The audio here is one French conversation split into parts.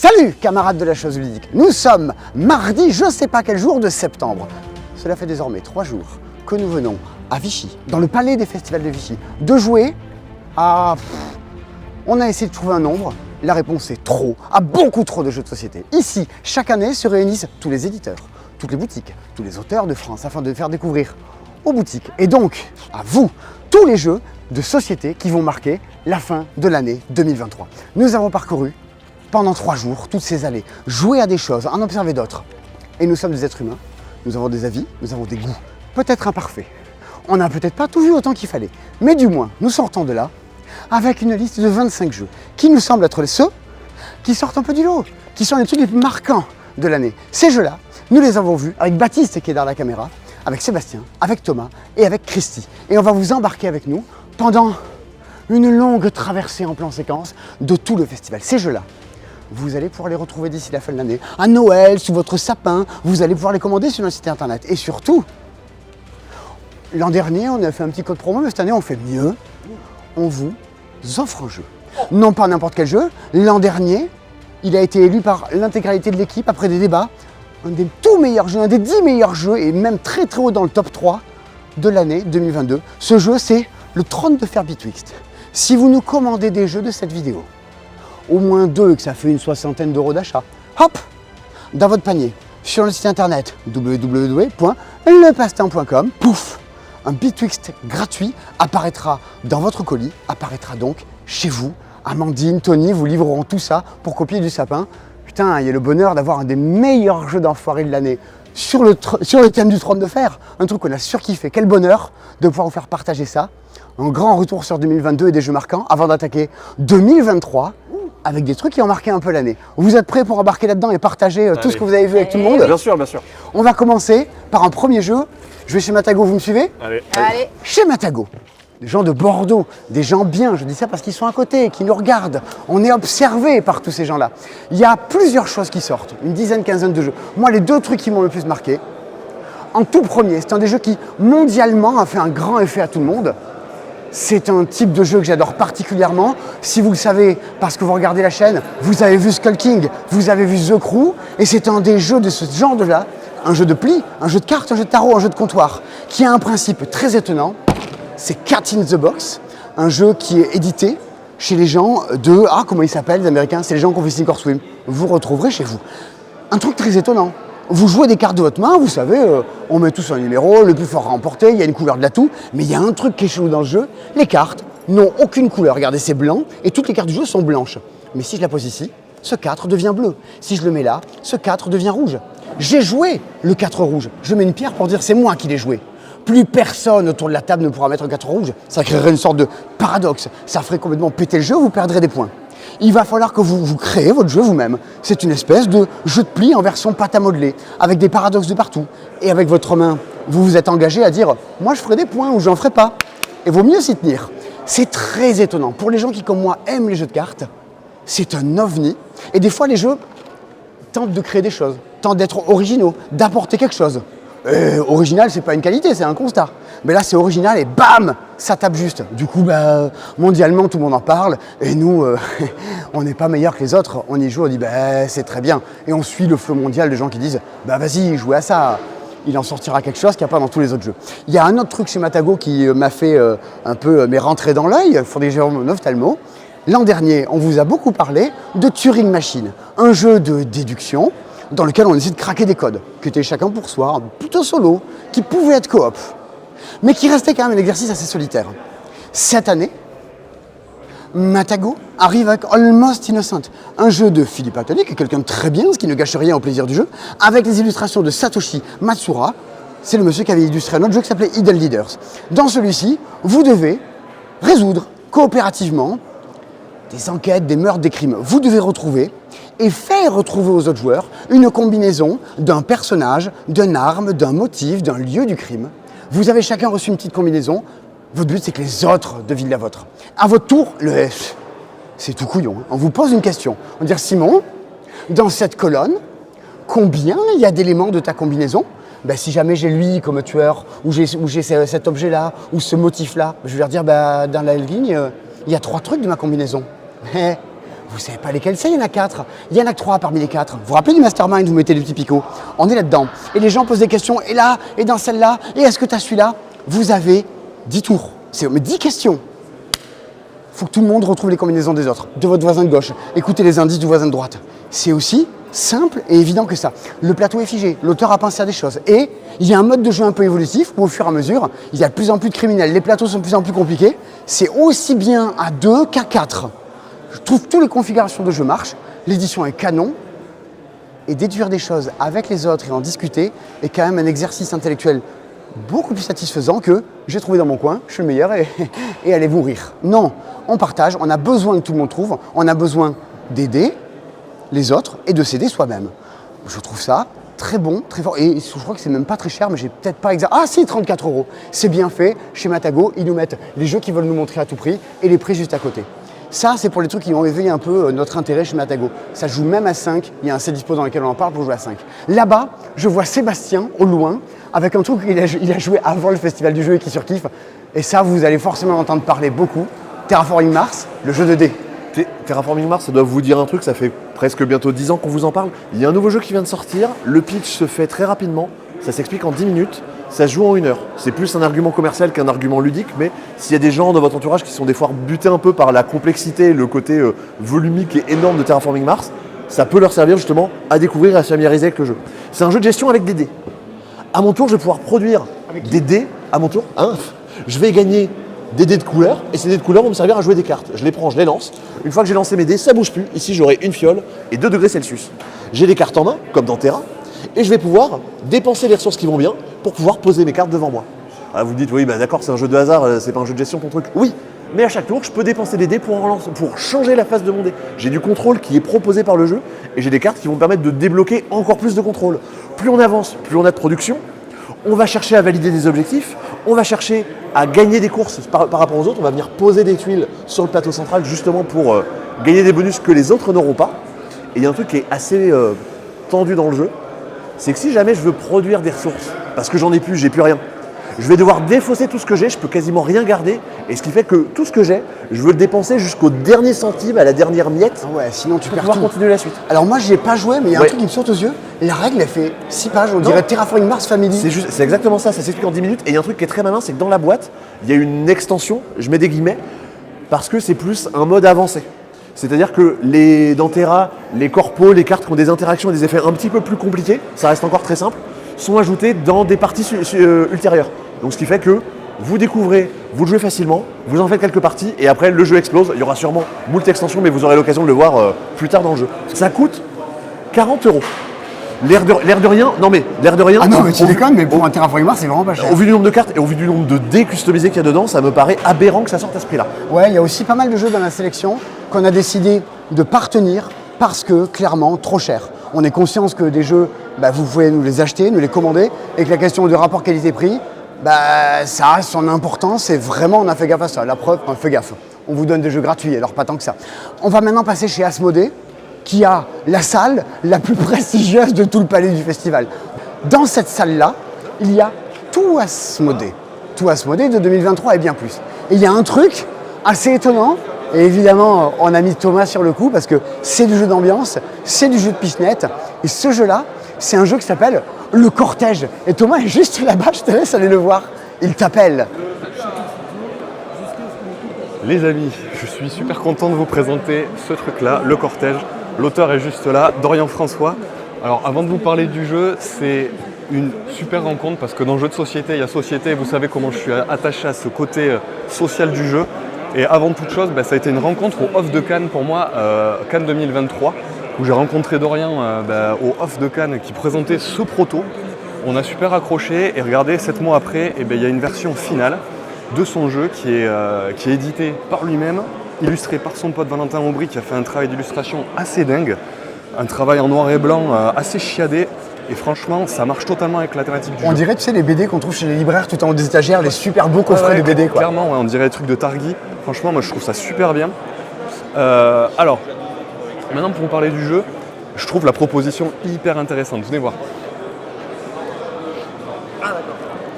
Salut camarades de la chose ludique, nous sommes mardi je sais pas quel jour de septembre. Cela fait désormais 3 jours que nous venons à Vichy, dans le palais des festivals de Vichy, de jouer à... On a essayé de trouver un nombre, la réponse est trop, à beaucoup trop de jeux de société. Ici, chaque année se réunissent tous les éditeurs, toutes les boutiques, tous les auteurs de France afin de faire découvrir aux boutiques et donc à vous tous les jeux de société qui vont marquer la fin de l'année 2023. Nous avons parcouru pendant 3 jours toutes ces allées, jouer à des choses, en observer d'autres. Et nous sommes des êtres humains, nous avons des avis, nous avons des goûts, peut-être imparfaits. On n'a peut-être pas tout vu autant qu'il fallait, mais du moins nous sortons de là avec une liste de 25 jeux qui nous semblent être ceux qui sortent un peu du lot, qui sont les trucs les plus marquants de l'année. Ces jeux-là, nous les avons vus avec Baptiste qui est derrière la caméra, avec Sébastien, avec Thomas et avec Christy. Et on va vous embarquer avec nous pendant une longue traversée en plan séquence de tout le festival. Ces jeux-là, vous allez pouvoir les retrouver d'ici la fin de l'année, à Noël, sous votre sapin, vous allez pouvoir les commander sur notre site internet. Et surtout, l'an dernier, on a fait un petit code promo, mais cette année, on fait mieux. On vous offre un jeu. Non pas n'importe quel jeu. L'an dernier, il a été élu par l'intégralité de l'équipe, après des débats, un des tout meilleurs jeux, un des 10 meilleurs jeux, et même très très haut dans le top 3 de l'année 2022. Ce jeu, c'est le Trône de fer Betwixt. Si vous nous commandez des jeux de cette vidéo, au moins 2, que ça fait une 60aine d'euros d'achat, hop, dans votre panier, sur le site internet www.lepastin.com, pouf, un Betwixt gratuit apparaîtra dans votre colis, apparaîtra donc chez vous. Amandine, Tony vous livreront tout ça pour copier du sapin. Putain, il y a le bonheur d'avoir un des meilleurs jeux d'enfoirés de l'année sur le thème du trône de fer. Un truc qu'on a surkiffé. Quel bonheur de pouvoir vous faire partager ça. Un grand retour sur 2022 et des jeux marquants avant d'attaquer 2023 avec des trucs qui ont marqué un peu l'année. Vous êtes prêts pour embarquer là-dedans et partager tout ce que vous avez vu avec tout le monde? Bien sûr, bien sûr. On va commencer par un premier jeu. Je vais chez Matago, vous me suivez? Allez. Chez Matago. Des gens de Bordeaux, des gens bien, je dis ça parce qu'ils sont à côté, qui nous regardent. On est observé par tous ces gens-là. Il y a plusieurs choses qui sortent, une dizaine, quinzaine de jeux. Moi, les 2 trucs qui m'ont le plus marqué, en tout premier, c'est un des jeux qui mondialement a fait un grand effet à tout le monde. C'est un type de jeu que j'adore particulièrement. Si vous le savez, parce que vous regardez la chaîne, vous avez vu Skull King, vous avez vu The Crew, et c'est un des jeux de ce genre-là, un jeu de pli, un jeu de cartes, un jeu de tarot, un jeu de comptoir, qui a un principe très étonnant. C'est Cat in the Box, un jeu qui est édité chez les gens de... Ah, comment ils s'appellent, les Américains? C'est les gens qui ont fait Sink or Swim. Vous retrouverez chez vous. Un truc très étonnant. Vous jouez des cartes de votre main, vous savez, on met tous un numéro, le plus fort à remporter, il y a une couleur de l'atout, mais il y a un truc qui est chelou dans le jeu, les cartes n'ont aucune couleur. Regardez, c'est blanc, et toutes les cartes du jeu sont blanches. Mais si je la pose ici, ce 4 devient bleu. Si je le mets là, ce 4 devient rouge. J'ai joué le 4 rouge. Je mets une pierre pour dire c'est moi qui l'ai joué. Plus personne autour de la table ne pourra mettre un 4 rouge. Ça créerait une sorte de paradoxe. Ça ferait complètement péter le jeu, vous perdrez des points. Il va falloir que vous créez votre jeu vous-même. C'est une espèce de jeu de pli en version pâte à modeler, avec des paradoxes de partout. Et avec votre main, vous vous êtes engagé à dire « moi je ferai des points » ou « j'en ferai pas ». Et vaut mieux s'y tenir. C'est très étonnant. Pour les gens qui, comme moi, aiment les jeux de cartes, c'est un ovni. Et des fois, les jeux tentent de créer des choses, tentent d'être originaux, d'apporter quelque chose. Original, c'est pas une qualité, c'est un constat. Mais là, c'est original et bam, ça tape juste. Du coup, mondialement, tout le monde en parle. Et nous, on n'est pas meilleurs que les autres. On y joue, on dit, c'est très bien. Et on suit le flot mondial de gens qui disent, vas-y, jouez à ça. Il en sortira quelque chose qu'il n'y a pas dans tous les autres jeux. Il y a un autre truc chez Matago qui m'a fait un peu rentrer dans l'œil. Il faut des jeux en ophtalmo. L'an dernier, on vous a beaucoup parlé de Turing Machine, un jeu de déduction dans lequel on essaie de craquer des codes, qui étaient chacun pour soi, plutôt solo, qui pouvaient être coop, mais qui restait quand même un exercice assez solitaire. Cette année, Matago arrive avec Almost Innocent, un jeu de Philippe Attali, qui est quelqu'un de très bien, ce qui ne gâche rien au plaisir du jeu, avec les illustrations de Satoshi Matsura. C'est le monsieur qui avait illustré un autre jeu qui s'appelait Idle Leaders. Dans celui-ci, vous devez résoudre coopérativement des enquêtes, des meurtres, des crimes. Vous devez retrouver et faire retrouver aux autres joueurs une combinaison d'un personnage, d'une arme, d'un motif, d'un lieu du crime. Vous avez chacun reçu une petite combinaison. Votre but, c'est que les autres devinent la vôtre. À votre tour, le F, c'est tout couillon. On vous pose une question. On va dire, Simon, dans cette colonne, combien il y a d'éléments de ta combinaison? Si jamais j'ai lui comme tueur, ou j'ai cet objet-là, ou ce motif-là, je vais leur dire, dans la ligne, il y a 3 trucs de ma combinaison. Vous ne savez pas lesquels c'est, il y en a 4. Il y en a que 3 parmi les 4. Vous vous rappelez du mastermind, vous mettez des petits picots. On est là-dedans. Et les gens posent des questions, et là, et dans celle-là, et est-ce que tu as celui-là? Vous avez 10 tours. Mais 10 questions. Il faut que tout le monde retrouve les combinaisons des autres, de votre voisin de gauche. Écoutez les indices du voisin de droite. C'est aussi simple et évident que ça. Le plateau est figé, l'auteur a pensé à des choses. Et il y a un mode de jeu un peu évolutif où au fur et à mesure, il y a de plus en plus de criminels, les plateaux sont de plus en plus compliqués. C'est aussi bien à 2 qu'à 4. Je trouve que toutes les configurations de jeu marchent, l'édition est canon. Et déduire des choses avec les autres et en discuter est quand même un exercice intellectuel beaucoup plus satisfaisant que j'ai trouvé dans mon coin, je suis le meilleur et allez vous rire. Non, on partage, on a besoin que tout le monde trouve, on a besoin d'aider les autres et de s'aider soi-même. Je trouve ça très bon, très fort. Et je crois que c'est même pas très cher, mais j'ai peut-être pas exact. Ah si, 34 €. C'est bien fait. Chez Matago, ils nous mettent les jeux qu'ils veulent nous montrer à tout prix et les prix juste à côté. Ça, c'est pour les trucs qui ont éveillé un peu notre intérêt chez Matago. Ça joue même à 5. Il y a un set dispo dans lequel on en parle pour jouer à 5. Là-bas, je vois Sébastien, au loin, avec un truc qu'il a joué avant le Festival du jeu et qui surkiffe. Et ça, vous allez forcément entendre parler beaucoup. Terraforming Mars, le jeu de dés. Terraforming Mars, ça doit vous dire un truc, ça fait presque bientôt 10 ans qu'on vous en parle. Il y a un nouveau jeu qui vient de sortir, le pitch se fait très rapidement, ça s'explique en 10 minutes, ça se joue en 1 heure. C'est plus un argument commercial qu'un argument ludique, mais s'il y a des gens dans votre entourage qui sont des fois butés un peu par la complexité, le côté volumique et énorme de Terraforming Mars, ça peut leur servir justement à découvrir et à se familiariser avec le jeu. C'est un jeu de gestion avec des dés. À mon tour, je vais pouvoir produire des dés, à mon tour, je vais gagner des dés de couleur, et ces dés de couleur vont me servir à jouer des cartes. Je les prends, je les lance. Une fois que j'ai lancé mes dés, ça bouge plus. Ici, j'aurai une fiole et 2 degrés Celsius. J'ai des cartes en main, comme dans Terra, et je vais pouvoir dépenser les ressources qui vont bien pour pouvoir poser mes cartes devant moi. Alors vous me dites, oui, bah d'accord, c'est un jeu de hasard, c'est pas un jeu de gestion ton truc. Oui, mais à chaque tour, je peux dépenser des dés pour changer la face de mon dé. J'ai du contrôle qui est proposé par le jeu, et j'ai des cartes qui vont me permettre de débloquer encore plus de contrôle. Plus on avance, plus on a de production. On va chercher à valider des objectifs, on va chercher à gagner des courses par rapport aux autres, on va venir poser des tuiles sur le plateau central justement pour gagner des bonus que les autres n'auront pas. Et il y a un truc qui est assez tendu dans le jeu, c'est que si jamais je veux produire des ressources, parce que j'en ai plus, j'ai plus rien, je vais devoir défausser tout ce que j'ai, je peux quasiment rien garder, et ce qui fait que tout ce que j'ai, je veux le dépenser jusqu'au dernier centime, à la dernière miette. Ouais, sinon tu pour perds pouvoir tout. continuer la suite. Alors moi, j'y ai pas joué, mais il y a un truc qui me saute aux yeux. La règle, elle fait 6 pages, on dirait Terraforming Mars Family. C'est exactement ça, ça s'explique en 10 minutes. Et il y a un truc qui est très malin, c'est que dans la boîte, il y a une extension, je mets des guillemets, parce que c'est plus un mode avancé. C'est-à-dire que dans Terra, les corpos, les cartes qui ont des interactions et des effets un petit peu plus compliqués, ça reste encore très simple, sont ajoutés dans des parties ultérieures. Donc ce qui fait que vous découvrez, vous le jouez facilement, vous en faites quelques parties et après le jeu explose. Il y aura sûrement moult extensions, mais vous aurez l'occasion de le voir plus tard dans le jeu. Ça coûte 40 €. L'air de rien, non mais l'air de rien. Ah non, mais tu déconnes, mais pour un Terraforming Mars, c'est vraiment pas cher. Au vu du nombre de cartes et au vu du nombre de dés customisés qu'il y a dedans, ça me paraît aberrant que ça sorte à ce prix-là. Ouais, il y a aussi pas mal de jeux dans la sélection qu'on a décidé de partenir parce que, clairement, trop cher. On est conscient que des jeux, vous pouvez nous les acheter, nous les commander, et que la question du rapport qualité-prix, ça a son importance et vraiment on a fait gaffe à ça. La preuve, on fait gaffe. On vous donne des jeux gratuits, alors pas tant que ça. On va maintenant passer chez Asmodée, qui a la salle la plus prestigieuse de tout le palais du festival. Dans cette salle-là, il y a tout Asmodée. Tout Asmodée de 2023 et bien plus. Et il y a un truc assez étonnant, et évidemment, on a mis Thomas sur le coup parce que c'est du jeu d'ambiance, c'est du jeu de pichenette. Et ce jeu-là, c'est un jeu qui s'appelle Le Cortège. Et Thomas est juste là-bas, je te laisse aller le voir. Il t'appelle. Les amis, je suis super content de vous présenter ce truc-là, Le Cortège. L'auteur est juste là, Dorian François. Alors avant de vous parler du jeu, c'est une super rencontre parce que dans le jeu de société, il y a société, vous savez comment je suis attaché à ce côté social du jeu. Et avant toute chose, ça a été une rencontre au Off de Cannes pour moi, Cannes 2023, où j'ai rencontré Dorian au Off de Cannes qui présentait ce proto. On a super accroché et regardez, 7 mois après, il y a une version finale de son jeu qui est édité par lui-même, illustré par son pote Valentin Aubry qui a fait un travail d'illustration assez dingue, un travail en noir et blanc assez chiadé. Et franchement, ça marche totalement avec la thématique du jeu. On dirait, tu sais, les BD qu'on trouve chez les libraires tout en haut des étagères, les super beaux coffrets de BD, quoi. Clairement, on dirait les trucs de Targui. Franchement, moi, je trouve ça super bien. Alors, maintenant, pour vous parler du jeu, je trouve la proposition hyper intéressante. Venez voir.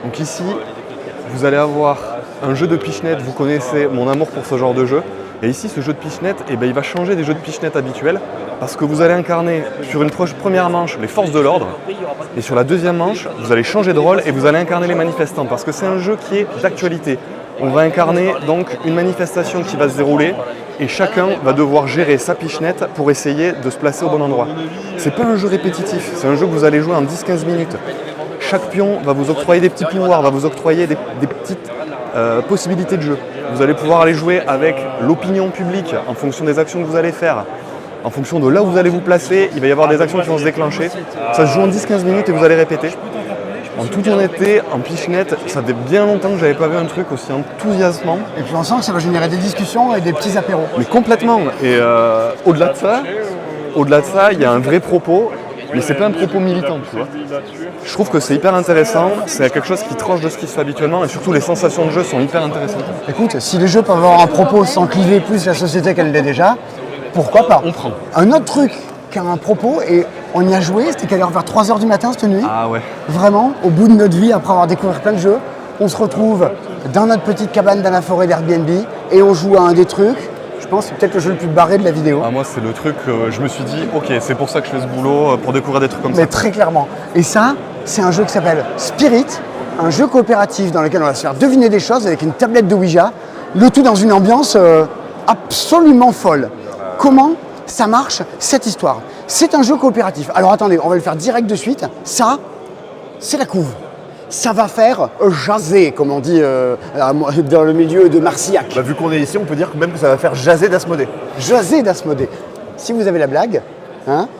Donc ici, vous allez avoir un jeu de pichenette. Vous connaissez mon amour pour ce genre de jeu. Et ici, ce jeu de pichenette, il va changer des jeux de pichenette habituels parce que vous allez incarner sur une première manche les forces de l'ordre et sur la deuxième manche, vous allez changer de rôle et vous allez incarner les manifestants parce que c'est un jeu qui est d'actualité. On va incarner donc une manifestation qui va se dérouler et chacun va devoir gérer sa pichenette pour essayer de se placer au bon endroit. C'est pas un jeu répétitif, c'est un jeu que vous allez jouer en 10-15 minutes. Chaque pion va vous octroyer des petits pouvoirs, va vous octroyer des petites possibilités de jeu. Vous allez pouvoir aller jouer avec l'opinion publique en fonction des actions que vous allez faire. En fonction de là où vous allez vous placer, il va y avoir des actions qui vont se déclencher. Ça se joue en 10-15 minutes et vous allez répéter. En toute honnêteté, en pichenette, ça fait bien longtemps que j'avais pas vu un truc aussi enthousiasmant. Et puis on sent que ça va générer des discussions et des petits apéros. Mais complètement. Et au-delà de ça, il y a un vrai propos, mais c'est pas un propos militant, tu vois. Je trouve que c'est hyper intéressant, c'est quelque chose qui tranche de ce qui se fait habituellement et surtout les sensations de jeu sont hyper intéressantes. Écoute, si les jeux peuvent avoir un propos sans cliver plus la société qu'elle l'est déjà, pourquoi pas? On prend. Un autre truc qui a un propos, et on y a joué, c'était qu'à l'heure vers 3h du matin cette nuit. Ah ouais. Vraiment, au bout de notre vie, après avoir découvert plein de jeux, on se retrouve dans notre petite cabane dans la forêt d'Airbnb et on joue à un des trucs. Je pense que c'est peut-être le jeu le plus barré de la vidéo. Ah, moi, c'est le truc, je me suis dit, ok, c'est pour ça que je fais ce boulot, pour découvrir des trucs comme ça. Mais très clairement. Et ça, c'est un jeu qui s'appelle Spirit, un jeu coopératif dans lequel on va se faire deviner des choses avec une tablette de Ouija, le tout dans une ambiance absolument folle. Comment ça marche, cette histoire? C'est un jeu coopératif. Alors attendez, on va le faire direct de suite. Ça, c'est la couve. Ça va faire jaser, comme on dit dans le milieu de Marcillac. Bah, vu qu'on est ici, on peut dire même que ça va faire jaser d'Asmodée. Jaser d'Asmodée. Si vous avez la blague,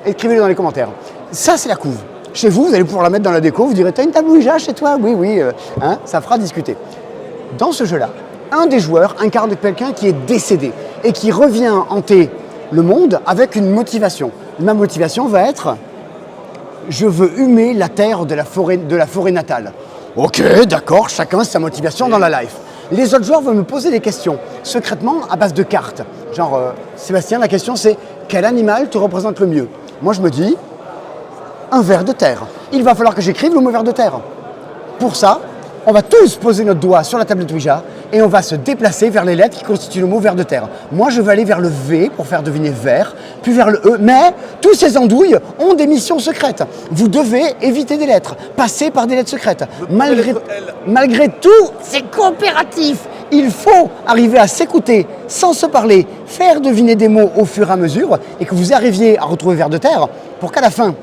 écrivez-le dans les commentaires. Ça, c'est la couve. Chez vous, vous allez pouvoir la mettre dans la déco. Vous direz, t'as une table Ouija chez toi? Oui, oui. Ça fera discuter. Dans ce jeu-là, un des joueurs incarne quelqu'un qui est décédé et qui revient hanter le monde avec une motivation. Ma motivation va être: je veux humer la terre de la forêt natale. Ok, d'accord, chacun sa motivation dans la life. Les autres joueurs vont me poser des questions, secrètement à base de cartes. Genre, Sébastien, la question c'est: quel animal te représente le mieux? Moi je me dis, un ver de terre. Il va falloir que j'écrive le mot ver de terre. Pour ça, on va tous poser notre doigt sur la tablette Ouija et on va se déplacer vers les lettres qui constituent le mot ver de terre. Moi, je vais aller vers le V pour faire deviner vert, puis vers le E. Mais tous ces andouilles ont des missions secrètes. Vous devez éviter des lettres, passer par des lettres secrètes. Malgré tout, c'est coopératif. Il faut arriver à s'écouter sans se parler, faire deviner des mots au fur et à mesure et que vous arriviez à retrouver ver de terre pour qu'à la fin,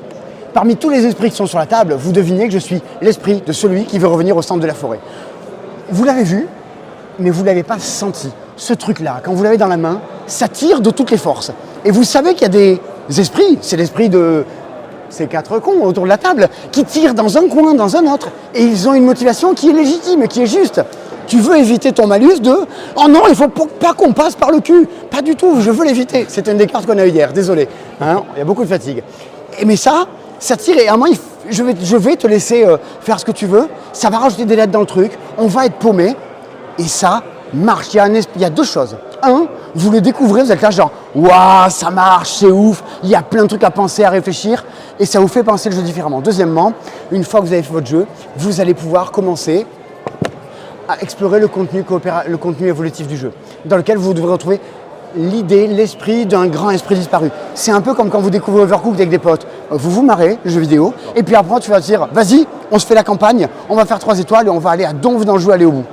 parmi tous les esprits qui sont sur la table, vous deviniez que je suis l'esprit de celui qui veut revenir au centre de la forêt. Vous l'avez vu, mais vous ne l'avez pas senti. Ce truc-là, quand vous l'avez dans la main, ça tire de toutes les forces. Et vous savez qu'il y a des esprits, c'est l'esprit de ces 4 cons autour de la table, qui tirent dans un coin, dans un autre. Et ils ont une motivation qui est légitime, qui est juste. Tu veux éviter ton malus de « Oh non, il ne faut pas qu'on passe par le cul !» Pas du tout, je veux l'éviter. C'était une des cartes qu'on a eues hier, désolé. Il y a beaucoup de fatigue. Mais ça tire et à un moment, je vais te laisser faire ce que tu veux. Ça va rajouter des lettres dans le truc. On va être paumé. Et ça marche. Il y a 2 choses. Un, vous le découvrez, vous êtes là genre « Waouh, ça marche, c'est ouf !» Il y a plein de trucs à penser, à réfléchir. Et ça vous fait penser le jeu différemment. Deuxièmement, une fois que vous avez fait votre jeu, vous allez pouvoir commencer à explorer le contenu évolutif du jeu, dans lequel vous devrez retrouver l'idée, l'esprit d'un grand esprit disparu. C'est un peu comme quand vous découvrez Overcooked avec des potes. Vous vous marrez, le jeu vidéo, et puis après tu vas te dire, vas-y, on se fait la campagne, on va faire 3 étoiles et on va aller à donf dans le jeu, aller au bout.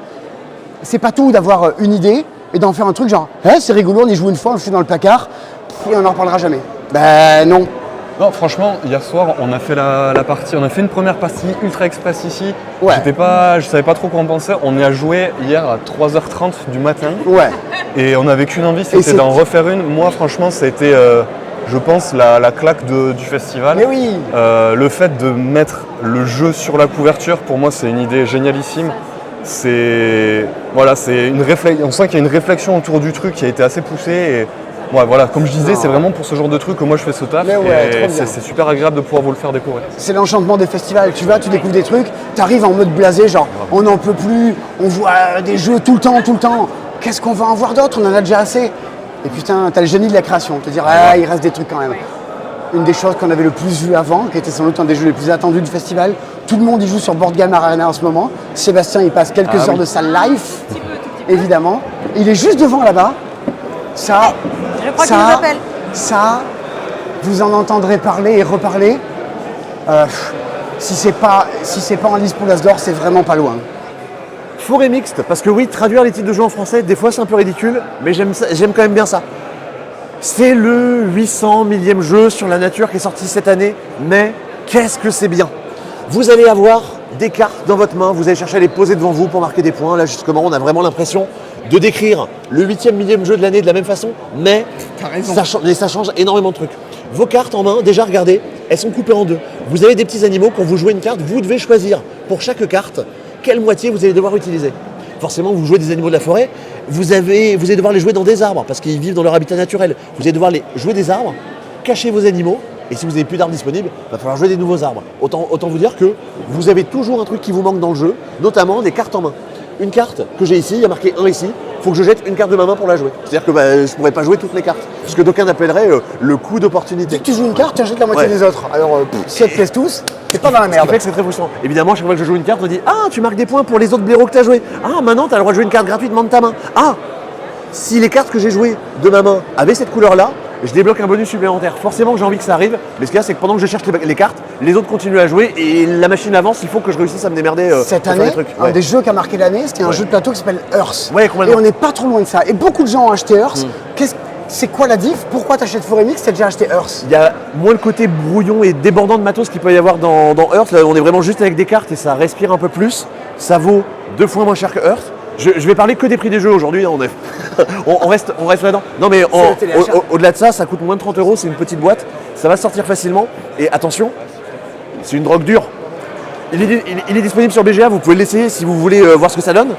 C'est pas tout d'avoir une idée et d'en faire un truc genre, c'est rigolo, on y joue une fois, on le fout dans le placard, et on n'en reparlera jamais. Ben non. Non, franchement, hier soir, on a fait la partie, on a fait une première partie ultra express ici. Ouais. Je savais pas trop quoi en penser. On y a joué hier à 3h30 du matin. Ouais. Et on avait qu'une envie, c'était d'en refaire une. Moi, franchement, ça a été, je pense, la claque du festival. Mais oui. Le fait de mettre le jeu sur la couverture, pour moi, c'est une idée génialissime. C'est une réflexion. On sent qu'il y a une réflexion autour du truc qui a été assez poussée. Et, ouais, voilà, comme je disais, c'est vraiment pour ce genre de truc que moi je fais ce taf. Ouais, c'est super agréable de pouvoir vous le faire découvrir. C'est l'enchantement des festivals. Tu vas, tu découvres des trucs, tu arrives en mode blasé, genre on n'en peut plus, on voit des jeux tout le temps. Qu'est-ce qu'on va en voir d'autres? On en a déjà assez. Et putain, t'as le génie de la création. Te dire, il reste des trucs quand même. Une des choses qu'on avait le plus vu avant, qui était sans doute un des jeux les plus attendus du festival. Tout le monde y joue sur Board Game Arena en ce moment. Sébastien, il passe quelques heures de sa life, évidemment. Il est juste devant là-bas. Ça, Je crois qu'il ça, nous appelle. ça, vous en entendrez parler et reparler. Si c'est pas en lice pour l'As d'Or, c'est vraiment pas loin. Forêt mixte, parce que oui, traduire les titres de jeux en français, des fois c'est un peu ridicule, mais j'aime quand même bien ça. C'est le 800 millième jeu sur la nature qui est sorti cette année, mais qu'est-ce que c'est bien. Vous allez avoir des cartes dans votre main, vous allez chercher à les poser devant vous pour marquer des points. Là justement, on a vraiment l'impression de décrire le 8e millième jeu de l'année de la même façon, mais ça change énormément de trucs. Vos cartes en main, déjà regardez, elles sont coupées en deux. Vous avez des petits animaux, quand vous jouez une carte, vous devez choisir pour chaque carte quelle moitié vous allez devoir utiliser. Forcément, vous jouez des animaux de la forêt, vous allez devoir les jouer dans des arbres parce qu'ils vivent dans leur habitat naturel. Vous allez devoir les jouer des arbres, cacher vos animaux, et si vous n'avez plus d'arbres disponibles, il va falloir jouer des nouveaux arbres. Autant vous dire que vous avez toujours un truc qui vous manque dans le jeu, notamment des cartes en main. Une carte que j'ai ici, il y a marqué 1 ici, il faut que je jette une carte de ma main pour la jouer. C'est-à-dire que je ne pourrais pas jouer toutes les cartes, ce que d'aucuns appelleraient le coup d'opportunité. Dès que tu joues une carte, tu achètes la moitié Ouais. des autres. Alors, si elles te plaisent tous, t'es pas dans la Ce qui merde. fait que c'est très frustrant. Évidemment, chaque fois que je joue une carte, on dit ah, tu marques des points pour les autres blaireaux que tu as joués. Ah, maintenant tu as le droit de jouer une carte gratuitement de ta main. Ah, si les cartes que j'ai jouées de ma main avaient cette couleur-là, je débloque un bonus supplémentaire. Forcément que j'ai envie que ça arrive, mais ce qu'il y a, c'est que pendant que je cherche les cartes, les autres continuent à jouer et la machine avance. Il faut que je réussisse à me démerder. Cette pour faire année, des trucs. un Ouais. des jeux qui a marqué l'année, c'était un jeu de plateau qui s'appelle Earth. Ouais, complètement. Et on n'est pas trop loin de ça. Et beaucoup de gens ont acheté Earth. C'est quoi la diff? Pourquoi t'achètes Forêt Mix? T'as déjà acheté Earth? Il y a moins le côté brouillon et débordant de matos qu'il peut y avoir dans Earth. Là, on est vraiment juste avec des cartes et ça respire un peu plus. Ça vaut 2 fois moins cher que Earth. Je vais parler que des prix des jeux aujourd'hui. Hein, on reste là-dedans. Non, mais le téléachat. au-delà de ça, ça coûte moins de 30 €. C'est une petite boîte. Ça va sortir facilement. Et attention, c'est une drogue dure. Il est disponible sur BGA. Vous pouvez l'essayer si vous voulez voir ce que ça donne.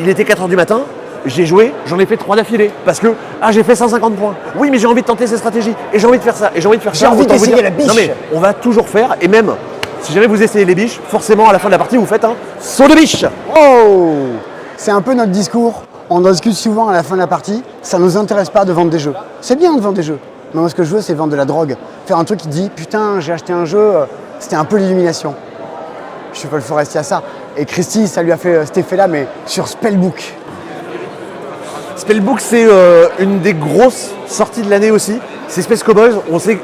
Il était 4 h du matin. J'ai joué, j'en ai fait 3 d'affilée parce que j'ai fait 150 points. Oui, mais j'ai envie de tenter cette stratégie et j'ai envie de faire ça et j'ai envie de faire ça. J'ai envie Autant vous d'essayer dire- la biche. Non mais on va toujours faire et même si jamais vous essayez les biches, forcément à la fin de la partie vous faites un saut de biche. Oh! C'est un peu notre discours. On en discute souvent à la fin de la partie. Ça nous intéresse pas de vendre des jeux. C'est bien de vendre des jeux. Mais moi, ce que je veux, c'est vendre de la drogue. Faire un truc qui dit putain, j'ai acheté un jeu, c'était un peu l'illumination. Je suis pas le forestier à ça. Et Christy, ça lui a fait cet effet-là, mais sur Spellbook. Spellbook c'est une des grosses sorties de l'année aussi. C'est Space Cowboys, on sait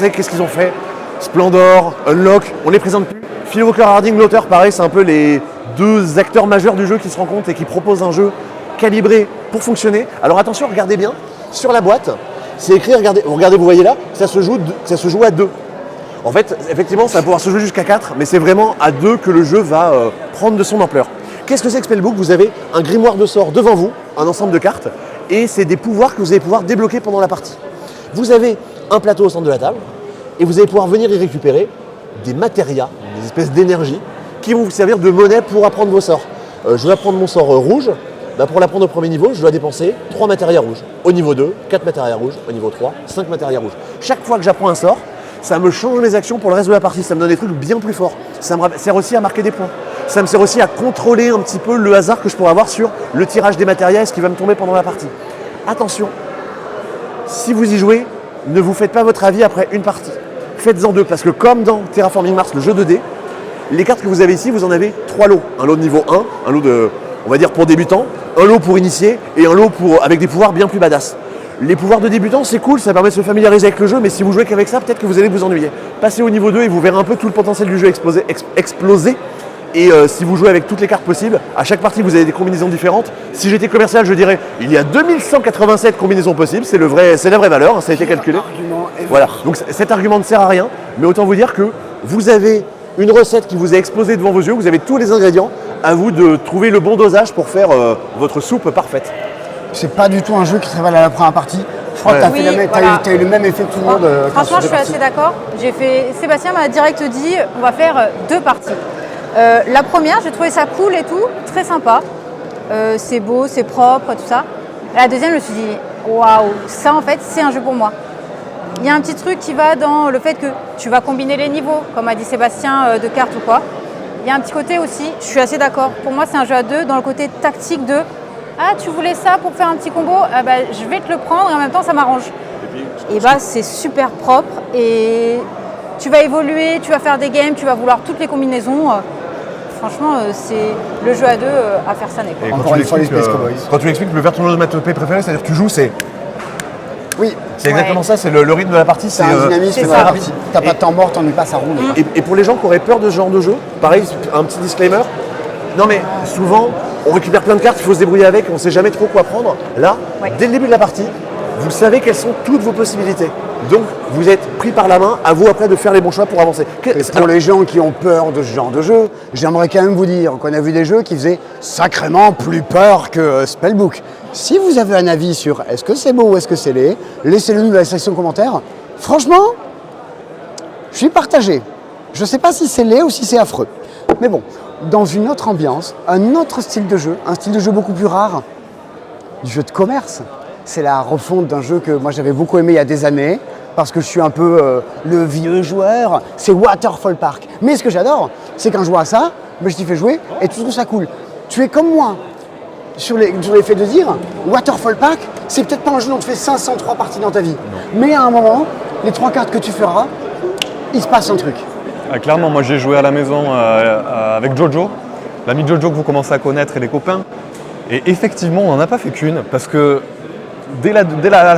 qu'est-ce qu'ils ont fait. Splendor, Unlock, on les présente plus. Phil Walker Harding, l'auteur, pareil, c'est un peu les 2 acteurs majeurs du jeu qui se rencontrent et qui proposent un jeu calibré pour fonctionner. Alors attention, regardez bien, sur la boîte, c'est écrit, regardez, vous voyez là, ça se joue à 2. En fait, effectivement, ça va pouvoir se jouer jusqu'à 4, mais c'est vraiment à 2 que le jeu va prendre de son ampleur. Qu'est-ce que c'est que Spellbook? Vous avez un grimoire de sorts devant vous, un ensemble de cartes, et c'est des pouvoirs que vous allez pouvoir débloquer pendant la partie. Vous avez un plateau au centre de la table, et vous allez pouvoir venir y récupérer des matérias, des espèces d'énergie, qui vont vous servir de monnaie pour apprendre vos sorts. Je vais apprendre mon sort rouge, pour l'apprendre au premier niveau, je dois dépenser 3 matérias rouges. Au niveau 2, 4 matérias rouges. Au niveau 3, 5 matérias rouges. Chaque fois que j'apprends un sort, ça me change les actions pour le reste de la partie. Ça me donne des trucs bien plus forts. Ça me sert aussi à marquer des points. Ça me sert aussi à contrôler un petit peu le hasard que je pourrais avoir sur le tirage des matérias et ce qui va me tomber pendant la partie. Attention, si vous y jouez, ne vous faites pas votre avis après une partie. Faites-en 2, parce que comme dans Terraforming Mars, le jeu 2D, les cartes que vous avez ici, vous en avez 3 lots. Un lot de niveau 1, un lot de, on va dire pour débutants, un lot pour initiés et un lot avec des pouvoirs bien plus badass. Les pouvoirs de débutants, c'est cool, ça permet de se familiariser avec le jeu, mais si vous jouez qu'avec ça, peut-être que vous allez vous ennuyer. Passez au niveau 2 et vous verrez un peu tout le potentiel du jeu exploser. Et si vous jouez avec toutes les cartes possibles, à chaque partie vous avez des combinaisons différentes. Si j'étais commercial, je dirais il y a 2187 combinaisons possibles, c'est la vraie valeur, hein, ça a été calculé. Voilà, donc cet argument ne sert à rien, mais autant vous dire que vous avez une recette qui vous est exposée devant vos yeux, vous avez tous les ingrédients, à vous de trouver le bon dosage pour faire votre soupe parfaite. C'est pas du tout un jeu qui se révèle à la première partie. Je crois que t'as Oui, t'as voilà. eu le même effet que tout le monde. quand Franchement, tu je fais suis partie. assez d'accord. Sébastien m'a direct dit, on va faire 2 parties. La première, j'ai trouvé ça cool et tout, très sympa. C'est beau, c'est propre, tout ça. La deuxième, je me suis dit, waouh, ça en fait, c'est un jeu pour moi. Il y a un petit truc qui va dans le fait que tu vas combiner les niveaux, comme a dit Sébastien, de cartes ou quoi. Il y a un petit côté aussi, je suis assez d'accord. Pour moi, c'est un jeu à 2 dans le côté tactique de ah, tu voulais ça pour faire un petit combo, je vais te le prendre et en même temps, ça m'arrange. Et c'est super propre et tu vas évoluer, tu vas faire des games, tu vas vouloir toutes les combinaisons. Franchement, c'est le jeu à 2 à faire ça n'est quoi. Et Encore une fois, les Space Cowboys. quand tu expliques le verre tournoimatopée préféré, c'est-à-dire que tu joues, c'est Oui, C'est exactement ça, c'est le rythme de la partie. c'est un dynamisme, c'est c'est ça. rapide. T'as pas de temps mort, t'ennuies pas, ça roule. Et pour les gens qui auraient peur de ce genre de jeu, pareil, un petit disclaimer. Non mais souvent, on récupère plein de cartes, il faut se débrouiller avec, on ne sait jamais trop quoi prendre. Là, Ouais. dès le début de la partie, vous savez quelles sont toutes vos possibilités. Donc, vous êtes pris par la main, à vous après de faire les bons choix pour avancer. Et pour les gens qui ont peur de ce genre de jeu, j'aimerais quand même vous dire qu'on a vu des jeux qui faisaient sacrément plus peur que Spellbook. Si vous avez un avis sur est-ce que c'est beau ou est-ce que c'est laid, laissez-le nous dans la section commentaires. Franchement, je suis partagé. Je ne sais pas si c'est laid ou si c'est affreux. Mais bon, dans une autre ambiance, un autre style de jeu, un style de jeu beaucoup plus rare, du jeu de commerce. C'est la refonte d'un jeu que moi j'avais beaucoup aimé il y a des années, parce que je suis un peu le vieux joueur, c'est Waterfall Park. Mais ce que j'adore, c'est quand je vois ça, je t'y fais jouer et tu trouves ça cool. Tu es comme moi sur les faits de dire, Waterfall Park, c'est peut-être pas un jeu dont tu fais 503 parties dans ta vie. Mais à un moment, les 3 cartes que tu feras, il se passe un truc. Ah, clairement, moi j'ai joué à la maison avec Jojo, l'ami Jojo que vous commencez à connaître et les copains. Et effectivement, on n'en a pas fait qu'une parce que dès la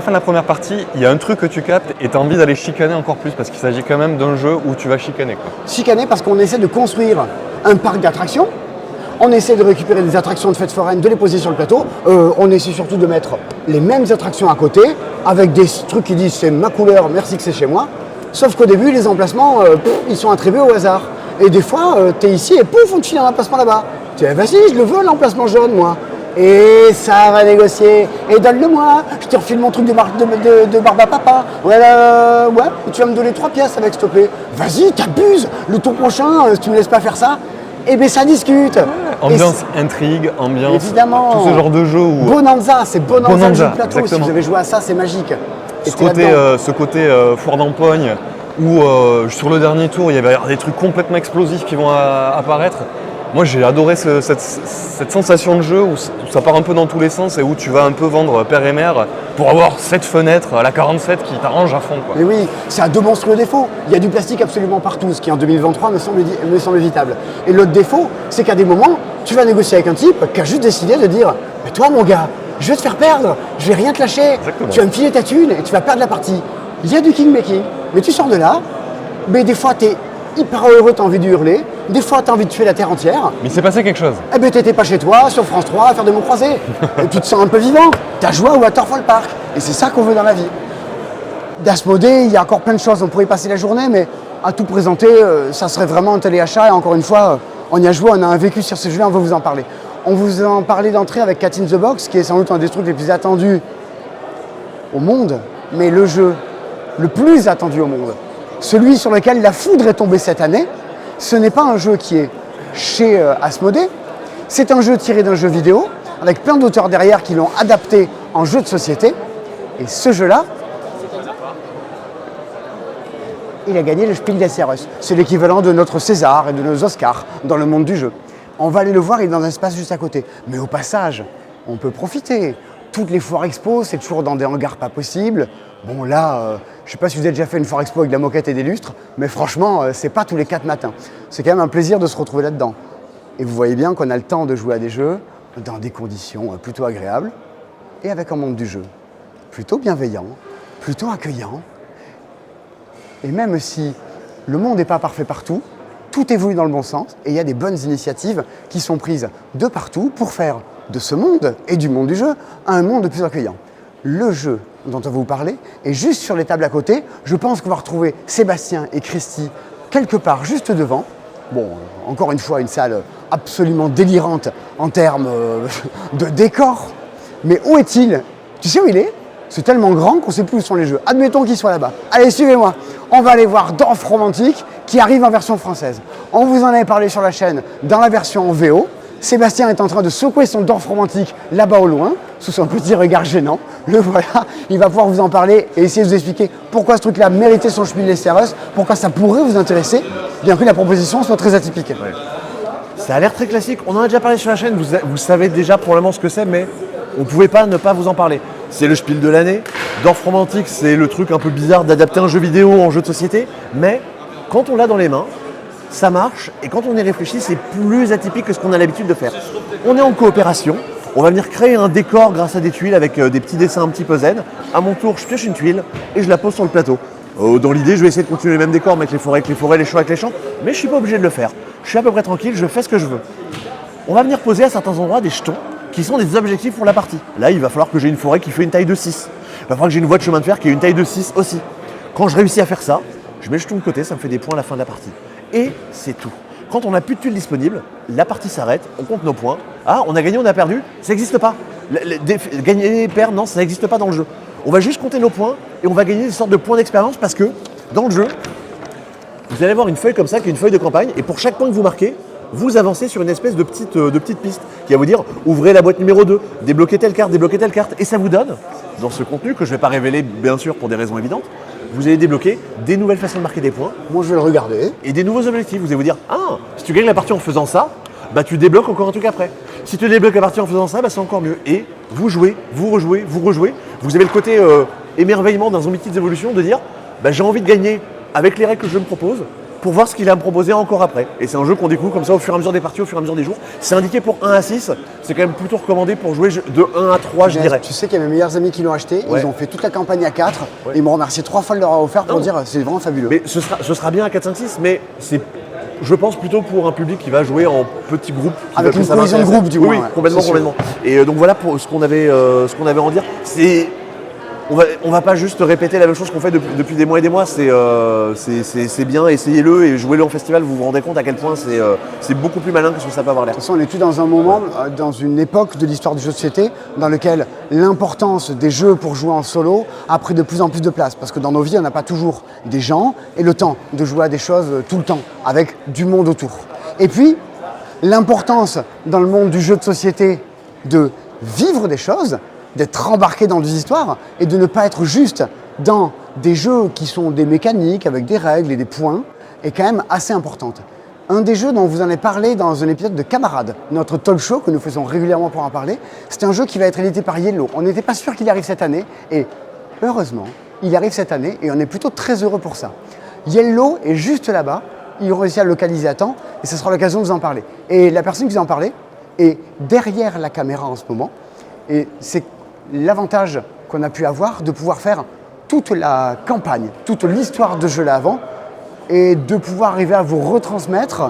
fin de la première partie, il y a un truc que tu captes et tu as envie d'aller chicaner encore plus parce qu'il s'agit quand même d'un jeu où tu vas chicaner, quoi. Chicaner parce qu'on essaie de construire un parc d'attractions. On essaie de récupérer des attractions de fêtes foraines, de les poser sur le plateau. On essaie surtout de mettre les mêmes attractions à côté avec des trucs qui disent c'est ma couleur, merci que c'est chez moi. Sauf qu'au début, les emplacements, ils sont attribués au hasard. Et des fois, tu es ici et pouf, on te file un emplacement là-bas. Tu dis, vas-y, je le veux, l'emplacement jaune, moi. Et ça va négocier. Et donne-le-moi. Je te refile mon truc de barbe à papa. Ouais, tu vas me donner 3 pièces avec, s'il te plaît. Vas-y, t'abuses. Le tour prochain, si tu me laisses pas faire ça, eh bien, ça discute. Ambiance intrigue, ambiance, Évidemment. tout ce genre de jeu où Bonanza, c'est Bonanza, le jeu de plateau. exactement. Si vous avez joué à ça, c'est magique. Et ce t'es côté, là-dedans. foire d'empoigne où sur le dernier tour il y avait des trucs complètement explosifs qui vont apparaître. Moi j'ai adoré cette sensation de jeu où ça part un peu dans tous les sens et où tu vas un peu vendre père et mère pour avoir cette fenêtre à la 47 qui t'arrange à fond, quoi. Mais oui, c'est un 2 monstrueux défauts. Il y a du plastique absolument partout, ce qui en 2023 me semble évitable. Et l'autre défaut, c'est qu'à des moments, tu vas négocier avec un type qui a juste décidé de dire « Mais toi mon gars, je vais te faire perdre, je vais rien te lâcher, Exactement. tu vas me filer ta thune et tu vas perdre la partie. » Il y a du king-making, mais tu sors de là, mais des fois tu es hyper heureux, tu as envie de hurler, des fois tu as envie de tuer la terre entière. Mais il s'est passé quelque chose. Eh ben t'étais pas chez toi, sur France 3, à faire des mots croisés. Et tu te sens un peu vivant. T'as joué à Waterfall Park. Et c'est ça qu'on veut dans la vie. D'Asmodée, il y a encore plein de choses. On pourrait y passer la journée, mais à tout présenter, ça serait vraiment un téléachat. Et encore une fois, on y a joué, on a un vécu sur ce jeu-là, on veut vous en parler. On vous en parlait d'entrée avec Cat in the Box, qui est sans doute un des trucs les plus attendus au monde, mais le jeu le plus attendu au monde. Celui sur lequel la foudre est tombée cette année, ce n'est pas un jeu qui est chez Asmodée, c'est un jeu tiré d'un jeu vidéo, avec plein d'auteurs derrière qui l'ont adapté en jeu de société. Et ce jeu-là, il a gagné le Spiel des Jahres. C'est l'équivalent de notre César et de nos Oscars dans le monde du jeu. On va aller le voir, il est dans un espace juste à côté. Mais au passage, on peut profiter. Toutes les foires expo, c'est toujours dans des hangars pas possibles. Bon là, je ne sais pas si vous avez déjà fait une foire expo avec de la moquette et des lustres, mais franchement, c'est pas tous les 4 matins. C'est quand même un plaisir de se retrouver là-dedans. Et vous voyez bien qu'on a le temps de jouer à des jeux dans des conditions plutôt agréables et avec un monde du jeu plutôt bienveillant, plutôt accueillant. Et même si le monde n'est pas parfait partout, tout évolue dans le bon sens et il y a des bonnes initiatives qui sont prises de partout pour faire de ce monde et du monde du jeu un monde plus accueillant. Le jeu dont on va vous parler est juste sur les tables à côté. Je pense qu'on va retrouver Sébastien et Christy quelque part juste devant. Bon, encore une fois, une salle absolument délirante en termes de décor. Mais où est-il? Tu sais où il est? C'est tellement grand qu'on ne sait plus où sont les jeux. Admettons qu'il soit là-bas. Allez, suivez-moi. On va aller voir Dorf Romantique qui arrive en version française. On vous en avait parlé sur la chaîne dans la version en VO. Sébastien est en train de secouer son Dorf Romantique là-bas au loin, sous son petit regard gênant. Le voilà, il va pouvoir vous en parler et essayer de vous expliquer pourquoi ce truc-là méritait son Spiel des Jahres, pourquoi ça pourrait vous intéresser, bien que la proposition soit très atypique. Ouais. Ça a l'air très classique. On en a déjà parlé sur la chaîne, vous savez déjà probablement ce que c'est, mais on ne pouvait pas ne pas vous en parler. C'est le Spiel de l'année. Dorf Romantique, c'est le truc un peu bizarre d'adapter un jeu vidéo en jeu de société, mais quand on l'a dans les mains, ça marche, et quand on y réfléchit, c'est plus atypique que ce qu'on a l'habitude de faire. On est en coopération, On va venir créer un décor grâce à des tuiles avec des petits dessins un petit peu zen. À mon tour, je pioche une tuile et je la pose sur le plateau. Dans l'idée, je vais essayer de continuer les mêmes décors, mais avec les forêts, les champs avec les champs, mais je suis pas obligé de le faire. Je suis à peu près tranquille, je fais ce que je veux. On va venir poser à certains endroits des jetons qui sont des objectifs pour la partie. Là, il va falloir que j'ai une forêt qui fait une taille de 6. Il va falloir que j'ai une voie de chemin de fer qui ait une taille de 6 aussi. Quand je réussis à faire ça, je mets le jeton de côté, ça me fait des points à la fin de la partie. Et c'est tout. Quand on n'a plus de tuiles disponibles, la partie s'arrête, on compte nos points. Ah, on a gagné, on a perdu, ça n'existe pas. Gagner et perdre, non, ça n'existe pas dans le jeu. On va juste compter nos points et on va gagner des sortes de points d'expérience parce que dans le jeu, vous allez avoir une feuille comme ça, qui est une feuille de campagne, et pour chaque point que vous marquez, vous avancez sur une espèce de petite piste qui va vous dire ouvrez la boîte numéro 2, débloquez telle carte, et ça vous donne, dans ce contenu que je ne vais pas révéler bien sûr pour des raisons évidentes, vous allez débloquer des nouvelles façons de marquer des points. Moi, je vais le regarder. Et des nouveaux objectifs. Vous allez vous dire, ah, si tu gagnes la partie en faisant ça, bah tu débloques encore un truc après. Si tu débloques la partie en faisant ça, bah c'est encore mieux. Et vous jouez, vous rejouez, vous rejouez. Vous avez le côté émerveillement dans Zombie Kids Evolution de dire, bah j'ai envie de gagner avec les règles que je me propose pour voir ce qu'il a à me proposer encore après. Et c'est un jeu qu'on découvre comme ça au fur et à mesure des parties, au fur et à mesure des jours. C'est indiqué pour 1 à 6, c'est quand même plutôt recommandé pour jouer de 1 à 3, je dirais. Tu sais qu'il y a mes meilleurs amis qui l'ont acheté, Ouais. ils ont fait toute la campagne à 4, et ils m'ont remercié 3 fois de leur avoir offert pour dire c'est vraiment fabuleux. Mais ce sera bien à 4, 5, 6, mais c'est, je pense, plutôt pour un public qui va jouer en petits groupes. Avec une cohésion de groupe, du moins, Oui, ouais, complètement, c'est sûr. complètement. Et donc voilà pour ce qu'on avait à en dire. On va pas juste répéter la même chose qu'on fait depuis des mois et des mois. C'est bien, essayez-le et jouez-le en festival. Vous vous rendez compte à quel point c'est beaucoup plus malin que ce que ça peut avoir l'air. De toute façon, on est tous dans un moment, dans une époque de l'histoire du jeu de société, dans lequel l'importance des jeux pour jouer en solo a pris de plus en plus de place. Parce que dans nos vies, on n'a pas toujours des gens et le temps de jouer à des choses tout le temps, avec du monde autour. Et puis, l'importance dans le monde du jeu de société de vivre des choses, d'être embarqué dans des histoires et de ne pas être juste dans des jeux qui sont des mécaniques avec des règles et des points est quand même assez importante. Un des jeux dont vous en avez parlé dans un épisode de Camarades, notre talk show que nous faisons régulièrement pour en parler, c'est un jeu qui va être édité par Yellow. On n'était pas sûr qu'il arrive cette année et heureusement, il arrive cette année et on est plutôt très heureux pour ça. Yellow est juste là-bas, ils ont réussi à le localiser à temps et ce sera l'occasion de vous en parler. Et la personne qui vous en parlait est derrière la caméra en ce moment et c'est l'avantage qu'on a pu avoir de pouvoir faire toute la campagne, toute l'histoire de jeu là avant et de pouvoir arriver à vous retransmettre,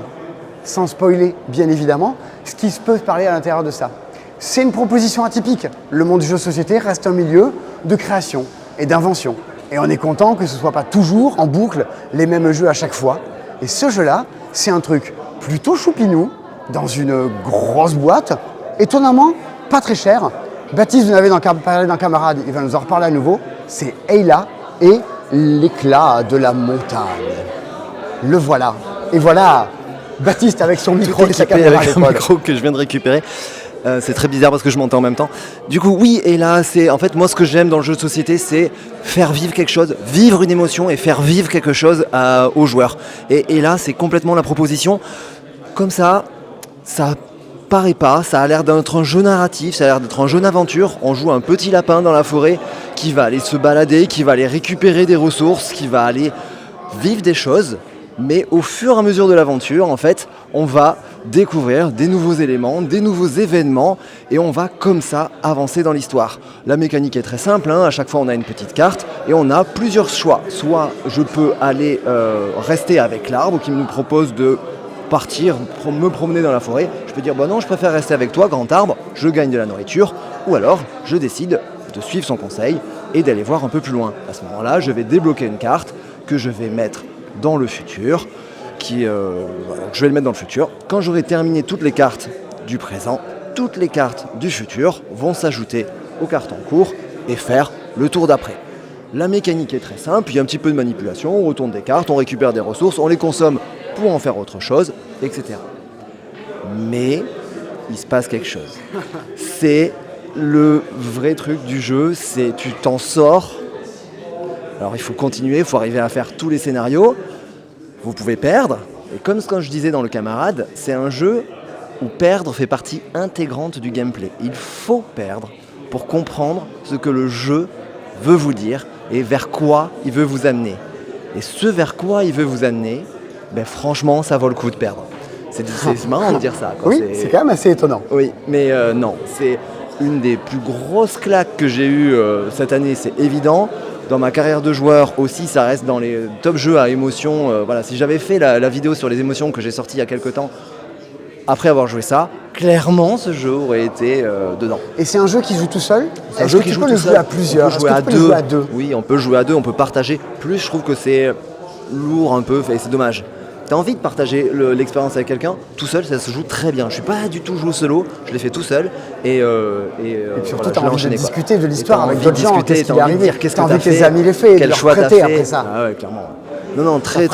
sans spoiler bien évidemment, ce qui se peut parler à l'intérieur de ça. C'est une proposition atypique. Le monde du jeu de société reste un milieu de création et d'invention. Et on est content que ce ne soit pas toujours en boucle les mêmes jeux à chaque fois. Et ce jeu-là, c'est un truc plutôt choupinou, dans une grosse boîte, étonnamment pas très cher. Baptiste, vous en avez parlé dans Camarade, il va nous en reparler à nouveau. C'est Ayla et l'éclat de la montagne. Le voilà. Et voilà Baptiste avec son micro et sa caméra à avec un l'épaule. micro que je viens de récupérer. C'est très bizarre parce que je m'entends en même temps. Du coup, oui, et là, c'est en fait moi ce que j'aime dans le jeu de société, c'est faire vivre quelque chose, vivre une émotion et faire vivre quelque chose aux joueurs. Et là, c'est complètement la proposition. Comme ça paraît pas, ça a l'air d'être un jeu narratif, ça a l'air d'être un jeu d'aventure. On joue un petit lapin dans la forêt qui va aller se balader, qui va aller récupérer des ressources, qui va aller vivre des choses. Mais au fur et à mesure de l'aventure, en fait, on va découvrir des nouveaux éléments, des nouveaux événements, et on va comme ça avancer dans l'histoire. La mécanique est très simple, à chaque fois on a une petite carte, et on a plusieurs choix. Soit je peux aller rester avec l'arbre qui me propose de partir, me promener dans la forêt. Je peux dire, non, je préfère rester avec toi, grand arbre, je gagne de la nourriture, ou alors je décide de suivre son conseil et d'aller voir un peu plus loin. À ce moment-là, je vais débloquer une carte que je vais mettre dans le futur, je vais le mettre dans le futur. Quand j'aurai terminé toutes les cartes du présent, toutes les cartes du futur vont s'ajouter aux cartes en cours et faire le tour d'après. La mécanique est très simple, il y a un petit peu de manipulation, on retourne des cartes, on récupère des ressources, on les consomme pour en faire autre chose, etc. Mais il se passe quelque chose. C'est le vrai truc du jeu, c'est tu t'en sors. Alors il faut continuer, il faut arriver à faire tous les scénarios. Vous pouvez perdre, et comme quand je disais dans le Camarade, c'est un jeu où perdre fait partie intégrante du gameplay. Il faut perdre pour comprendre ce que le jeu veut vous dire et vers quoi il veut vous amener. Et ce vers quoi il veut vous amener, franchement, ça vaut le coup de perdre. C'est marrant de dire ça. Quoi. Oui, c'est quand même assez étonnant. Oui, mais non, c'est une des plus grosses claques que j'ai eues cette année, c'est évident. Dans ma carrière de joueur aussi, ça reste dans les top jeux à émotion. Voilà, si j'avais fait la vidéo sur les émotions que j'ai sortie il y a quelques temps, après avoir joué ça, clairement ce jeu aurait été dedans. Et c'est un jeu qui joue tout seul? C'est un jeu qui joue tout seul. À plusieurs. On peut jouer à deux. Oui, on peut jouer à deux, on peut partager. Plus je trouve que c'est lourd un peu, et c'est dommage. T'as envie de partager l'expérience avec quelqu'un, tout seul ça se joue très bien. Je suis pas du tout joué solo, je l'ai fait tout seul et puis surtout voilà, t'as envie de discuter de l'histoire avec d'autres d'autres gens, qu'est-ce qui est arrivé, t'as envie que tes amis l'aient fait, de leur prêter après ça. Ah ouais, clairement. Non, très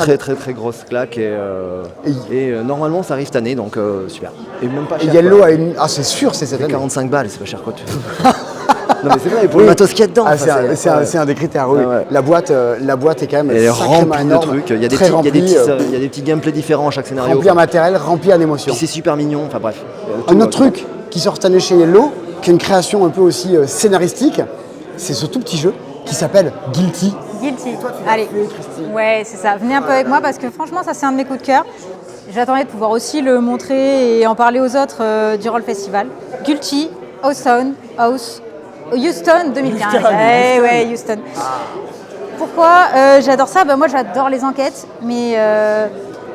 grosse claque et normalement ça arrive cette année donc super. Et même pas cher. Yellow a une... Ah c'est sûr, c'est cette année. 45 balles, c'est pas cher quoi. Non mais c'est vrai, pour le matos qu'il y a dedans. C'est un des critères, oui. Ouais. La boîte est quand même elle est sacrément remplie de énorme, trucs, il y a des petits gameplays différents à chaque scénario. Rempli en matériel, rempli en émotion. Puis c'est super mignon, enfin bref. Un autre truc qui sort cette année chez Yellow, qui est une création un peu aussi scénaristique, c'est ce tout petit jeu qui s'appelle Guilty. Guilty. Allez. Ouais, c'est ça. Venez un peu avec moi parce que franchement, ça c'est un de mes coups de cœur. J'attendais de pouvoir aussi le montrer et en parler aux autres du Roll Festival. Guilty, Houston 2015. Ouais, Houston. Pourquoi j'adore ça? Moi, j'adore les enquêtes, mais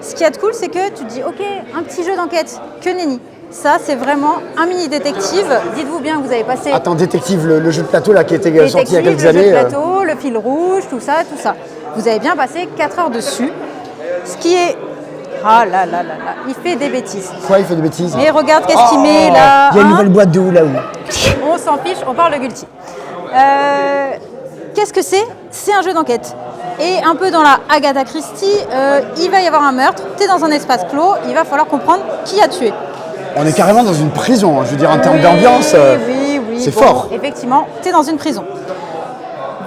ce qu'il y a de cool, c'est que tu te dis, ok, un petit jeu d'enquête, que nenni. Ça, c'est vraiment un mini détective. Dites-vous bien que vous avez passé... Attends, détective, le jeu de plateau là qui était sorti il y a quelques le années. Le jeu de plateau, le fil rouge, tout ça. Vous avez bien passé 4 heures dessus. Ce qui est... Ah là, il fait des bêtises. Quoi, il fait des bêtises? Mais regarde qu'est-ce qu'il met là. Il y a une nouvelle boîte de hula hoop. On s'en fiche, on parle de Guilty. Qu'est-ce que c'est? C'est un jeu d'enquête. Et un peu dans la Agatha Christie, il va y avoir un meurtre, tu es dans un espace clos, il va falloir comprendre qui a tué. On est carrément dans une prison, je veux dire, en termes d'ambiance, oui, c'est fort. Effectivement, tu es dans une prison.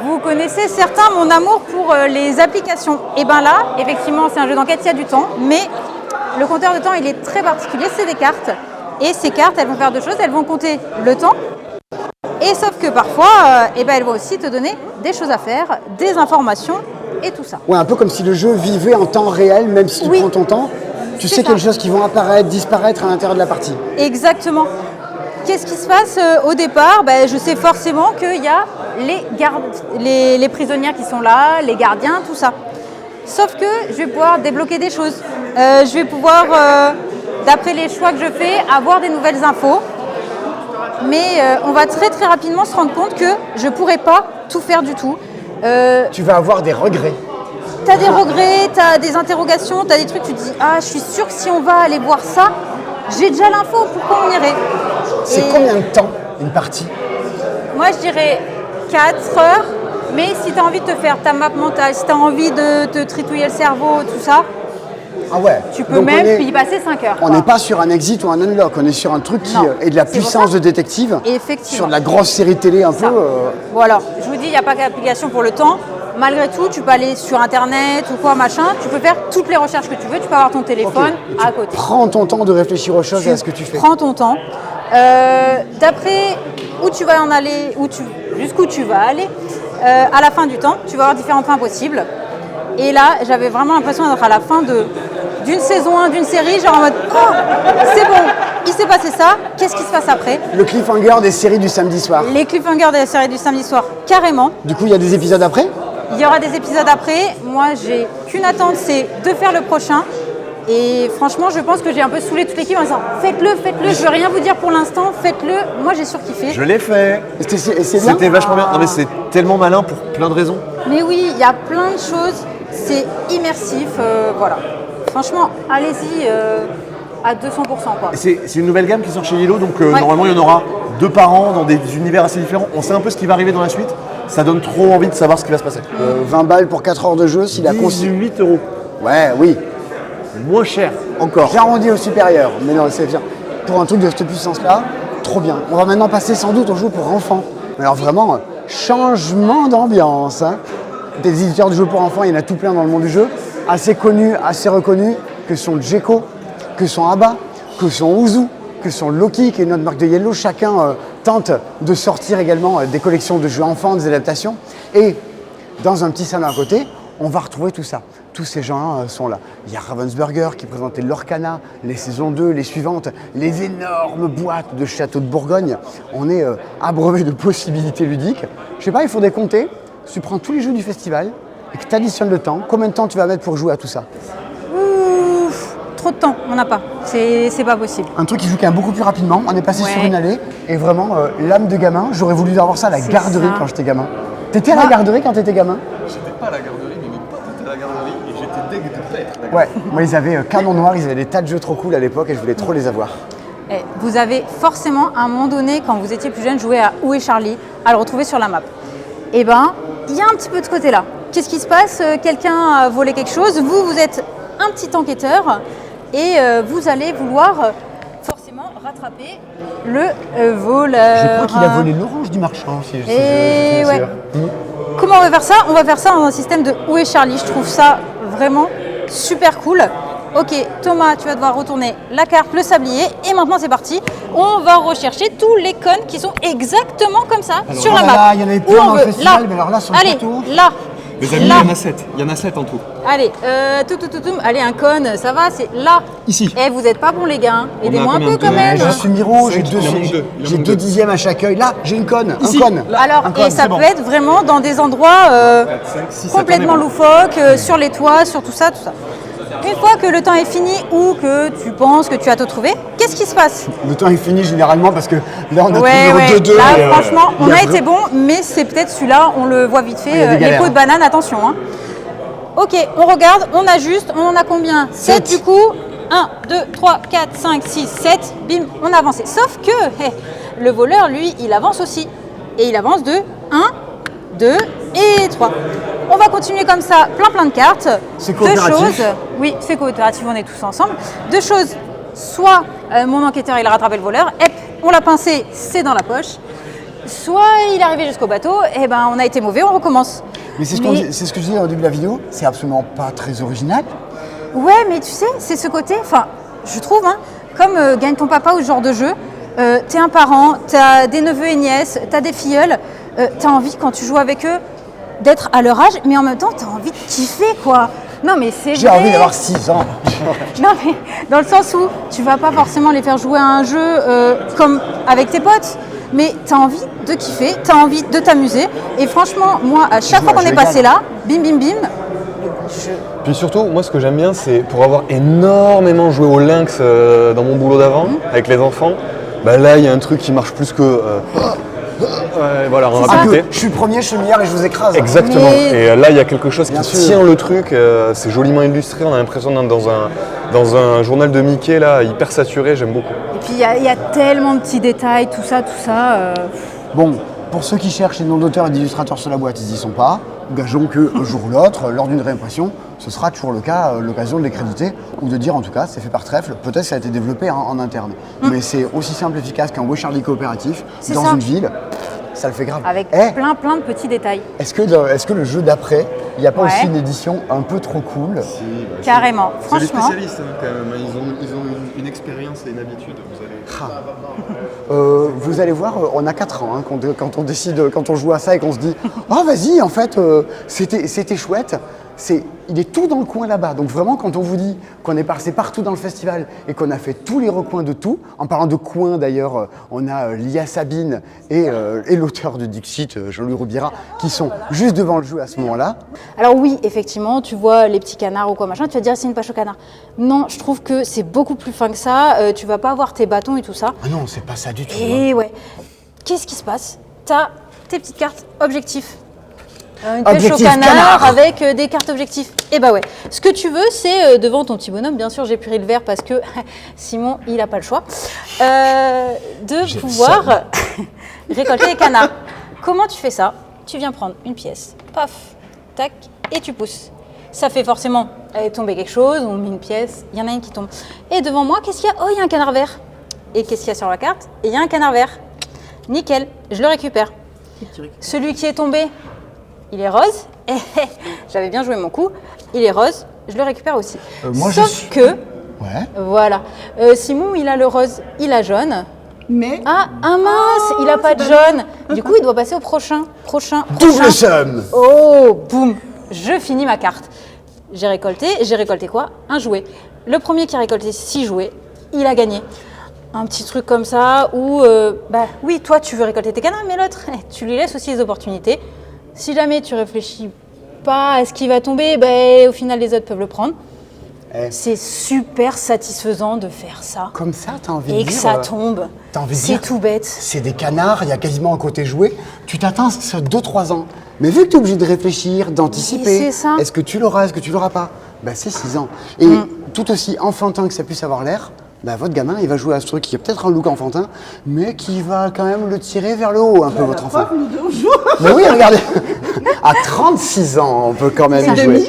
Vous connaissez certains mon amour pour les applications. Et bien là, effectivement, c'est un jeu d'enquête, il y a du temps, mais le compteur de temps, il est très particulier, c'est des cartes. Et ces cartes, elles vont faire deux choses, elles vont compter le temps. Et sauf que parfois, elles vont aussi te donner des choses à faire, des informations et tout ça. Ouais, un peu comme si le jeu vivait en temps réel, même si tu prends ton temps. Tu sais qu'il y a des choses qui vont apparaître, disparaître à l'intérieur de la partie. Exactement. Qu'est-ce qui se passe au départ? Je sais forcément qu'il y a les prisonnières qui sont là, les gardiens, tout ça. Sauf que je vais pouvoir débloquer des choses. Je vais pouvoir, d'après les choix que je fais, avoir des nouvelles infos. Mais on va très très rapidement se rendre compte que je ne pourrai pas tout faire du tout. Tu vas avoir des regrets. Tu as des regrets, tu as des interrogations, tu as des trucs, tu te dis « Ah, je suis sûre que si on va aller voir ça, j'ai déjà l'info, pourquoi on irait ?» C'est combien de temps une partie? Moi, je dirais 4 heures, mais si tu as envie de te faire ta map mentale, si tu as envie de te tritouiller le cerveau, tout ça, ah ouais. Tu peux même y passer 5 heures. On n'est pas sur un exit ou un unlock, on est sur un truc qui est de la puissance de détective, sur de la grosse série télé un peu. Bon alors, je vous dis, il n'y a pas d'application pour le temps. Malgré tout, tu peux aller sur internet ou quoi, machin, tu peux faire toutes les recherches que tu veux, tu peux avoir ton téléphone à côté. Prends ton temps de réfléchir aux choses et à ce que tu fais. Prends ton temps. D'après où tu vas en aller, jusqu'où tu vas aller, à la fin du temps, tu vas avoir différentes fins possibles. Et là, j'avais vraiment l'impression d'être à la fin d'une saison 1 d'une série, genre en mode « Oh, c'est bon, il s'est passé ça, qu'est-ce qui se passe après ?» Le cliffhanger des séries du samedi soir. Les cliffhangers des séries du samedi soir, carrément. Du coup, il y a des épisodes après? Il y aura des épisodes après. Moi, j'ai qu'une attente, c'est de faire le prochain. Et franchement, je pense que j'ai un peu saoulé toute l'équipe en disant « Faites-le, je veux rien vous dire pour l'instant, faites-le. » Moi, j'ai surkiffé. Je l'ai fait. C'était vachement bien. Non mais c'est tellement malin pour plein de raisons. Mais oui, il y a plein de choses. C'est immersif, voilà. Franchement, allez-y à 200%. Quoi. C'est une nouvelle gamme qui sort chez Yellow, donc normalement il y en aura 2 par an dans des univers assez différents. On sait un peu ce qui va arriver dans la suite. Ça donne trop envie de savoir ce qui va se passer. 20 balles pour 4 heures de jeu, s'il a 18 €. Ouais, oui. Moins cher, encore. J'arrondis au supérieur, mais non, c'est bien. Pour un truc de cette puissance-là, trop bien. On va maintenant passer sans doute au jeu pour enfants. Alors vraiment, changement d'ambiance. Hein. Des éditeurs de jeux pour enfants, il y en a tout plein dans le monde du jeu. Assez connus, assez reconnus, que sont Djeko, que sont Abba, que sont Ouzou, que sont Loki, qui est notre marque de Yellow. Chacun tente de sortir également des collections de jeux enfants, des adaptations. Et dans un petit salon à côté, on va retrouver tout ça. tous ces gens sont là. Il y a Ravensburger qui présentait l'Orcana, les saisons 2, les suivantes, les énormes boîtes de châteaux de Bourgogne. On est abreuvé de possibilités ludiques. Je sais pas, il faudrait compter. Si tu prends tous les jeux du festival et que tu additionnes le temps, combien de temps tu vas mettre pour jouer à tout ça? Ouf, trop de temps, on n'a pas. C'est pas possible. Un truc qui joue quand même beaucoup plus rapidement. On est passé Ouais. sur une allée et vraiment l'âme de gamin. J'aurais voulu avoir ça à la C'est garderie ça. quand j'étais gamin. T'étais à la garderie quand t'étais gamin? J'étais pas à la garderie, mais mes potes étaient à la garderie et j'étais deg de pas être à la garderie. Ouais, moi ils avaient Canon Noir, ils avaient des tas de jeux trop cool à l'époque et je voulais trop les avoir. Eh, vous avez forcément, à un moment donné, quand vous étiez plus jeune, joué à Où est Charlie, à le retrouver sur la map. Eh ben, il y a un petit peu de ce côté-là. Qu'est-ce qui se passe? Quelqu'un a volé quelque chose, vous êtes un petit enquêteur et vous allez vouloir forcément rattraper le voleur. Je crois qu'il a volé l'orange du marchand, si je Et suis ouais. sûr. Comment on va faire ça? On va faire ça dans un système de Où est Charlie. Je trouve ça vraiment super cool. Ok, Thomas, tu vas devoir retourner la carte, le sablier, et maintenant c'est parti. On va rechercher tous les cônes qui sont exactement comme ça sur oh la là map. là, il y en avait Où plein on dans le veut. festival, Là. mais alors là, sur le Allez, plateau. là. Les amis, Là. il y en a 7 en tout. Allez, allez, un cône, ça va, c'est là. Ici. Eh, vous êtes pas bons les gars, hein. Aidez-moi un combien peu de quand cônes? même. Je suis Miro, j'ai Cinq, deux, il en manque deux, il en j'ai manque deux deux. dixièmes à chaque œil. Là, j'ai une conne, Ici. un cône. Alors, un cône, et ça c'est bon. peut être vraiment dans des endroits 5, 6, complètement loufoques, sur les toits, sur tout ça, tout ça. Une fois que le temps est fini ou que tu penses que tu as tout trouvé, qu'est-ce qui se passe? Le temps est fini généralement parce que là, on a Ouais, trouvé ouais. 2-2. Là, et, franchement, il on y a a été bon, mais c'est peut-être celui-là, on le voit vite Il y a fait. des Les galères. pots de banane, attention. Hein. Ok, on regarde, on ajuste, on en a combien? 7 du coup. 1, 2, 3, 4, 5, 6, 7, bim, on a avancé. Sauf que le voleur, lui, il avance aussi. Et il avance de 1, 2 et 3. On va continuer comme ça, plein de cartes. C'est Deux coopératif. choses. Oui, c'est coopératif, on est tous ensemble. Deux choses. Soit mon enquêteur, il a rattrapé le voleur, hep, on l'a pincé, c'est dans la poche. Soit il est arrivé jusqu'au bateau, et ben on a été mauvais, on recommence. Mais c'est ce, c'est ce que je disais au début de la vidéo, c'est absolument pas très original. Ouais, mais tu sais, c'est ce côté, enfin, je trouve, hein, comme Gagne ton papa ou ce genre de jeu, t'es un parent, t'as des neveux et nièces, t'as des filleuls, t'as envie, quand tu joues avec eux, d'être à leur âge, mais en même temps, t'as envie de kiffer, quoi. Non, mais c'est J'ai vrai. envie d'avoir 6 ans. Non, mais dans le sens où tu vas pas forcément les faire jouer à un jeu comme avec tes potes, mais tu as envie de kiffer, tu as envie de t'amuser. Et franchement, moi, à chaque fois qu'on je est régale. passé là, bim, bim, bim, Puis surtout, moi ce que j'aime bien, c'est pour avoir énormément joué au lynx dans mon boulot d'avant, avec les enfants, bah là il y a un truc qui marche plus que... ouais, voilà, en C'est ça. rapidité. Je suis le premier, je suis le meilleur et je vous écrase. Exactement. Mais- Et là, il y a quelque chose Bien qui sûr. tient le truc. C'est joliment illustré. On a l'impression d'être dans un journal de Mickey, là, hyper saturé. J'aime beaucoup. et puis il y a tellement de petits détails, tout ça. Bon, pour ceux qui cherchent les noms d'auteurs et d'illustrateurs sur la boîte, ils n'y sont pas. Gageons qu'un jour ou l'autre, lors d'une réimpression, ce sera toujours le cas, l'occasion de les créditer ou de dire en tout cas, c'est fait par Trèfle. Peut-être que ça a été développé en interne. Mais c'est aussi simple et efficace qu'un Où est Charlie coopératif C'est dans ça. une ville. Ça le fait grave. Avec Eh, plein de petits détails. est-ce que le jeu d'après, il n'y a pas Ouais. aussi une édition un peu trop cool? Carrément. C'est les Franchement. spécialistes quand même. Ils ont une expérience et une habitude. Vous allez... Vous allez voir, on a 4 ans quand on décide, quand on joue à ça et qu'on se dit « Ah vas-y, en fait, c'était chouette ». Il est tout dans le coin là-bas. Donc vraiment, quand on vous dit qu'on est passé partout dans le festival et qu'on a fait tous les recoins de tout, en parlant de coins d'ailleurs, on a Lia Sabine et l'auteur de Dixit, Jean-Louis Roubiera, qui sont juste devant le jeu à ce moment-là. Alors oui, effectivement, tu vois les petits canards ou quoi machin, tu vas dire c'est une pêche au canard. Non, je trouve que c'est beaucoup plus fin que ça. Tu vas pas avoir tes bâtons et tout ça. Ah non, c'est pas ça du tout. Et ouais, qu'est-ce qui se passe? T'as tes petites cartes objectifs. Une pêche au Objectif canard, canard. avec des cartes objectifs. Et bah ouais, ce que tu veux, c'est devant ton petit bonhomme, bien sûr j'ai pris le vert parce que Simon, il a pas le choix, de pouvoir récolter les canards. Comment tu fais ça? Tu viens prendre une pièce, paf, tac, et tu pousses. Ça fait forcément tomber quelque chose, on met une pièce, il y en a une qui tombe. Et devant moi, qu'est-ce qu'il y a? Oh, il y a un canard vert. Et qu'est-ce qu'il y a sur la carte? Et il y a un canard vert. Nickel, je le récupère. Celui qui est tombé, il est rose. J'avais bien joué mon coup. Il est rose, je le récupère aussi. moi, je Sauf suis- que, Ouais. voilà, Simon, il a le rose, il a jaune. Mais Ah, mince, il a pas de jaune. Du coup, il doit passer au prochain. double somme. Oh, boum, je finis ma carte. j'ai récolté quoi? Un jouet. Le premier qui a récolté 6 jouets, il a gagné. Un petit truc comme ça où, oui, toi tu veux récolter tes canards, mais l'autre, tu lui laisses aussi les opportunités. Si jamais tu réfléchis pas à ce qui va tomber, au final les autres peuvent le prendre. C'est super satisfaisant de faire ça. Comme ça, t'as envie de Et dire... que ça tombe. T'as envie de C'est dire, tout bête. c'est des canards, il y a quasiment un côté jouet. Tu t'attends sur 2-3 ans. Mais vu que tu es obligé de réfléchir, d'anticiper, c'est ça. est-ce que tu l'auras, est-ce que tu l'auras pas? C'est 6 ans. Et tout aussi enfantin que ça puisse avoir l'air, votre gamin, il va jouer à ce truc qui a peut-être un look enfantin, mais qui va quand même le tirer vers le haut un peu, votre enfant. Mais oui, regardez, à 36 ans, on peut quand même y jouer.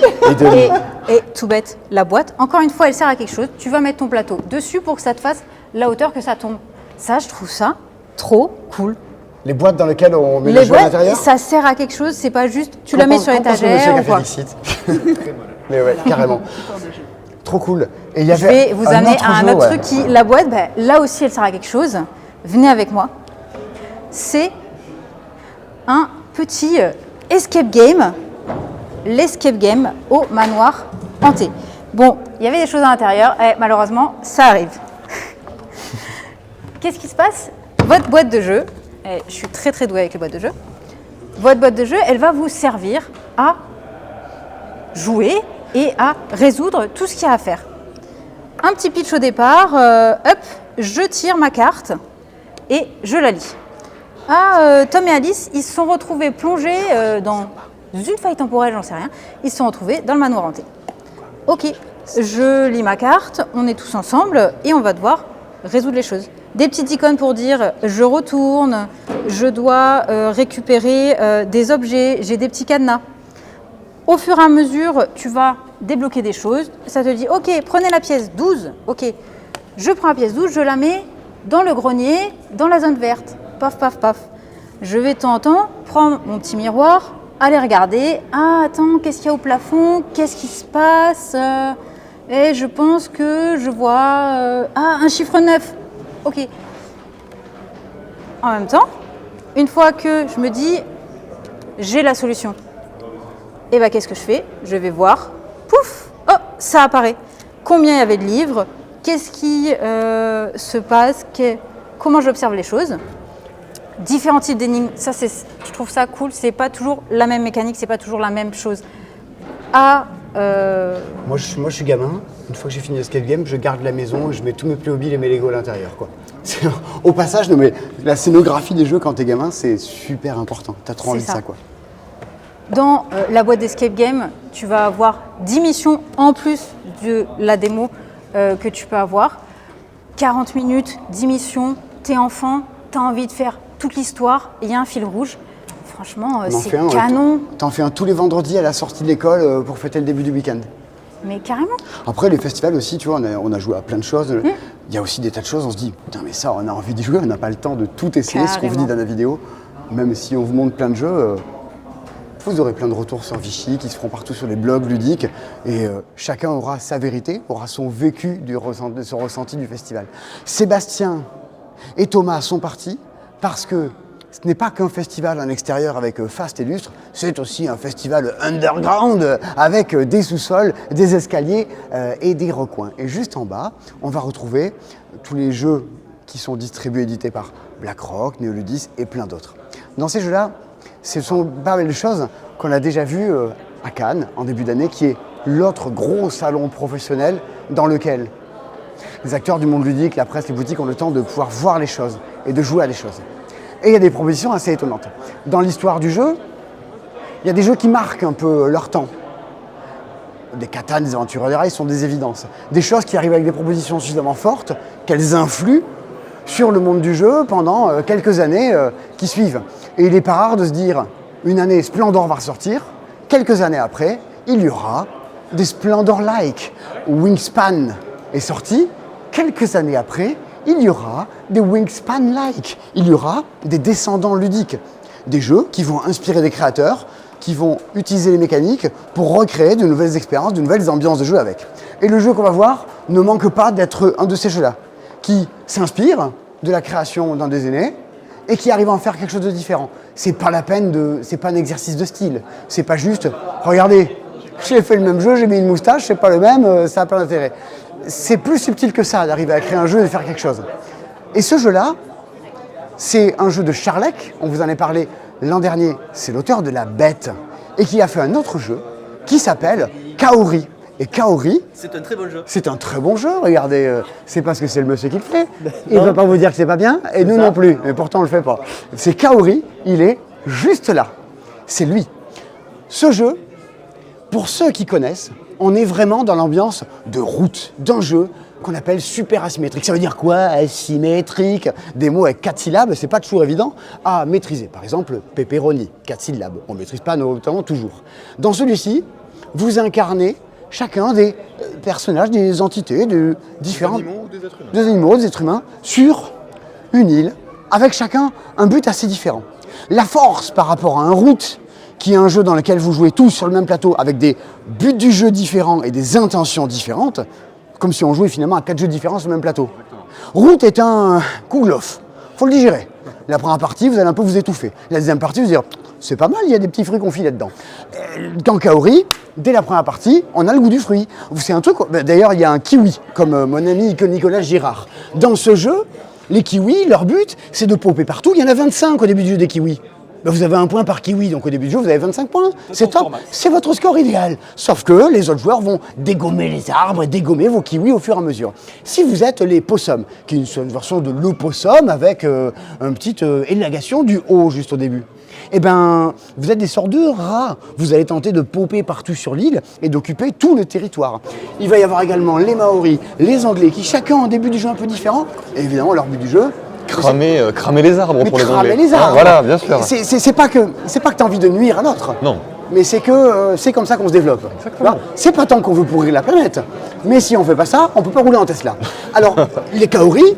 Et tout bête, la boîte, encore une fois, elle sert à quelque chose. Tu vas mettre ton plateau dessus pour que ça te fasse la hauteur que ça tombe. Ça, je trouve ça trop cool. Les boîtes dans lesquelles on met Les les jouets à boîtes, l'intérieur. ça sert à quelque chose, c'est pas juste tu la mets sur l'étagère ou quoi. Mais ouais, carrément. Trop cool. Et il y Je avait vais vous un amener autre à un jeu, autre truc qui, la boîte, là aussi elle sert à quelque chose. Venez avec moi. C'est un petit escape game, l'escape game au manoir hanté. Bon, il y avait des choses à l'intérieur, et malheureusement, ça arrive. Qu'est-ce qui se passe? Votre boîte de jeu, et je suis très très douée avec les boîtes de jeu, votre boîte de jeu, elle va vous servir à jouer et à résoudre tout ce qu'il y a à faire. Un petit pitch au départ, je tire ma carte et je la lis. Tom et Alice, ils se sont retrouvés plongés dans une faille temporelle, j'en sais rien. Ils se sont retrouvés dans le manoir hanté. Ok, je lis ma carte, on est tous ensemble et on va devoir résoudre les choses. Des petites icônes pour dire je retourne, je dois récupérer des objets, j'ai des petits cadenas. Au fur et à mesure, tu vas débloquer des choses. Ça te dit, ok, prenez la pièce 12. Ok, je prends la pièce 12, je la mets dans le grenier, dans la zone verte. Paf, paf, paf. Je vais de temps en temps prendre mon petit miroir, aller regarder. Ah, attends, qu'est-ce qu'il y a au plafond? Qu'est-ce qui se passe? Et je pense que je vois... un chiffre 9. Ok. En même temps, une fois que je me dis, j'ai la solution. Et qu'est-ce que je fais? Je vais voir, pouf, oh, ça apparaît. Combien il y avait de livres? Qu'est-ce qui se passe? Comment j'observe les choses? Différents types d'énigmes, ça je trouve ça cool. C'est pas toujours la même mécanique, c'est pas toujours la même chose. Moi, je suis gamin. Une fois que j'ai fini l'escape game, je garde la maison et je mets tous mes Playmobil et mes Lego à l'intérieur, quoi. Au passage, non, mais la scénographie des jeux quand t'es gamin, c'est super important. T'as trop envie de ça, quoi. Dans la boîte d'escape game, tu vas avoir 10 missions en plus de la démo que tu peux avoir. 40 minutes, 10 missions, t'es enfant, t'as envie de faire toute l'histoire, il y a un fil rouge. Franchement, c'est canon. T'en fais un tous les vendredis à la sortie de l'école pour fêter le début du week-end. Mais carrément. Après, les festivals aussi, tu vois, on a joué à plein de choses. Il y a aussi des tas de choses, on se dit, putain, mais ça, on a envie d'y jouer, on n'a pas le temps de tout essayer, ce qu'on vous dit dans la vidéo. Même si on vous montre plein de jeux, vous aurez plein de retours sur Vichy qui se feront partout sur les blogs ludiques. Et chacun aura sa vérité, aura son vécu de son ressenti du festival. Sébastien et Thomas sont partis parce que ce n'est pas qu'un festival en extérieur avec Fast et Lustre, c'est aussi un festival underground avec des sous-sols, des escaliers et des recoins. Et juste en bas, on va retrouver tous les jeux qui sont distribués et édités par BlackRock, Néoludis et plein d'autres. Dans ces jeux-là, ce sont pas mal de choses qu'on a déjà vues à Cannes en début d'année, qui est l'autre gros salon professionnel dans lequel les acteurs du monde ludique, la presse, les boutiques ont le temps de pouvoir voir les choses et de jouer à des choses. Et il y a des propositions assez étonnantes. Dans l'histoire du jeu, il y a des jeux qui marquent un peu leur temps. Des Catan, des Aventuriers des Rails sont des évidences. Des choses qui arrivent avec des propositions suffisamment fortes qu'elles influent sur le monde du jeu pendant quelques années qui suivent. Et il n'est pas rare de se dire, une année, Splendor va ressortir, quelques années après, il y aura des Splendor-like. Wingspan est sorti, quelques années après, il y aura des Wingspan-like. Il y aura des descendants ludiques. Des jeux qui vont inspirer des créateurs, qui vont utiliser les mécaniques pour recréer de nouvelles expériences, de nouvelles ambiances de jeu avec. Et le jeu qu'on va voir ne manque pas d'être un de ces jeux-là, qui s'inspire de la création d'un des aînés et qui arrive à en faire quelque chose de différent. C'est pas la peine c'est pas un exercice de style. C'est pas juste, regardez, j'ai fait le même jeu, j'ai mis une moustache, c'est pas le même, ça n'a pas d'intérêt. C'est plus subtil que ça d'arriver à créer un jeu et de faire quelque chose. Et ce jeu-là, c'est un jeu de Charlec, on vous en a parlé l'an dernier, c'est l'auteur de La Bête, et qui a fait un autre jeu qui s'appelle Kaori. Et Kaori, C'est un très bon jeu. c'est un très bon jeu, regardez, c'est parce que c'est le monsieur qui le fait. Il ne va pas vous dire que c'est pas bien, et nous non plus, mais pourtant on le fait pas. C'est Kaori, il est juste là. C'est lui. Ce jeu, pour ceux qui connaissent, on est vraiment dans l'ambiance de route, d'un jeu qu'on appelle super asymétrique. Ça veut dire quoi? Asymétrique. Des mots avec 4 syllabes, c'est pas toujours évident à maîtriser. Par exemple, pepperoni, 4 syllabes. On ne maîtrise pas notamment toujours. Dans celui-ci, vous incarnez chacun des personnages, des entités, de différents des animaux, des êtres humains, sur une île, avec chacun un but assez différent. La force par rapport à un route, qui est un jeu dans lequel vous jouez tous sur le même plateau, avec des buts du jeu différents et des intentions différentes, comme si on jouait finalement à 4 jeux différents sur le même plateau. Route est un kouglof, faut le digérer. La première partie, vous allez un peu vous étouffer. La deuxième partie, vous allez dire, c'est pas mal, il y a des petits fruits confits là-dedans. Dans Kaori, dès la première partie, on a le goût du fruit. C'est un truc, d'ailleurs, il y a un kiwi, comme mon ami Nicolas Girard. Dans ce jeu, les kiwis, leur but, c'est de popper partout. Il y en a 25 au début du jeu des kiwis. Ben, vous avez un point par kiwi, donc au début du jeu, vous avez 25 points. C'est top, c'est votre score idéal. Sauf que les autres joueurs vont dégommer les arbres et dégommer vos kiwis au fur et à mesure. Si vous êtes les possums, qui est une version de l'opossum avec une petite élagation du haut juste au début, eh ben, vous êtes des sortes de rats. Vous allez tenter de popper partout sur l'île et d'occuper tout le territoire. Il va y avoir également les Maoris, les Anglais, qui chacun en début du jeu un peu différent. Et évidemment, leur but du jeu, Cramer les arbres mais pour les cramer Anglais. les arbres. Ah, voilà, bien sûr. C'est pas que tu as envie de nuire à l'autre. Non. Mais c'est que c'est comme ça qu'on se développe. Exactement. C'est pas tant qu'on veut pourrir la planète. Mais si on fait pas ça, on peut pas rouler en Tesla. Alors, les Kaori,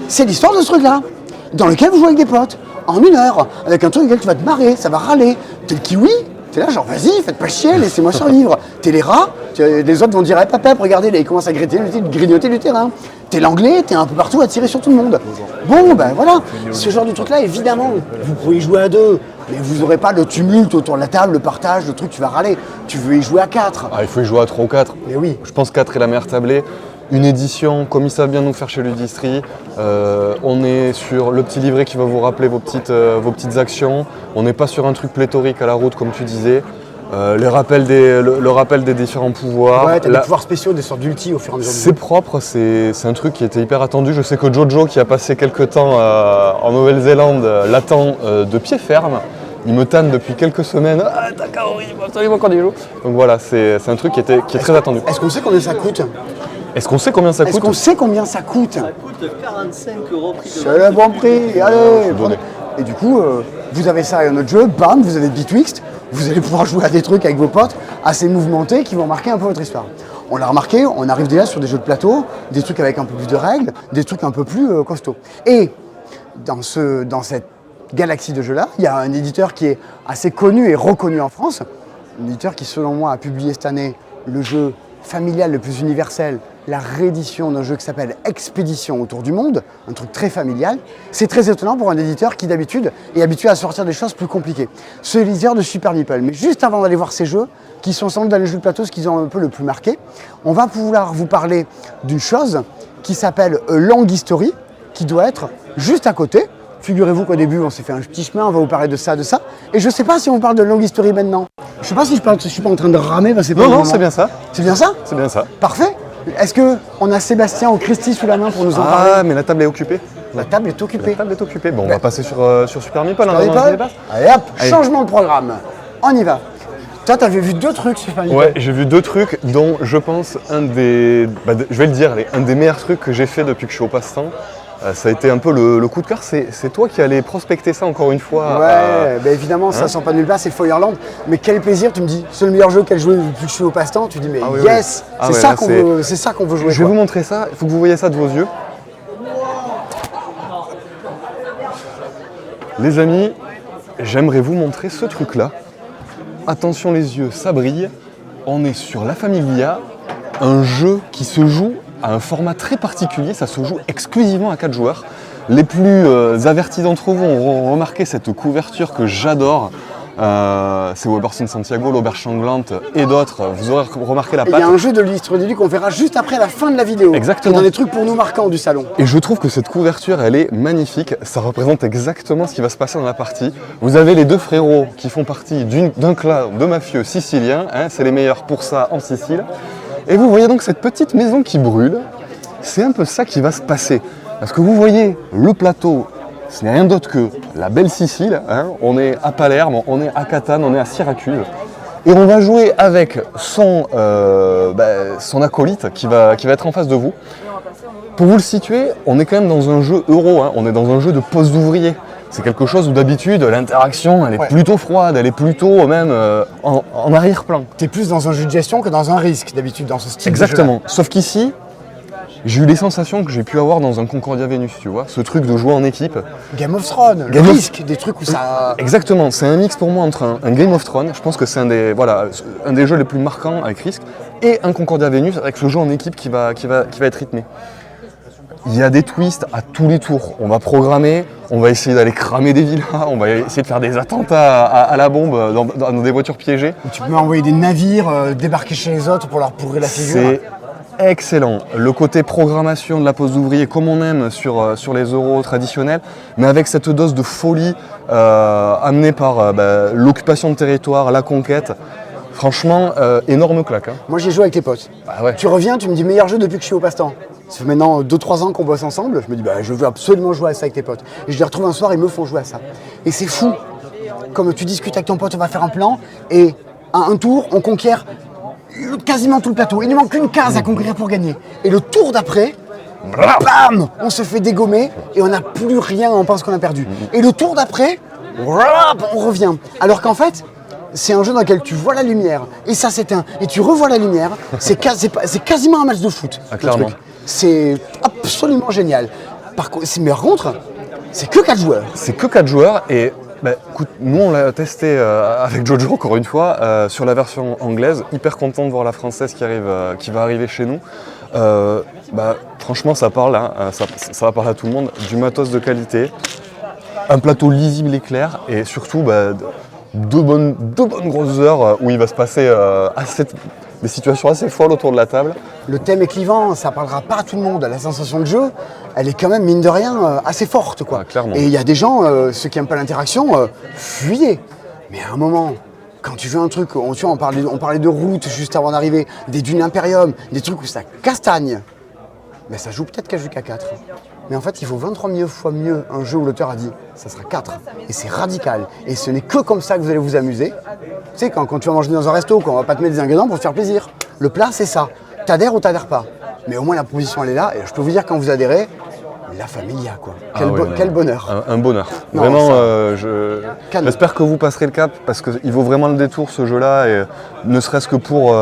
c'est l'histoire de ce truc-là, dans lequel vous jouez avec des potes, en 1 heure, avec un truc auquel tu vas te marrer, ça va râler. T'es le kiwi, t'es là genre vas-y, faites pas chier, laissez-moi survivre. T'es les rats, les autres vont dire hey, papa, regardez, là, ils commencent à grignoter du terrain. T'es l'anglais, t'es un peu partout à tirer sur tout le monde. Bon, ben voilà, ce genre de truc-là, évidemment, vous pouvez y jouer à 2, mais vous n'aurez pas le tumulte autour de la table, le partage, le truc, tu vas râler. Tu veux y jouer à 4. Ah, il faut y jouer à 3 ou 4. Mais oui. Je pense 4 est la meilleure tablée. Une édition, comme ils savent bien nous faire chez Ludistri. On est sur le petit livret qui va vous rappeler vos petites actions. On n'est pas sur un truc pléthorique à la route, comme tu disais. Le rappel des différents pouvoirs. Ouais, t'as des pouvoirs spéciaux, des sortes d'ulti au fur et à mesure du C'est jeu. propre, c'est un truc qui était hyper attendu. Je sais que Jojo, qui a passé quelques temps en Nouvelle-Zélande, l'attend de pied ferme. Il me tanne depuis quelques semaines. Ah, t'as Kaori, il faut absolument qu'on y joue. Donc voilà, c'est un truc qui est très attendu. Est-ce qu'on sait combien ça coûte? Est-ce qu'on sait combien ça Est-ce coûte? qu'on sait combien ça coûte? Ça coûte 45 € prix de C'est le bon prix, allez donné. Et du coup, vous avez ça et un autre jeu, bam, vous avez Bitwixt, vous allez pouvoir jouer à des trucs avec vos potes assez mouvementés qui vont marquer un peu votre histoire. On l'a remarqué, on arrive déjà sur des jeux de plateau, des trucs avec un peu plus de règles, des trucs un peu plus costauds. Et dans cette galaxie de jeux-là, il y a un éditeur qui est assez connu et reconnu en France, un éditeur qui, selon moi, a publié cette année le jeu familial le plus universel, la réédition d'un jeu qui s'appelle Expédition autour du monde, un truc très familial. C'est très étonnant pour un éditeur qui d'habitude est habitué à sortir des choses plus compliquées. C'est l'éditeur de Super Meeple. Mais juste avant d'aller voir ces jeux, qui sont sans doute dans les jeux de plateau, ce qu'ils ont un peu le plus marqué, on va pouvoir vous parler d'une chose qui s'appelle A Long History, qui doit être juste à côté. Figurez-vous qu'au début, on s'est fait un petit chemin, on va vous parler de ça. Et je ne sais pas si on parle de Long History maintenant. Je ne sais pas si je suis pas en train de ramer. Bah, c'est pas le Non, moment. c'est bien ça. C'est bien ça? C'est bien ça. Parfait. Est-ce qu'on a Sébastien ou Christy sous la main pour nous en parler? Ah, mais la table est occupée. La table est occupée. La table est occupée. Bon, on va passer sur Super Meeple. Super Meeple. Allez hop, changement de programme. On y va. Toi, t'avais vu 2 trucs sur Super Meeple. Ouais, j'ai vu 2 trucs dont je pense je vais le dire, un des meilleurs trucs que j'ai fait depuis que je suis au passe-temps. Ça a été un peu le coup de cœur. C'est toi qui allais prospecter ça encore une fois. Ouais, bah évidemment, ça sent pas nulle part, c'est Feuerland. Mais quel plaisir, tu me dis, c'est le meilleur jeu qu'elle joué depuis que je suis au passe-temps. Tu dis, mais oui, yes, oui. Ah c'est ouais, ça là, qu'on veut jouer. Je vais quoi. vous montrer ça. Il faut que vous voyez ça de vos yeux. Les amis, j'aimerais vous montrer ce truc-là. Attention les yeux, ça brille. On est sur La Familia, un jeu qui se joue à un format très particulier, ça se joue exclusivement à 4 joueurs. Les plus avertis d'entre vous auront remarqué cette couverture que j'adore, c'est Weberson Santiago, l'Auberge Sanglante et d'autres. Vous aurez remarqué la Et il patte. y a un jeu de l'histoire du qu'on verra juste après la fin de la vidéo. Exactement. Dans les trucs pour nous marquants du salon. Et je trouve que cette couverture, elle est magnifique. Ça représente exactement ce qui va se passer dans la partie. Vous avez les deux frérots qui font partie d'un clan de mafieux siciliens. Hein, c'est les meilleurs pour ça en Sicile. Et vous voyez donc cette petite maison qui brûle. C'est un peu ça qui va se passer. Parce que vous voyez le plateau, ce n'est rien d'autre que la belle Sicile. Hein. On est à Palerme, on est à Catane, on est à Syracuse. Et on va jouer avec son acolyte qui va être en face de vous. Pour vous le situer, on est quand même dans un jeu euro, hein. On est dans un jeu de poste d'ouvrier. C'est quelque chose où d'habitude l'interaction elle est plutôt froide, elle est plutôt même en arrière-plan. T'es plus dans un jeu de gestion que dans un risque d'habitude dans ce style de Exactement. Sauf qu'ici, j'ai eu les sensations que j'ai pu avoir dans un Concordia Venus, tu vois, ce truc de jouer en équipe. jeu-là. Game of Thrones, le Game of- risque, des trucs où ça... Exactement, c'est un mix pour moi entre un Game of Thrones, je pense que c'est un des jeux les plus marquants avec Risk, et un Concordia Venus avec ce jeu en équipe qui va être rythmé. Il y a des twists à tous les tours. On va programmer, on va essayer d'aller cramer des villas, on va essayer de faire des attentats à la bombe dans des voitures piégées. Tu peux envoyer des navires débarquer chez les autres pour leur pourrir la figure. C'est excellent. Le côté programmation de la pose d'ouvrier, comme on aime sur les euros traditionnels, mais avec cette dose de folie amenée par l'occupation de territoire, la conquête. Franchement, énorme claque. Hein. Moi j'ai joué avec tes potes. Bah ouais. Tu reviens, tu me dis meilleur jeu depuis que je suis au passe-temps. Ça fait maintenant 2-3 ans qu'on bosse ensemble. Je me dis je veux absolument jouer à ça avec tes potes. Et je les retrouve un soir, ils me font jouer à ça. Et c'est fou. Comme tu discutes avec ton pote, on va faire un plan et à un tour, on conquiert quasiment tout le plateau. Il nous manque une case à conquérir pour gagner. Et le tour d'après, bam, on se fait dégommer et on n'a plus rien, on pense qu'on a perdu. Et le tour d'après, on revient. Alors qu'en fait, c'est un jeu dans lequel tu vois la lumière et ça s'éteint et tu revois la lumière. C'est quasiment un match de foot. Ah, le clairement. truc. C'est absolument génial. Par contre, c'est que 4 joueurs. C'est que 4 joueurs et écoute, nous on l'a testé avec Jojo encore une fois sur la version anglaise. Hyper content de voir la française qui va arriver chez nous. Franchement ça parle, hein, ça va parler à tout le monde. Du matos de qualité, un plateau lisible et clair et surtout deux bonnes grosses heures où il va se passer des situations assez folles autour de la table. Le thème est clivant, ça parlera pas à tout le monde. La sensation de jeu, elle est quand même, mine de rien, assez forte, quoi. Ah, clairement. Et il y a des gens, ceux qui n'aiment pas l'interaction, fuyez. Mais à un moment, quand tu veux un truc, on parlait de route juste avant d'arriver, des dunes Imperium, des trucs où ça castagne, mais ça joue peut-être qu'à jusqu'à 4. Mais en fait, il faut 23 fois mieux un jeu où l'auteur a dit ça sera 4. Et c'est radical. Et ce n'est que comme ça que vous allez vous amuser. Tu sais, quand tu vas manger dans un resto, qu'on va pas te mettre des ingrédients pour te faire plaisir. Le plat, c'est ça. T'adhères ou t'adhères pas. Mais au moins, la proposition, elle est là. Et je peux vous dire, quand vous adhérez, la familia, quoi. Quel bonheur. Un bonheur. Non, vraiment, ça- j'espère que vous passerez le cap parce qu'il vaut vraiment le détour ce jeu-là, et ne serait-ce que pour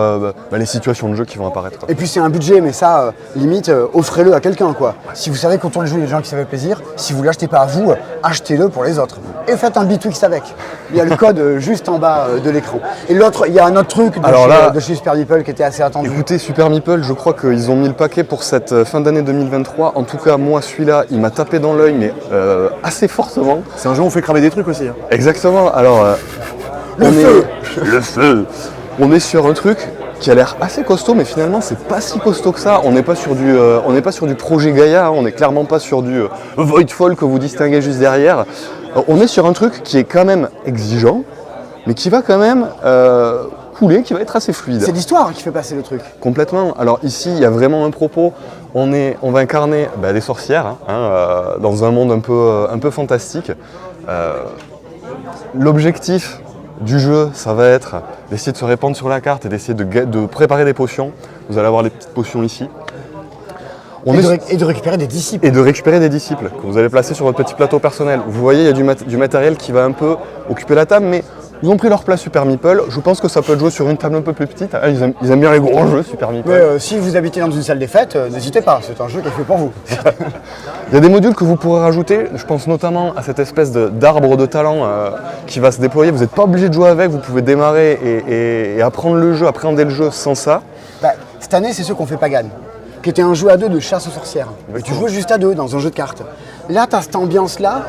les situations de jeu qui vont apparaître. Quoi. Et puis c'est un budget, mais ça, limite, offrez-le à quelqu'un, quoi. Si vous savez qu'autour du jeu, il y a des gens qui ça fait plaisir, si vous l'achetez pas à vous, achetez-le pour les autres. Et faites un Bitwix avec. Il y a le code juste en bas de l'écran. Et l'autre, il y a un autre truc de chez Super Meeple qui était assez attendu. Écoutez, Super Meeple, je crois qu'ils ont mis le paquet pour cette fin d'année 2023. En tout cas, moi, celui-là, il m'a tapé dans l'œil, mais assez fortement. C'est un jeu où on fait cramer des trucs aussi. Hein. Exactement. Alors, le feu. On est sur un truc qui a l'air assez costaud, mais finalement, c'est pas si costaud que ça. On n'est pas sur du projet Gaïa. Hein. On n'est clairement pas sur du Voidfall que vous distinguez juste derrière. On est sur un truc qui est quand même exigeant, mais qui va quand même couler, qui va être assez fluide. C'est l'histoire qui fait passer le truc. Complètement. Alors ici, il y a vraiment un propos. On va incarner des sorcières dans un monde un peu fantastique. L'objectif du jeu, ça va être d'essayer de se répandre sur la carte et d'essayer de préparer des potions. Vous allez avoir les petites potions ici. Et de récupérer des disciples. Et de récupérer des disciples que vous allez placer sur votre petit plateau personnel. Vous voyez, il y a du matériel qui va un peu occuper la table, mais ils ont pris leur place Super Meeple. Je pense que ça peut être joué sur une table un peu plus petite. Ils aiment bien les gros jeux Super Meeple. Mais si vous habitez dans une salle des fêtes, n'hésitez pas, c'est un jeu qui est fait pour vous. Il y a des modules que vous pourrez rajouter. Je pense notamment à cette espèce d'arbre de talent qui va se déployer. Vous n'êtes pas obligé de jouer avec, vous pouvez démarrer et apprendre le jeu, appréhender le jeu sans ça. Cette année, c'est ceux qu'on fait Pagan, qui était un jeu à deux de chasse aux sorcières. Et tu jouais juste à deux dans un jeu de cartes. Là, tu as cette ambiance-là,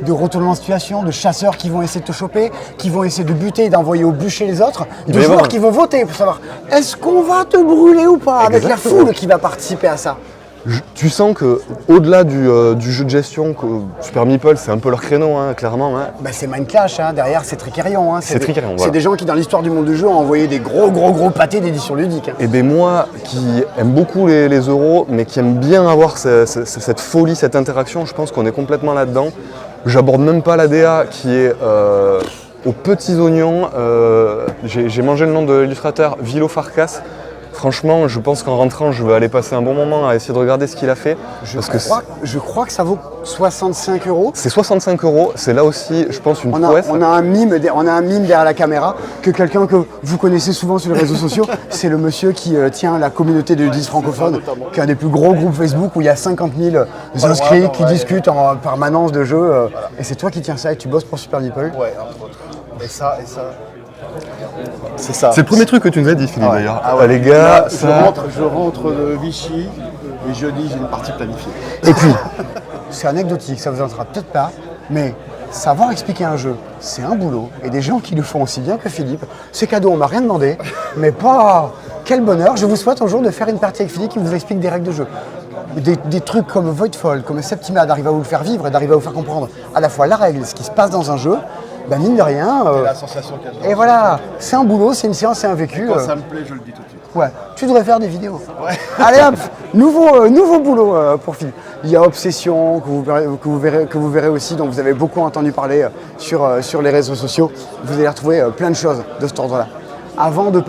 de retournement de situation, de chasseurs qui vont essayer de te choper, qui vont essayer de buter et d'envoyer au bûcher les autres, de va y joueurs avoir- qui vont voter pour savoir est-ce qu'on va te brûler ou pas, avec la Exactement. foule qui va participer à ça. Tu sens que au-delà du jeu de gestion, que Super Meeple, c'est un peu leur créneau, hein, clairement. Hein. Bah, c'est Mindclash, hein, derrière c'est Tricarion. Hein, C'est Tricarion, c'est voilà. des gens qui dans l'histoire du monde du jeu ont envoyé des gros pâtés d'édition ludique. Hein. Et bien moi, qui aime beaucoup les euros, mais qui aime bien avoir cette folie, cette interaction, je pense qu'on est complètement là-dedans. J'aborde même pas la DA qui est aux petits oignons. J'ai mangé le nom de l'illustrateur, Vilo Farkas. Franchement, je pense qu'en rentrant, je vais aller passer un bon moment à essayer de regarder ce qu'il a fait. Je crois que ça vaut 65 €. C'est 65 €, c'est là aussi, je pense, une On prouesse. a un mime derrière la caméra, que quelqu'un que vous connaissez souvent sur les réseaux sociaux, c'est le monsieur qui tient la communauté de ludistes francophones, qui est un des plus gros groupes Facebook où il y a 50 000 inscrits qui discutent en permanence de jeux. Et c'est toi qui tiens ça et tu bosses pour Super Meeple. Ouais, entre autres. Et ça. C'est ça. C'est le premier truc que tu nous as dit, Philippe, Ah ouais. d'ailleurs. Ah ouais. Les gars, Là, je rentre de Vichy et jeudi j'ai une partie planifiée. Et puis, c'est anecdotique, ça vous intéressera peut-être pas, mais savoir expliquer un jeu, c'est un boulot. Et des gens qui le font aussi bien que Philippe, c'est cadeau, on m'a rien demandé, mais pas... Quel bonheur, je vous souhaite un jour de faire une partie avec Philippe qui vous explique des règles de jeu. Des trucs comme Voidfall, comme Septima, d'arriver à vous le faire vivre et d'arriver à vous faire comprendre à la fois la règle, ce qui se passe dans un jeu, ben mine de rien... La sensation qu'il y a et voilà, c'est un boulot, c'est une séance, c'est un vécu. Quand ça me plaît, je le dis tout de suite. Ouais, tu devrais faire des vidéos. Allez hop, nouveau boulot pour Philippe. Il y a Obsession que vous verrez aussi, dont vous avez beaucoup entendu parler sur les réseaux sociaux. Vous allez retrouver plein de choses de cet ordre-là. Avant de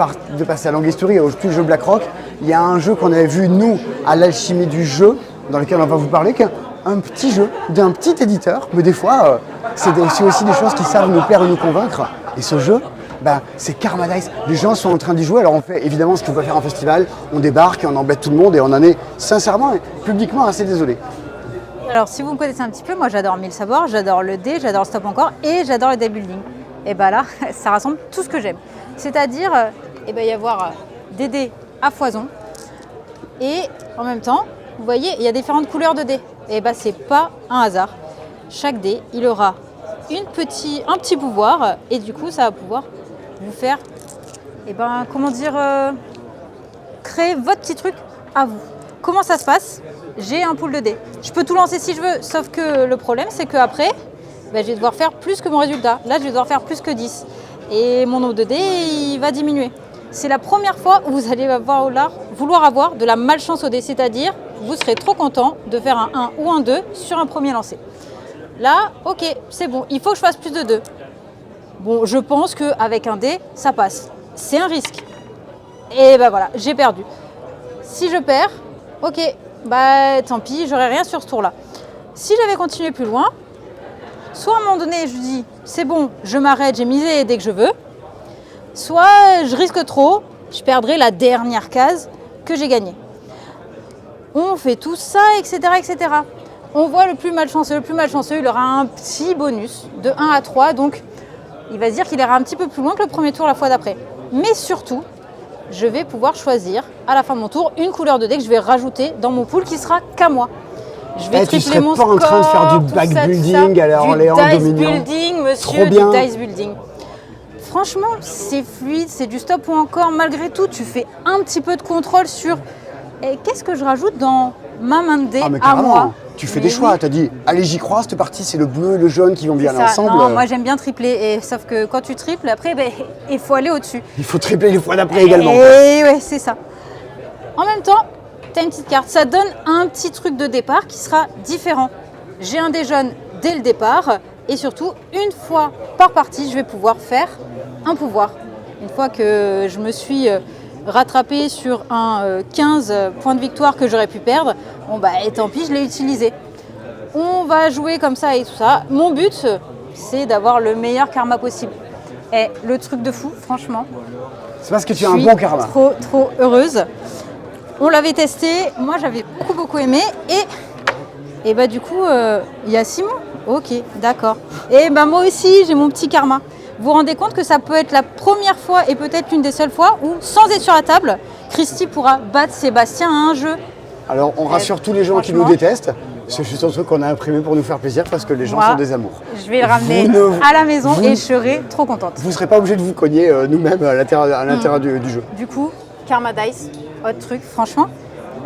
passer à Long History et au jeu Blackrock, il y a un jeu qu'on avait vu nous à l'alchimie du jeu, dans lequel on va vous parler, qui est un petit jeu d'un petit éditeur, mais des fois c'est aussi des choses qui savent nous plaire ou nous convaincre. Et ce jeu, c'est Karma Dice. Les gens sont en train d'y jouer. Alors on fait évidemment ce qu'on peut faire en festival. On débarque et on embête tout le monde et on en est sincèrement et publiquement assez désolé. Alors si vous me connaissez un petit peu, moi j'adore Mille Savoirs, j'adore le dé, j'adore Stop Encore et j'adore le deck building. Et là, ça rassemble tout ce que j'aime. C'est-à-dire, il va y avoir des dés à foison et en même temps, vous voyez, il y a différentes couleurs de dés. Et c'est pas un hasard. Chaque dé, il aura un petit pouvoir et du coup, ça va pouvoir vous faire, créer votre petit truc à vous. Comment ça se passe? J'ai un pool de dés. Je peux tout lancer si je veux, sauf que le problème, c'est qu'après, je vais devoir faire plus que mon résultat. Là, je vais devoir faire plus que 10. Et mon nombre de dés, il va diminuer. C'est la première fois où vous allez vouloir avoir de la malchance au dé, c'est-à-dire vous serez trop content de faire un 1 ou un 2 sur un premier lancer. Là, ok, c'est bon, il faut que je fasse plus de 2. Bon, je pense qu'avec un dé, ça passe. C'est un risque. Et voilà, j'ai perdu. Si je perds, ok, tant pis, j'aurai rien sur ce tour-là. Si j'avais continué plus loin, soit à un moment donné, je dis, c'est bon, je m'arrête, j'ai misé dès que je veux. Soit je risque trop, je perdrai la dernière case que j'ai gagnée. On fait tout ça, etc., etc. On voit le plus malchanceux, il aura un petit bonus de 1 à 3, donc il va se dire qu'il ira un petit peu plus loin que le premier tour la fois d'après. Mais surtout, je vais pouvoir choisir à la fin de mon tour une couleur de dé que je vais rajouter dans mon pool qui sera qu'à moi. Je vais tu tripler serais mon pas en train de faire du score, back tout ça, building à la du Orléans dice Dominion. building, monsieur, Trop bien. du dice building. Franchement, c'est fluide, c'est du stop ou encore. Malgré tout, tu fais un petit peu de contrôle sur qu'est-ce que je rajoute dans ma main de dé Ah mais à carrément, moi. tu fais Mais des choix, oui, tu as dit, allez j'y crois, cette partie c'est le bleu et le jaune qui vont bien c'est ça. ensemble. Non, moi j'aime bien tripler, et sauf que quand tu triples, après, il faut aller au-dessus. Il faut tripler les fois d'après également. Et ouais, c'est ça. En même temps, tu as une petite carte. Ça donne un petit truc de départ qui sera différent. J'ai un dé jaune dès le départ. Et surtout, une fois par partie, je vais pouvoir faire un pouvoir. Une fois que je me suis rattrapée sur un 15 points de victoire que j'aurais pu perdre, et tant pis, je l'ai utilisé. On va jouer comme ça et tout ça. Mon but, c'est d'avoir le meilleur karma possible. Et le truc de fou, franchement, C'est parce que tu as je un suis bon karma. trop heureuse. On l'avait testé, moi j'avais beaucoup aimé et du coup il y a Simon. Ok, d'accord. Et moi aussi j'ai mon petit karma. Vous vous rendez compte que ça peut être la première fois et peut-être l'une des seules fois où, sans être sur la table, Christy pourra battre Sébastien à un jeu. Alors on rassure tous les gens qui nous franchement. détestent. C'est juste un truc qu'on a imprimé pour nous faire plaisir parce que les gens Moi, sont des amours. Je vais le ramener Vous ne- à la maison vous- et je serai trop contente. Vous ne serez pas obligé de vous cogner nous-mêmes à l'intérieur du jeu. Du coup, Karma Dice, autre truc, franchement,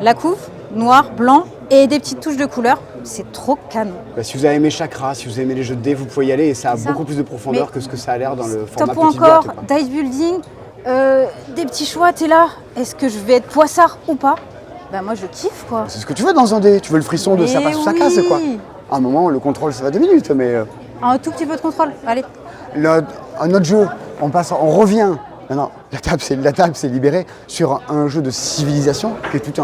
la couve, noir, blanc et des petites touches de couleur, c'est trop canon. Bah, si vous avez aimé Chakra, si vous avez aimé les jeux de dés, vous pouvez y aller et ça a C'est ça. beaucoup plus de profondeur Mais que ce que ça a l'air dans le format Top ou petite encore, boîte, quoi. dice building, des petits choix, t'es là. Est-ce que je vais être poissard ou pas? Bah moi je kiffe quoi. C'est ce que tu veux dans un dé. Tu veux le frisson de ça Mais passe ou ça casse, quoi. oui. À un moment, le contrôle, ça va 2 minutes, mais Un tout petit peu de contrôle, allez. un autre jeu, on revient. Maintenant, la table s'est libérée sur un jeu de civilisation qui est tout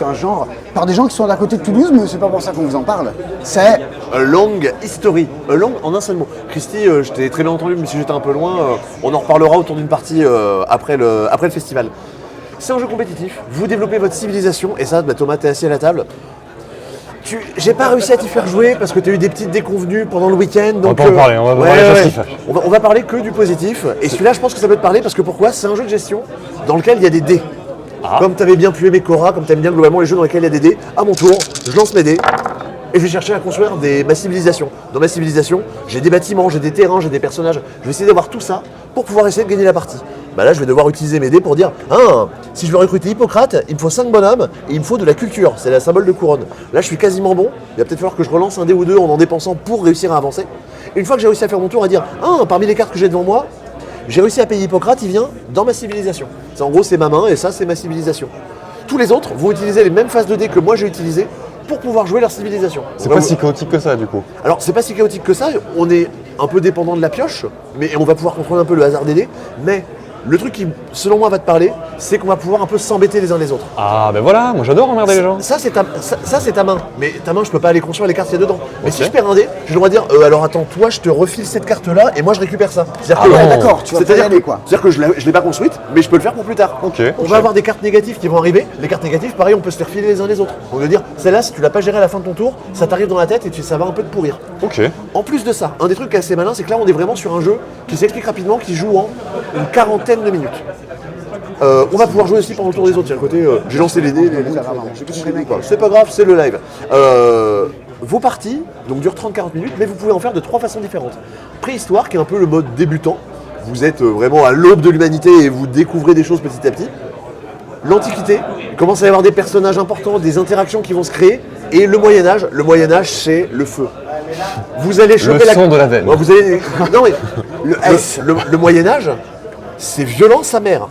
un genre par des gens qui sont d'à côté de Toulouse, mais c'est pas pour ça qu'on vous en parle. C'est A Long History. A Long en un seul mot. Christy, je t'ai très bien entendu, mais si j'étais un peu loin, on en reparlera autour d'une partie après le festival. C'est un jeu compétitif. Vous développez votre civilisation, et ça, bah, Thomas, t'es assis à la table. J'ai pas réussi à t'y faire jouer parce que t'as eu des petites déconvenues pendant le week-end. Donc, pas en parler, on va parler positif. On va parler que du positif. Et celui-là, je pense que ça peut te parler parce que pourquoi? C'est un jeu de gestion dans lequel il y a des dés. Comme tu avais bien pu aimer Cora, comme tu aimes bien globalement les jeux dans lesquels il y a des dés, à mon tour, je lance mes dés et je vais chercher à construire ma civilisation. Dans ma civilisation, j'ai des bâtiments, j'ai des terrains, j'ai des personnages. Je vais essayer d'avoir tout ça pour pouvoir essayer de gagner la partie. Bah là, je vais devoir utiliser mes dés pour dire si je veux recruter Hippocrate, il me faut 5 bonhommes et il me faut de la culture. C'est la symbole de couronne. Là, je suis quasiment bon. Il va peut-être falloir que je relance un dé ou deux en dépensant pour réussir à avancer. Et une fois que j'ai réussi à faire mon tour, à dire parmi les cartes que j'ai devant moi, j'ai réussi à payer Hippocrate, il vient dans ma civilisation. En gros, c'est ma main et ça, c'est ma civilisation. Tous les autres vont utiliser les mêmes phases de dés que moi j'ai utilisées pour pouvoir jouer leur civilisation. C'est pas si chaotique que ça du coup. Alors, c'est pas si chaotique que ça, on est un peu dépendant de la pioche, mais on va pouvoir contrôler un peu le hasard des dés. Mais le truc qui, selon moi, va te parler, c'est qu'on va pouvoir un peu s'embêter les uns les autres. Ah ben voilà, moi j'adore emmerder les gens. Ça, c'est ta main. Mais ta main, je peux pas aller construire les cartes qu'il y a dedans. Mais si Ok. je perds un dé, j'ai le droit de dire alors attends, toi, je te refile cette carte-là et moi, je récupère ça. C'est-à-dire Ah ouais, que- d'accord, tu vas pas y c'est-à-dire aller, que- quoi. C'est-à-dire que je l'ai pas construite, mais je peux le faire pour plus tard. Ok, On ok. va avoir des cartes négatives qui vont arriver. Les cartes négatives, pareil, on peut se les refiler les uns les autres. On veut dire, celle-là, si tu l'as pas gérée à la fin de ton tour, ça t'arrive dans la tête et ça va un peu te pourrir. Ok. En plus de ça, un des trucs assez malins, c'est que là, on est vraiment sur un jeu qui s'explique rapidement, qui joue en une quarantaine de minutes. On va pouvoir jouer aussi pendant le tour des autres. Il y a le côté, j'ai lancé les dés, c'est pas grave, c'est le live. Vos parties donc, durent 30-40 minutes, mais vous pouvez en faire de 3 façons différentes. Préhistoire, qui est un peu le mode débutant. Vous êtes vraiment à l'aube de l'humanité et vous découvrez des choses petit à petit. L'Antiquité, il commence à y avoir des personnages importants, des interactions qui vont se créer. Et le Moyen-Âge, c'est le feu. Vous allez choper Le son de la veine. Ouais, vous allez... Non mais, le Moyen-Âge, c'est violent sa mère.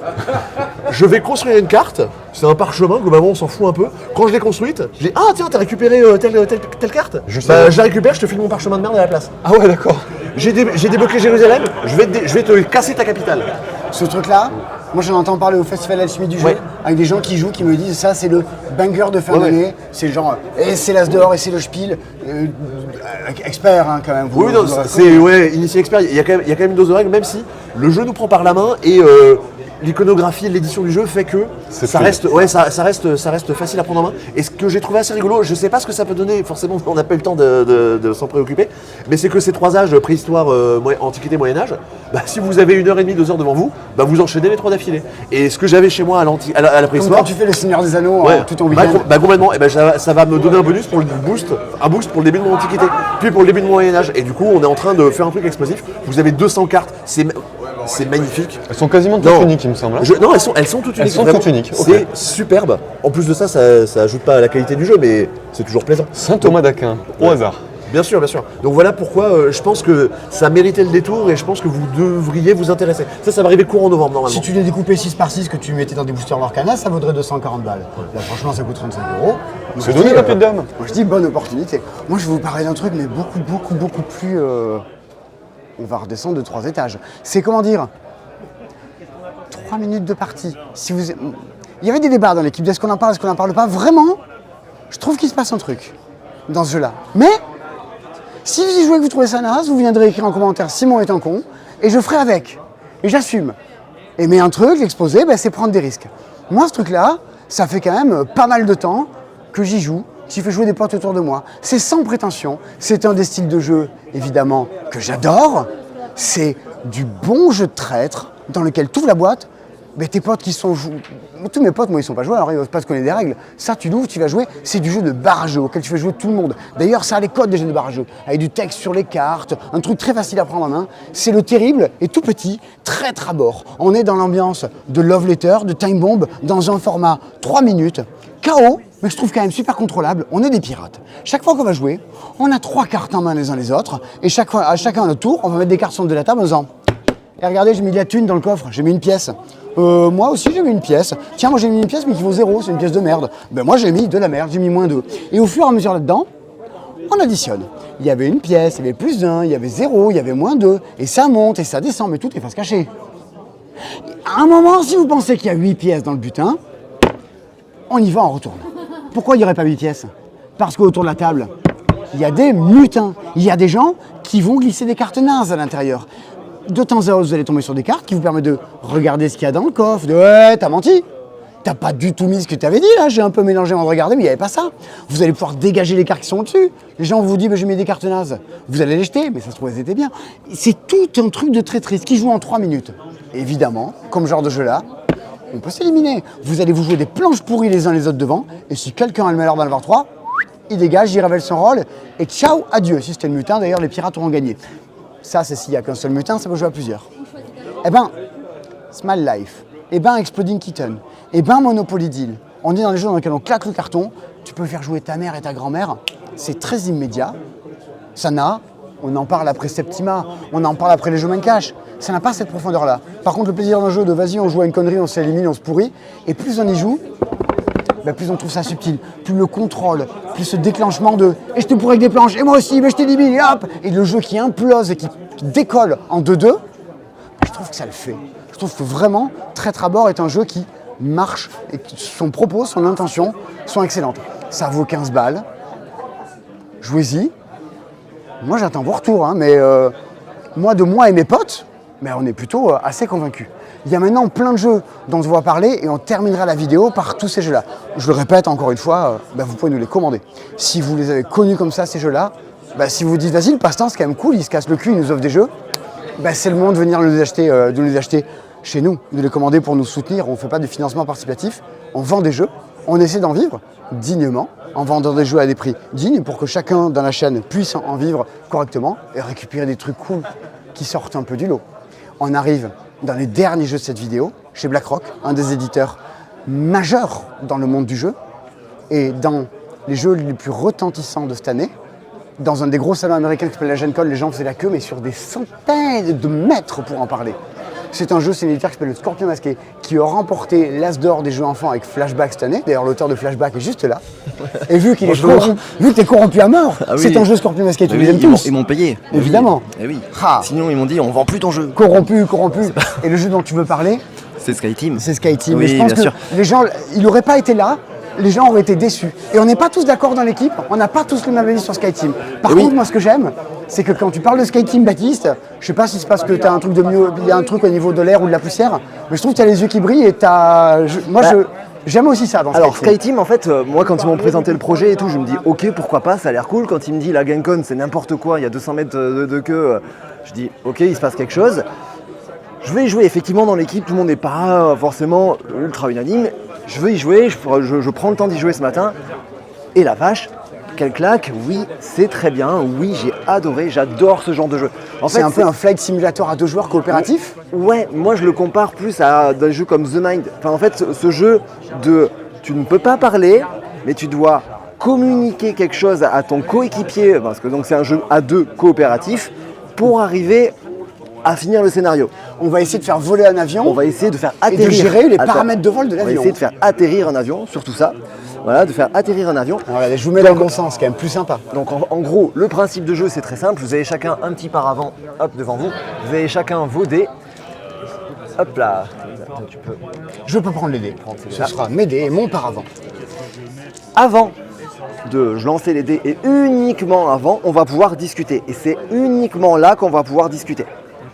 Je vais construire une carte, c'est un parchemin, globalement on s'en fout un peu. Quand je l'ai construite, je dis tiens, t'as récupéré telle carte. Justement. Je la récupère, je te file mon parchemin de merde à la place. Ah ouais d'accord. J'ai débloqué Jérusalem, je vais te casser ta capitale. Ce truc-là, moi j'en entends parler au Festival Alchimie du jeu, Ouais. avec des gens qui jouent, qui me disent ça c'est le banger de fin Ouais, d'année, c'est genre, et c'est l'as d'or, et c'est le spiel, expert hein, quand même. Vous- Oui, non, vous aurez- c'est initié expert, il y a quand même une dose de règles, même si le jeu nous prend par la main et l'iconographie, l'édition du jeu fait que C'est ça fluide. reste, ça reste facile à prendre en main. Et ce que j'ai trouvé assez rigolo, je sais pas ce que ça peut donner, forcément on n'a pas eu le temps de s'en préoccuper, mais c'est que ces 3 âges, préhistoire, antiquité, Moyen-Âge, bah, si vous avez 1h30, 2 heures devant vous, bah, vous enchaînez les 3 d'affilée. Et ce que j'avais chez moi à la Comme préhistoire, quand tu fais le Seigneur des Anneaux ouais, tout en week-end. complètement, et ben ça va me donner un bonus pour un boost pour le début de mon antiquité, puis pour le début de mon Moyen-Âge. Et du coup, on est en train de faire un truc explosif. Vous avez 200 cartes, c'est magnifique. Elles sont quasiment toutes Non. uniques il me semble. hein. Non, elles sont toutes uniques. Elles sont vraiment. toutes uniques, ok. C'est superbe. En plus de ça, ça ajoute pas à la qualité du jeu, mais c'est toujours plaisant. Saint Thomas d'Aquin, au hasard. Bien sûr, bien sûr. Donc voilà pourquoi je pense que ça méritait le détour et je pense que vous devriez vous intéresser. Ça va arriver courant novembre normalement. Si tu les découpais 6 par 6 que tu mettais dans des boosters Lorcana, ça vaudrait 240 balles. Là, franchement, ça coûte 35 €. C'est Moi, donné je dis, la pied de dame. Moi je dis bonne opportunité. Moi je vais vous parler d'un truc, mais beaucoup plus. On va redescendre de 3 étages. C'est comment dire 3 minutes de partie. Si vous... Il y avait des débats dans l'équipe, est-ce qu'on en parle, est-ce qu'on n'en parle pas. Vraiment, je trouve qu'il se passe un truc dans ce jeu-là. Mais si vous y jouez et que vous trouvez ça naze, vous viendrez écrire en commentaire Simon est un con, et je ferai avec. Et j'assume. Aimer un truc, l'exposer, ben, c'est prendre des risques. Moi, ce truc-là, ça fait quand même pas mal de temps que j'y joue, qui fait jouer des potes autour de moi. C'est sans prétention. C'est un des styles de jeu, évidemment, que j'adore. C'est du bon jeu de traître dans lequel tu ouvres la boîte Mais tes potes qui sont tous mes potes, moi, ils sont pas joueurs, ils ne pas se connaître des règles. Ça, tu l'ouvres, tu vas jouer. C'est du jeu de barre à jeu auquel tu fais jouer tout le monde. D'ailleurs, ça a les codes des jeux de barre à jeu, avec du texte sur les cartes, un truc très facile à prendre en main. C'est le terrible et tout petit, très trabord. On est dans l'ambiance de Love Letter, de Time Bomb, dans un format 3 minutes. KO, mais je trouve quand même super contrôlable. On est des pirates. Chaque fois qu'on va jouer, on a 3 cartes en main les uns les autres. Et chacun à notre tour, on va mettre des cartes sur le de la table en disant « Et regardez, j'ai mis de la thune dans le coffre, j'ai mis une pièce. Moi aussi j'ai mis une pièce. Tiens, moi j'ai mis une pièce mais qui vaut 0, c'est une pièce de merde. Ben moi j'ai mis de la merde, j'ai mis -2. Et au fur et à mesure là-dedans, on additionne. Il y avait une pièce, il y avait +1, il y avait 0, il y avait -2. Et ça monte et ça descend, mais tout est face cachée. À un moment, si vous pensez qu'il y a 8 pièces dans le butin, on y va, on retourne. Pourquoi il n'y aurait pas 8 pièces? Parce qu'autour de la table, il y a des mutins. Il y a des gens qui vont glisser des cartes nazes à l'intérieur. De temps à autre, vous allez tomber sur des cartes qui vous permettent de regarder ce qu'il y a dans le coffre. Ouais, t'as menti. T'as pas du tout mis ce que t'avais dit là. J'ai un peu mélangé avant de regarder, mais il n'y avait pas ça. Vous allez pouvoir dégager les cartes qui sont au-dessus. Les gens vous disent, j'ai mis des cartes nazes. Vous allez les jeter, mais ça se trouve, elles étaient bien. C'est tout un truc de très triste qui joue en 3 minutes. Évidemment, comme genre de jeu là, on peut s'éliminer. Vous allez vous jouer des planches pourries les uns les autres devant. Et si quelqu'un a le malheur d'en avoir 3, il dégage, il révèle son rôle. Et ciao, adieu. Si c'était le mutin, d'ailleurs, les pirates auront gagné. Ça, c'est s'il n'y a qu'un seul mutin, ça peut jouer à plusieurs. Eh ben, Small Life. Eh ben, Exploding Kitten. Eh ben, Monopoly Deal. On est dans les jeux dans lesquels on claque le carton. Tu peux faire jouer ta mère et ta grand-mère. C'est très immédiat. Ça n'a, on en parle après Septima, on en parle après les jeux main cash. Ça n'a pas cette profondeur-là. Par contre, le plaisir d'un jeu de vas-y, on joue à une connerie, on s'élimine, on se pourrit. Et plus on y joue, ben plus on trouve ça subtil, plus le contrôle, plus ce déclenchement de « et je te pourrais avec des planches, et moi aussi, mais je t'élimine, et hop !» Et le jeu qui implose et qui décolle en 2-2, je trouve que ça le fait. Je trouve que vraiment, Très Trabord est un jeu qui marche et que son propos, son intention sont excellentes. Ça vaut 15 balles, jouez-y. Moi, j'attends vos retours, hein, mais moi et mes potes, mais on est plutôt assez convaincus. Il y a maintenant plein de jeux dont on va parler et on terminera la vidéo par tous ces jeux-là. Je le répète encore une fois, vous pouvez nous les commander. Si vous les avez connus comme ça, ces jeux-là, si vous vous dites vas-y, le passe-temps c'est quand même cool, il se casse le cul, il nous offre des jeux, c'est le moment de venir nous les acheter chez nous, de les commander pour nous soutenir. On ne fait pas de financement participatif, on vend des jeux, on essaie d'en vivre dignement, en vendant des jeux à des prix dignes pour que chacun dans la chaîne puisse en vivre correctement et récupérer des trucs cool qui sortent un peu du lot. On arrive dans les derniers jeux de cette vidéo, chez BlackRock, un des éditeurs majeurs dans le monde du jeu, et dans les jeux les plus retentissants de cette année, dans un des gros salons américains qui s'appelle la Gen Con, les gens faisaient la queue, mais sur des centaines de mètres pour en parler. C'est un jeu, c'est un éditeur qui s'appelle le Scorpion Masqué, qui a remporté l'As d'or des jeux enfants avec Flashback cette année. D'ailleurs, l'auteur de Flashback est juste là. Et vu qu'il est corrompu, vu que t'es corrompu à mort, c'est un jeu Scorpion Masqué, tu les aimes tous. Ils m'ont payé. Évidemment. Et oui. Sinon, ils m'ont dit, on vend plus ton jeu. Corrompu. Et le jeu dont tu veux parler, c'est SkyTeam. C'est SkyTeam. Oui, et je pense que sûr. les gens, il n'aurait pas été là, les gens auraient été déçus. Et on n'est pas tous d'accord dans l'équipe, on n'a pas tous le même avis sur SkyTeam. Par contre, moi, ce que j'aime, c'est que quand tu parles de SkyTeam, Baptiste, je sais pas si c'est parce que tu as un truc de mieux, il y a un truc au niveau de l'air ou de la poussière, mais je trouve que tu as les yeux qui brillent et j'aime aussi ça dans Alors SkyTeam. SkyTeam, en fait, moi quand ils m'ont présenté le projet et tout, je me dis ok, pourquoi pas, ça a l'air cool. Quand il me dit la GameCon c'est n'importe quoi, il y a 200 mètres de queue, je dis ok, il se passe quelque chose. Je vais y jouer, effectivement dans l'équipe, tout le monde n'est pas forcément ultra unanime. Je veux y jouer, je prends le temps d'y jouer ce matin. Et la vache, quelle claque, oui, c'est très bien, oui, j'ai adoré, j'adore ce genre de jeu. C'est un peu un flight simulator à 2 joueurs coopératif. Ouais, moi je le compare plus à des jeux comme The Mind. Enfin en fait, ce jeu de tu ne peux pas parler, mais tu dois communiquer quelque chose à ton coéquipier, parce que donc c'est un jeu à 2 coopératif, pour arriver à finir le scénario. On va essayer de faire voler un avion. On va essayer de faire et atterrir. de gérer les paramètres de vol de On va l'avion. essayer de faire atterrir un avion, surtout ça. Voilà, de faire atterrir un avion. Alors, regardez, je vous mets dans le bon sens, c'est quand même plus sympa. Donc en gros, le principe de jeu c'est très simple. Vous avez chacun un petit paravent, hop, devant vous. Vous avez chacun vos dés. Hop là. Tu peux. Je peux prendre les dés. Ce sera mes dés et mon paravent. Avant de lancer les dés et uniquement avant, on va pouvoir discuter. Et c'est uniquement là qu'on va pouvoir discuter.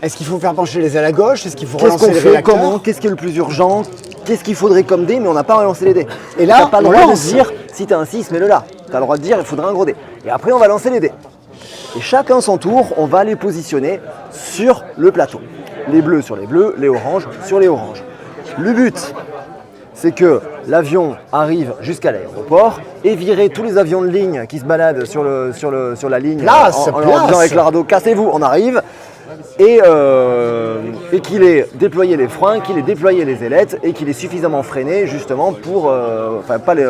Est-ce qu'il faut faire pencher les ailes à gauche? Est-ce qu'il faut Qu'est-ce relancer qu'on les fait? réacteurs? Comment? Qu'est-ce qui est le plus urgent? Qu'est-ce qu'il faudrait comme dé? Mais on n'a pas relancé les dés. Et là, t'as pas le on droit lance. de dire si t'as un 6, mets-le là. T'as le droit de dire il faudrait un gros dé. Et après, on va lancer les dés. Et chacun son tour, on va les positionner sur le plateau. Les bleus sur les bleus, les oranges sur les oranges. Le but, c'est que l'avion arrive jusqu'à l'aéroport et virer tous les avions de ligne qui se baladent sur la ligne Place, en leur disant avec le radeau, cassez-vous, on arrive. Et qu'il ait déployé les freins, qu'il ait déployé les ailettes et qu'il ait suffisamment freiné justement pour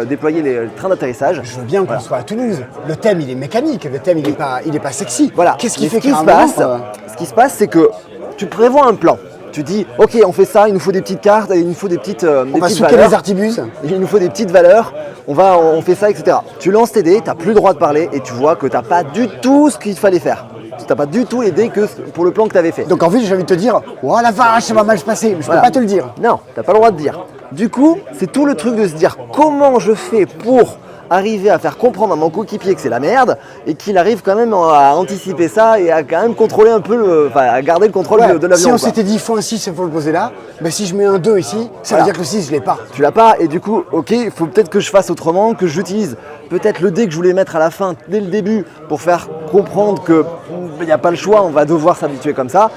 déployer les trains d'atterrissage. Je veux bien qu'on soit à Toulouse. Le thème, il est mécanique. Le thème, il est pas sexy. Voilà. Qu'est-ce qui Mais fait ce qui se passe, c'est que tu prévois un plan. Tu dis, ok, on fait ça, il nous faut des petites cartes, il nous faut des petites on va petites souquer valeurs. les artibus. Il nous faut des petites valeurs, on fait ça, etc. Tu lances tes dés, tu n'as plus le droit de parler et tu vois que tu n'as pas du tout ce qu'il fallait faire. Tu n'as pas du tout les dés que pour le plan que tu avais fait. Donc en fait, j'ai envie de te dire, oh la vache, ça va mal se passer. Mais je Voilà. peux pas te le dire. Non, tu n'as pas le droit de dire. Du coup, c'est tout le truc de se dire comment je fais pour arriver à faire comprendre à mon coéquipier que c'est la merde et qu'il arrive quand même à anticiper ça et à quand même contrôler un peu, à garder le contrôle Ouais, de l'avion. si on quoi. s'était dit, il faut un 6, il faut le poser là, ben si je mets un 2 ici, ça veut Voilà. dire que le 6, je l'ai pas. Tu l'as pas et du coup, ok, il faut peut-être que je fasse autrement, que j'utilise peut-être le dé que je voulais mettre à la fin dès le début pour faire comprendre que il n'y a pas le choix, on va devoir s'habituer comme ça.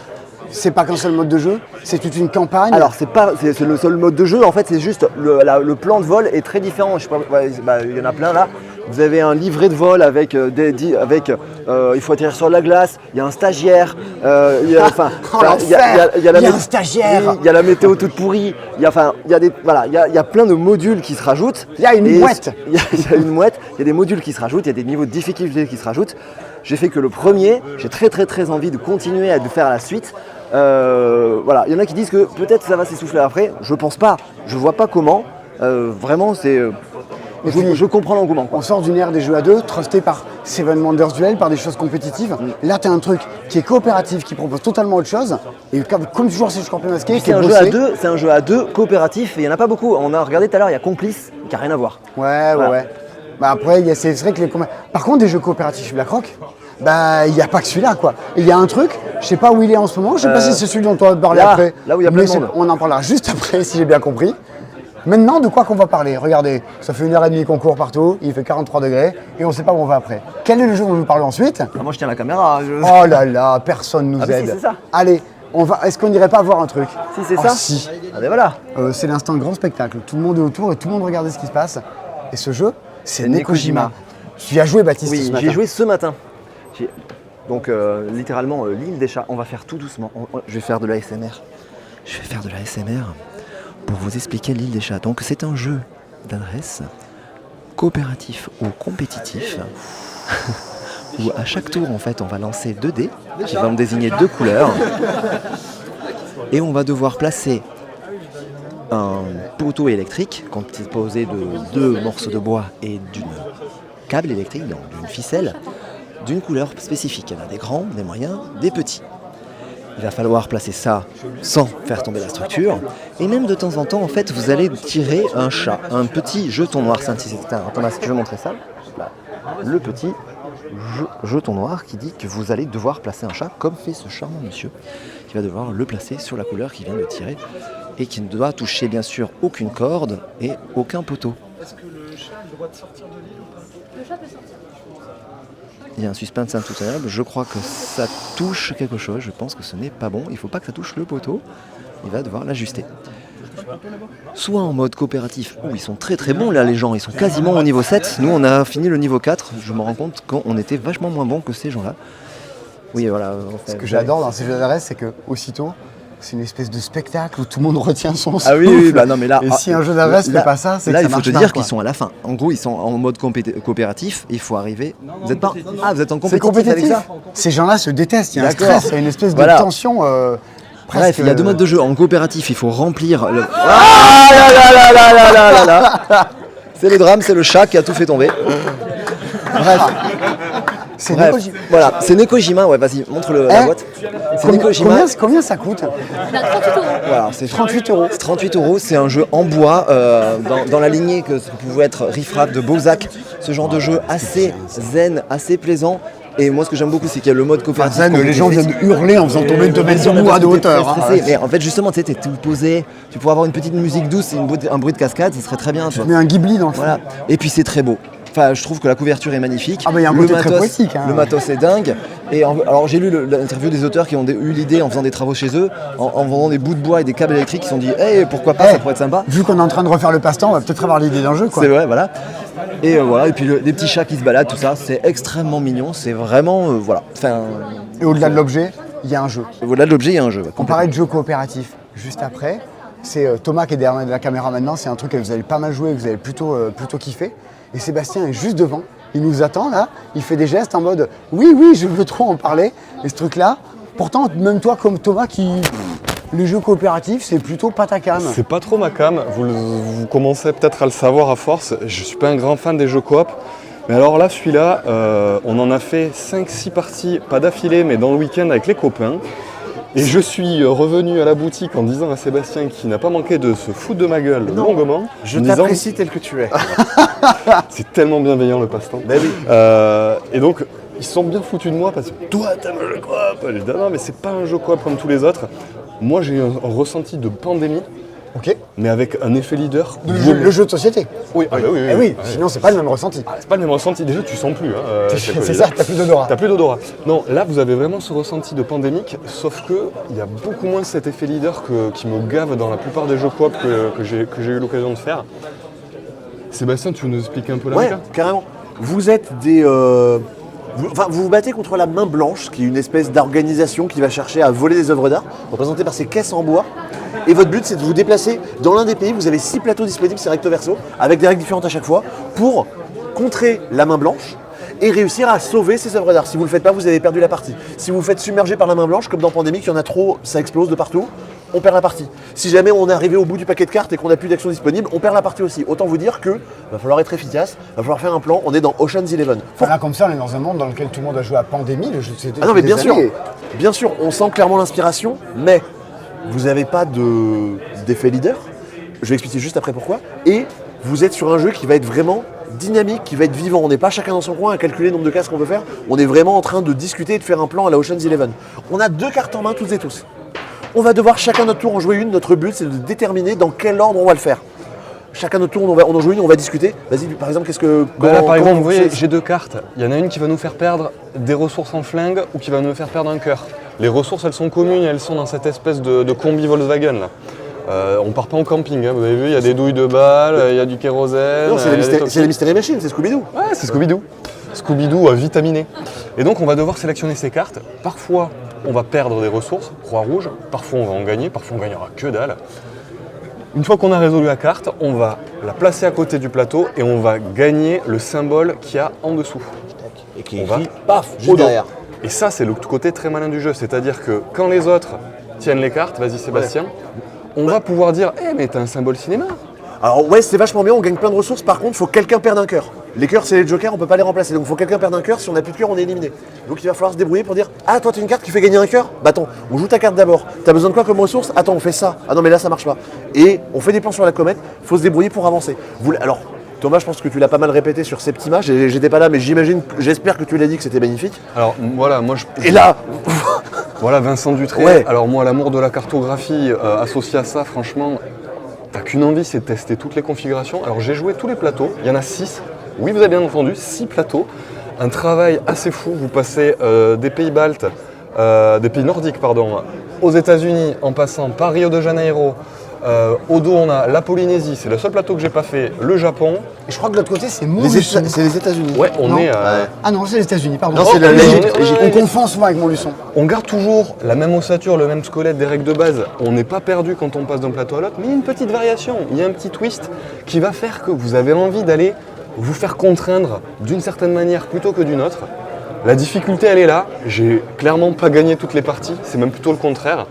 C'est pas qu'un seul mode de jeu, c'est toute une campagne. Alors c'est le seul mode de jeu, en fait c'est juste le plan de vol est très différent. Je sais pas, il y en a plein là. Vous avez un livret de vol avec il faut atterrir sur la glace, il y a un stagiaire, il y a un stagiaire. il y a la météo toute pourrie, il y a plein de modules qui se rajoutent. Il y a une mouette. Il y a une mouette, il y a des modules qui se rajoutent, il y a des niveaux de difficulté qui se rajoutent. J'ai fait que le premier, j'ai très envie de continuer à le faire à la suite. Voilà, il y en a qui disent que peut-être ça va s'essouffler après. Je pense pas, je vois pas comment. Vraiment, c'est. Je comprends l'engouement. quoi. On sort d'une ère des jeux à deux, trusté par Seven Wonders Duel, par des choses compétitives. Là, tu as un truc qui est coopératif, qui propose totalement autre chose. Et comme toujours, c'est Scorpion Masqué, qui C'est est un, bossé. c'est un jeu à deux coopératif et il n'y en a pas beaucoup. On a regardé tout à l'heure, il y a Complice qui n'a rien à voir. Ouais. Bah après, c'est vrai que par contre, des jeux coopératifs BlackRock, bah il n'y a pas que celui-là, quoi. Il y a un truc, je sais pas où il est en ce moment, je sais pas si c'est celui dont on va parler là, après. là où il y a plein mais de monde. on en parlera juste après, si j'ai bien compris. Maintenant, de quoi qu'on va parler? Regardez, ça fait 1h30 qu'on court partout, il fait 43 degrés et on ne sait pas où on va après. Quel est le jeu dont nous parlons ensuite? Ah, moi je tiens la caméra. Oh là là, personne nous Ah, mais si, aide. c'est ça. Allez, est-ce qu'on n'irait pas voir un truc? Si c'est Oh, ça. si. Ah ben voilà. C'est l'instant grand spectacle. Tout le monde est autour et tout le monde regarde ce qui se passe. Et ce jeu, c'est Nekojima. Tu y as joué, Baptiste, Oui, ce matin. j'ai joué ce matin. Donc littéralement l'île des chats. On va faire tout doucement. Je vais faire de l'ASMR. Je vais faire de l'ASMR pour vous expliquer l'île des chats. Donc c'est un jeu d'adresse coopératif ou compétitif où à chaque tour en fait on va lancer 2 dés qui vont me désigner 2 couleurs et on va devoir placer un poteau électrique composé de 2 morceaux de bois et d'une câble électrique, donc d'une ficelle, d'une couleur spécifique. Il y en a des grands, des moyens, des petits. Il va falloir placer ça sans faire tomber la structure. Et même de temps en temps, en fait, vous allez tirer un chat, un petit jeton noir. Thomas, si tu veux montrer ça, là, le petit jeton noir qui dit que vous allez devoir placer un chat, comme fait ce charmant monsieur, qui va devoir le placer sur la couleur qu'il vient de tirer et qui ne doit toucher bien sûr aucune corde et aucun poteau. Est-ce que le chat a le droit de sortir de l'île ou pas? Le chat peut sortir. Il y a un suspense insoutenable, je crois que ça touche quelque chose, je pense que ce n'est pas bon, il ne faut pas que ça touche le poteau, il va devoir l'ajuster. Soit en mode coopératif, où ils sont très bons là les gens, ils sont quasiment au niveau 7, nous on a fini le niveau 4, je me rends compte qu'on était vachement moins bons que ces gens-là. Oui voilà. Ce que j'adore dans ces jeux d'adresse, c'est que aussitôt, c'est une espèce de spectacle où tout le monde retient son souffle. Ah oui, bah non mais là. Et si un jeu d'adresse ne fait pas ça, c'est que là, ça il faut marche te mal, dire quoi. qu'ils sont à la fin. En gros, ils sont en mode coopératif. Il faut arriver. Vous êtes pas. Ah, vous êtes en C'est compétitif avec compétitif. ça. Ces gens-là se détestent, il y a un D'accord. stress, il y a une espèce Voilà. de tension. Presque... Bref, il y a 2 modes de jeu. En coopératif, il faut remplir le. Ah là là là là là là là là. C'est le drame, c'est le chat qui a tout fait tomber. Bref. C'est Bref, Nekojima. voilà, c'est Nekojima. Ouais, vas-y, montre la boîte. C'est Nekojima. Combien ça coûte? Voilà, c'est 38 €. C'est 38 €, c'est un jeu en bois, dans la lignée que ce pouvait être Riff Raff de Bozak, ce genre de jeu assez zen, assez plaisant. Et moi ce que j'aime beaucoup c'est qu'il y a le mode coopératif. Les gens viennent hurler en faisant tomber une tomate sur moi de hauteur. Très stressé. Mais en fait justement tu sais, t'es tout posé, tu pourrais avoir une petite musique douce et un bruit de cascade, ça serait très bien. Tu mets un Ghibli dans le fond. Voilà. Et puis c'est très beau. enfin, je trouve que la couverture est magnifique. Ah bah, il y a un côté très poétique, hein. Le matos est dingue. Et alors j'ai lu l'interview des auteurs qui ont eu l'idée en faisant des travaux chez eux, en vendant des bouts de bois et des câbles électriques, qui se sont dit hey, pourquoi pas, ça pourrait être sympa. Vu qu'on est en train de refaire le passe-temps, on va peut-être avoir l'idée d'un jeu, quoi. C'est vrai, voilà. Et voilà, et puis des petits chats qui se baladent, tout ça, c'est extrêmement mignon, c'est vraiment, voilà. Enfin, Et au-delà de l'objet, il y a un jeu. au-delà de l'objet, il y a un jeu. On parlait de jeu coopératif juste après. C'est Thomas qui est derrière la caméra maintenant. C'est un truc que vous allez pas mal jouer, que vous allez plutôt kiffer. Et Sébastien est juste devant. Il nous attend là. Il fait des gestes en mode oui, je veux trop en parler. Et ce truc-là, pourtant, même toi comme Thomas les jeux coopératifs, c'est plutôt pas ta cam. C'est pas trop ma cam, vous commencez peut-être à le savoir à force, je suis pas un grand fan des jeux coop, mais alors là, celui-là, on en a fait 5-6 parties, pas d'affilée, mais dans le week-end avec les copains. Et je suis revenu à la boutique en disant à Sébastien qu'il n'a pas manqué de se foutre de ma gueule longuement. Je en disant, t'apprécie tel que tu es. c'est tellement bienveillant le passe-temps. Ben oui. Et donc, ils se sont bien foutus de moi parce que toi, t'aimes le jeu coop. J'ai dit non, mais c'est pas un jeu coop comme tous les autres. Moi, j'ai un ressenti de pandémie, Ok. mais avec un effet leader. Le jeu de société. Oui, oui. Eh oui, sinon c'est pas le même ressenti. C'est pas le même ressenti, déjà tu sens plus. C'est ça, t'as plus d'odorat. T'as plus d'odorat. Non, là vous avez vraiment ce ressenti de pandémique, sauf que il y a beaucoup moins cet effet leader qui me gave dans la plupart des jeux coop que j'ai eu l'occasion de faire. Sébastien, tu veux nous expliquer un peu la Ouais, méca ? carrément. Vous êtes vous vous battez contre la main blanche, qui est une espèce d'organisation qui va chercher à voler des œuvres d'art, représentées par ces caisses en bois. Et votre but, c'est de vous déplacer dans l'un des pays. Vous avez 6 plateaux disponibles, c'est recto verso, avec des règles différentes à chaque fois, pour contrer la main blanche et réussir à sauver ces œuvres d'art. Si vous ne le faites pas, vous avez perdu la partie. Si vous vous faites submerger par la main blanche, comme dans Pandémique, il y en a trop, ça explose de partout, on perd la partie. Si jamais on est arrivé au bout du paquet de cartes et qu'on n'a plus d'action disponible, on perd la partie aussi. Autant vous dire que va falloir être efficace, va falloir faire un plan. On est dans Ocean's Eleven. Enfin, là, comme ça, on est dans un monde dans lequel tout le monde a joué à Pandémie, le jeu de société. Ah non, mais depuis bien des sûr, années. bien sûr, on sent clairement l'inspiration, mais vous n'avez pas d'effet leader. Je vais expliquer juste après pourquoi. Et vous êtes sur un jeu qui va être vraiment dynamique, qui va être vivant. On n'est pas chacun dans son coin à calculer le nombre de cases qu'on veut faire. On est vraiment en train de discuter et de faire un plan à la Ocean's Eleven. On a 2 cartes en main toutes et tous. On va devoir chacun notre tour en jouer une. Notre but, c'est de déterminer dans quel ordre on va le faire. Chacun notre tour, on en joue une, on va discuter. Vas-y, par exemple, qu'est-ce que... Là, par exemple, vous voyez, c'est- j'ai 2 cartes. Il y en a une qui va nous faire perdre des ressources en flingue ou qui va nous faire perdre un cœur. Les ressources, elles sont communes, elles sont dans cette espèce de combi Volkswagen là. On part pas en camping, hein, vous avez vu, il y a des douilles de balles, il y a du kérosène. Non, c'est il y a des les toxiques. Mystery Machines, c'est Scooby-Doo. Ouais, c'est Scooby-Doo. Scooby-Doo vitaminé. Et donc on va devoir sélectionner ces cartes. Parfois, on va perdre des ressources, croix rouge. Parfois, on va en gagner. Parfois, on gagnera que dalle. Une fois qu'on a résolu la carte, on va la placer à côté du plateau et on va gagner le symbole qu'il y a en dessous. Et qui On va écrit, paf, au juste dos. derrière. Et ça, c'est le côté très malin du jeu. C'est-à-dire que quand les autres tiennent les cartes, vas-y Sébastien, on va pouvoir dire « Eh, mais t'as un symbole cinéma !» Alors ouais, c'est vachement bien, on gagne plein de ressources. Par contre, il faut que quelqu'un perde un cœur. Les cœurs, c'est les jokers, on peut pas les remplacer. Donc il faut que quelqu'un perde un cœur. Si on n'a plus de cœur, on est éliminé. Donc il va falloir se débrouiller pour dire ah, toi, tu as une carte qui fait gagner un cœur. Bah attends, on joue ta carte d'abord. T'as besoin de quoi comme ressource? Attends, on fait ça. Ah non, mais là, ça marche pas. Et on fait des plans sur la comète. Faut se débrouiller pour avancer. Alors, Thomas, je pense que tu l'as pas mal répété sur Septima. J'étais pas là, mais j'espère que tu l'as dit que c'était magnifique. Alors voilà, moi je... Et là, Voilà Vincent Dutré. Ouais. Alors moi, l'amour de la cartographie associé à ça, franchement, t'as qu'une envie, c'est de tester toutes les configurations. Alors j'ai joué tous les plateaux, il y en a 6. Oui, vous avez bien entendu, 6 plateaux. Un travail assez fou, vous passez des pays baltes, des pays nordiques, pardon, aux États-Unis, en passant par Rio de Janeiro. Au dos, on a la Polynésie, c'est le seul plateau que j'ai pas fait, le Japon. Et je crois que de l'autre côté, c'est c'est Montluçon. les États-Unis. Ouais, on Non. est... Ah non, c'est les États-Unis, pardon. Non, c'est Oh, l'Égypte. on est- On confond souvent avec Montluçon. On garde toujours la même ossature, le même squelette des règles de base. On n'est pas perdu quand on passe d'un plateau à l'autre, mais il y a une petite variation, il y a un petit twist qui va faire que vous avez envie d'aller vous faire contraindre d'une certaine manière plutôt que d'une autre. La difficulté, elle est là. J'ai clairement pas gagné toutes les parties, c'est même plutôt le contraire.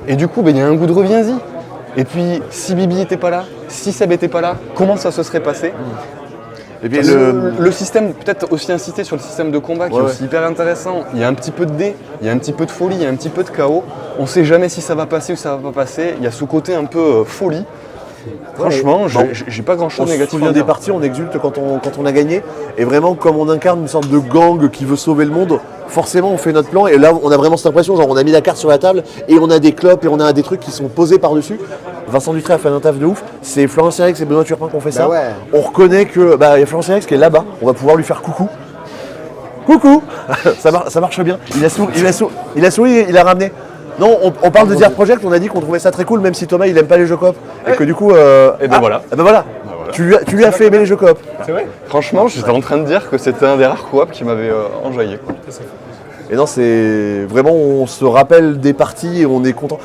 Et du coup, il y a un goût de reviens-y. Et puis, si Bibi n'était pas là, si Seb n'était pas là, comment ça se serait passé? Et puis Le système, peut-être aussi incité sur le système de combat qui est Ouais, aussi hyper intéressant. Il y a un petit peu de dés, il y a un petit peu de folie, il y a un petit peu de chaos. On ne sait jamais si ça va passer ou ça va pas passer. Il y a ce côté un peu folie. Franchement, Bon. j'ai pas grand On chose de se négatif à souvient des dire. parties, on exulte quand on a gagné. Et vraiment, comme on incarne une sorte de gang qui veut sauver le monde, forcément on fait notre plan et là on a vraiment cette impression, genre on a mis la carte sur la table et on a des clopes et on a des trucs qui sont posés par-dessus. Vincent Dutré a fait un taf de ouf, c'est Florent Sireix et Benoît Turpin qui ont fait ça. ouais. On reconnaît que, il y a Florent Sireix qui est là-bas, on va pouvoir lui faire coucou. Coucou. Ça marche bien, il a souri, il a ramené. Non, on parle de Dire Project, on a dit qu'on trouvait ça très cool, même si Thomas il aime pas les jeux coop. Et que du coup. Et ben voilà. Et ben voilà. Tu lui as fait aimer les jeux coop. C'est vrai. Franchement, j'étais en train de dire que c'était un des rares coops qui m'avait enjaillé, quoi. Et non, c'est vraiment, on se rappelle des parties et on est content.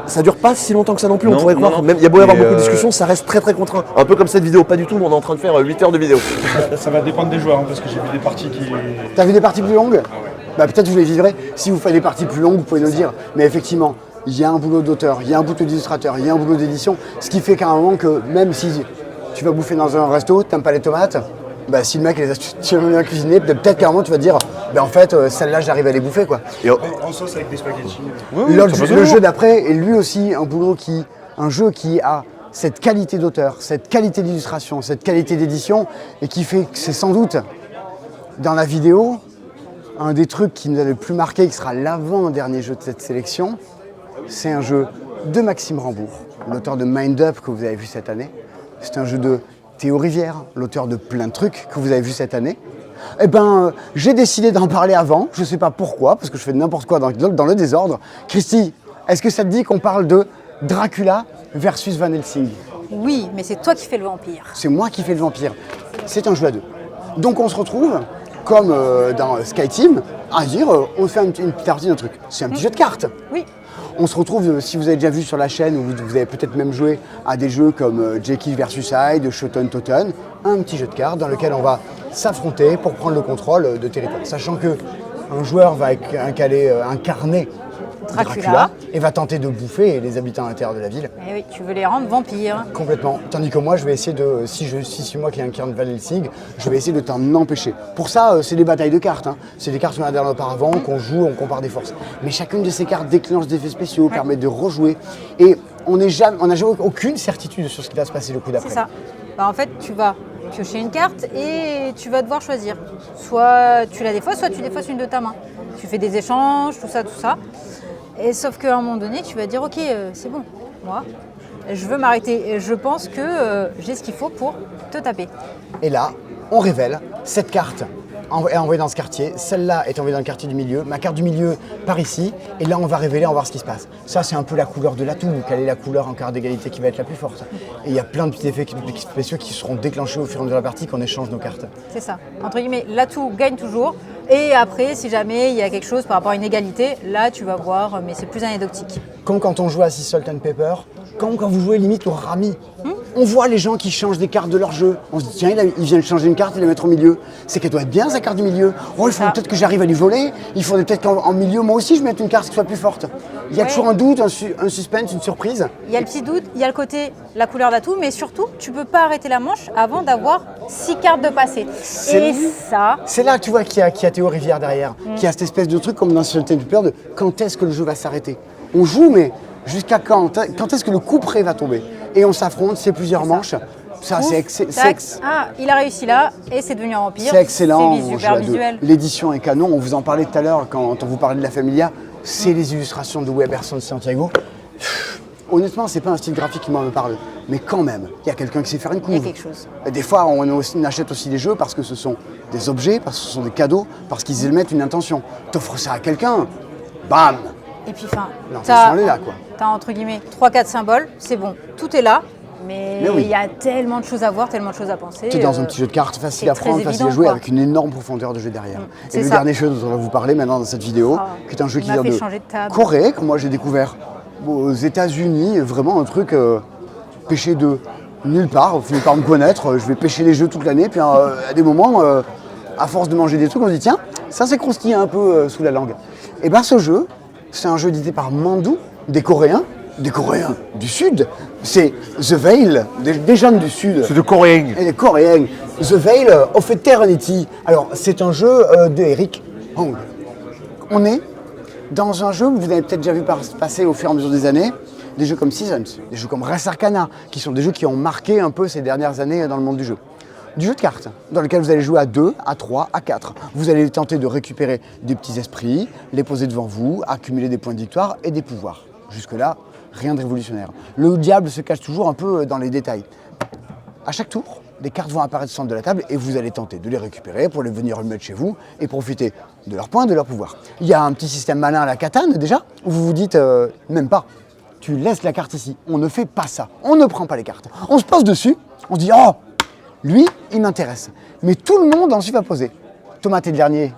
Ça dure pas si longtemps que ça non plus, on Non, pourrait croire. non. Même, il y a beau y avoir Et beaucoup de discussions, ça reste très très contraint. Un peu comme cette vidéo, pas du tout, mais on est en train de faire 8 heures de vidéo. Ça va dépendre des joueurs, hein, parce que j'ai vu des parties qui. T'as vu des parties plus longues? Bah peut-être vous les vivrez. Si vous faites des parties plus longues, vous pouvez nous le dire. Mais effectivement, il y a un boulot d'auteur, il y a un boulot d'illustrateur, il y a un boulot d'édition. Ce qui fait qu'à un moment que même si tu vas bouffer dans un resto, t'aimes pas les tomates, bah si le mec les a bien cuisinées, peut-être qu'à un moment tu vas te dire, bah en fait celle-là j'arrive à les bouffer quoi. Et En sauce avec des spaghettis. Le jeu d'après est lui aussi un jeu qui a cette qualité d'auteur, cette qualité d'illustration, cette qualité d'édition et qui fait que c'est sans doute dans la vidéo un des trucs qui nous a le plus marqué, qui sera l'avant-dernier jeu de cette sélection. C'est un jeu de Maxime Rambourg, l'auteur de Mind Up que vous avez vu cette année. C'est un jeu de Théo Rivière, l'auteur de plein de trucs que vous avez vu cette année. Eh ben, j'ai décidé d'en parler avant, je ne sais pas pourquoi, parce que je fais n'importe quoi dans le désordre. Christy, est-ce que ça te dit qu'on parle de Dracula versus Van Helsing? Oui, mais c'est toi qui fais le vampire. C'est moi qui fais le vampire. C'est un jeu à deux. Donc on se retrouve, comme dans Skyteam, à dire on fait une petite partie d'un truc. C'est un petit jeu de cartes. Oui. On se retrouve, si vous avez déjà vu sur la chaîne, ou vous avez peut-être même joué à des jeux comme Jekyll vs Hyde, Shoten Totten, un petit jeu de cartes dans lequel on va s'affronter pour prendre le contrôle de territoire. Sachant que un joueur va incarner Dracula et va tenter de bouffer les habitants intérieurs de la ville. Eh oui, tu veux les rendre vampires. Complètement. Tandis que moi, je vais essayer de, si c'est moi qui incarne Van Helsing, je vais essayer de t'en empêcher. Pour ça, c'est des batailles de cartes. Hein. C'est des cartes qu'on a derrière auparavant, qu'on joue, on compare des forces. Mais chacune de ces cartes déclenche des effets spéciaux, permet de rejouer. Et on n'a jamais aucune certitude sur ce qui va se passer le coup d'après. C'est ça. Bah, en fait, tu vas piocher une carte et tu vas devoir choisir. Soit tu la défausses, soit tu défausses une de ta main. Tu fais des échanges, tout ça, tout ça. Et sauf qu'à un moment donné, tu vas dire ok, c'est bon, moi, je veux m'arrêter. Et je pense que j'ai ce qu'il faut pour te taper. Et là, on révèle cette carte est envoyée dans ce quartier. Celle-là est envoyée dans le quartier du milieu. Ma carte du milieu par ici. Et là, on va révéler, on va voir ce qui se passe. Ça, c'est un peu la couleur de l'atout. Quelle est la couleur en carte d'égalité qui va être la plus forte? Et il y a plein de petits effets spéciaux qui seront déclenchés au fur et à mesure de la partie qu'on échange nos cartes. C'est ça. Entre guillemets, l'atout gagne toujours. Et après, si jamais il y a quelque chose par rapport à une égalité, là, tu vas voir, mais c'est plus anecdotique. Comme quand on joue à Sea Salt and Pepper, comme quand vous jouez limite au Rami. On voit les gens qui changent des cartes de leur jeu. On se dit, tiens, il vient de changer une carte et la mettre au milieu. C'est qu'elle doit être bien, sa carte du milieu. Oh, il faudrait peut-être que j'arrive à lui voler. Il faudrait peut-être qu'en milieu, moi aussi, je mette une carte qui soit plus forte. Il y a toujours un doute, un suspense, une surprise. Il y a le petit doute, il y a le côté, la couleur d'atout, mais surtout, tu peux pas arrêter la manche avant d'avoir 6 cartes de passé. Et ça... C'est là, tu vois, qu'il y a Théo Rivière derrière, qui a cette espèce de truc comme dans Salt and Pepper de quand est-ce que le jeu va s'arrêter. On joue, mais jusqu'à quand est-ce que le coup près va tomber? Et on s'affronte, c'est plusieurs manches. Ça, Ah, il a réussi là, et c'est devenu un vampire. C'est excellent. C'est super visuel. L'édition est canon. On vous en parlait tout à l'heure quand on vous parlait de la Familia. C'est les illustrations de Weberson Santiago. Honnêtement, c'est pas un style graphique qui me parle. Mais quand même, il y a quelqu'un qui sait faire une couve. Il y a quelque chose. Des fois, on achète aussi des jeux parce que ce sont des objets, parce que ce sont des cadeaux, parce qu'ils émettent une intention. T'offres ça à quelqu'un, bam! Et puis, enfin, l'intention, elle est là, quoi. T'as entre guillemets 3-4 symboles, c'est bon, tout est là. Mais oui. il y a tellement de choses à voir, tellement de choses à penser. Tu es dans un petit jeu de cartes facile à prendre, facile à jouer, avec une énorme profondeur de jeu derrière. Et le dernier jeu dont on va vous parler maintenant dans cette vidéo, qui est un jeu qui vient de Corée, que moi j'ai découvert aux États-Unis, vraiment un truc pêché de nulle part, fini par me connaître. Je vais pêcher les jeux toute l'année, puis à des moments, à force de manger des trucs, on se dit tiens, ça c'est croustillant un peu sous la langue. Et bien ce jeu, c'est un jeu édité par Mandu, des Coréens du Sud. C'est The Veil, des jeunes du Sud. C'est de Coréens. Et des Coréens. The Veil of Eternity. Alors, c'est un jeu de Eric Hong. On est dans un jeu que vous avez peut-être déjà vu passer au fur et à mesure des années, des jeux comme Seasons, des jeux comme Res Arcana, qui sont des jeux qui ont marqué un peu ces dernières années dans le monde du jeu. du jeu de cartes, dans lequel vous allez jouer à 2, à 3, à 4. Vous allez tenter de récupérer des petits esprits, les poser devant vous, accumuler des points de victoire et des pouvoirs. Jusque-là, rien de révolutionnaire. Le diable se cache toujours un peu dans les détails. À chaque tour, des cartes vont apparaître au centre de la table et vous allez tenter de les récupérer pour les venir les mettre chez vous et profiter de leurs points, de leurs pouvoirs. Il y a un petit système malin à la Catane déjà, où vous vous dites même pas, tu laisses la carte ici, on ne fait pas ça, on ne prend pas les cartes. On se pose dessus, on se dit oh, lui, il m'intéresse. Mais tout le monde ensuite va poser. Thomas, t'es le dernier.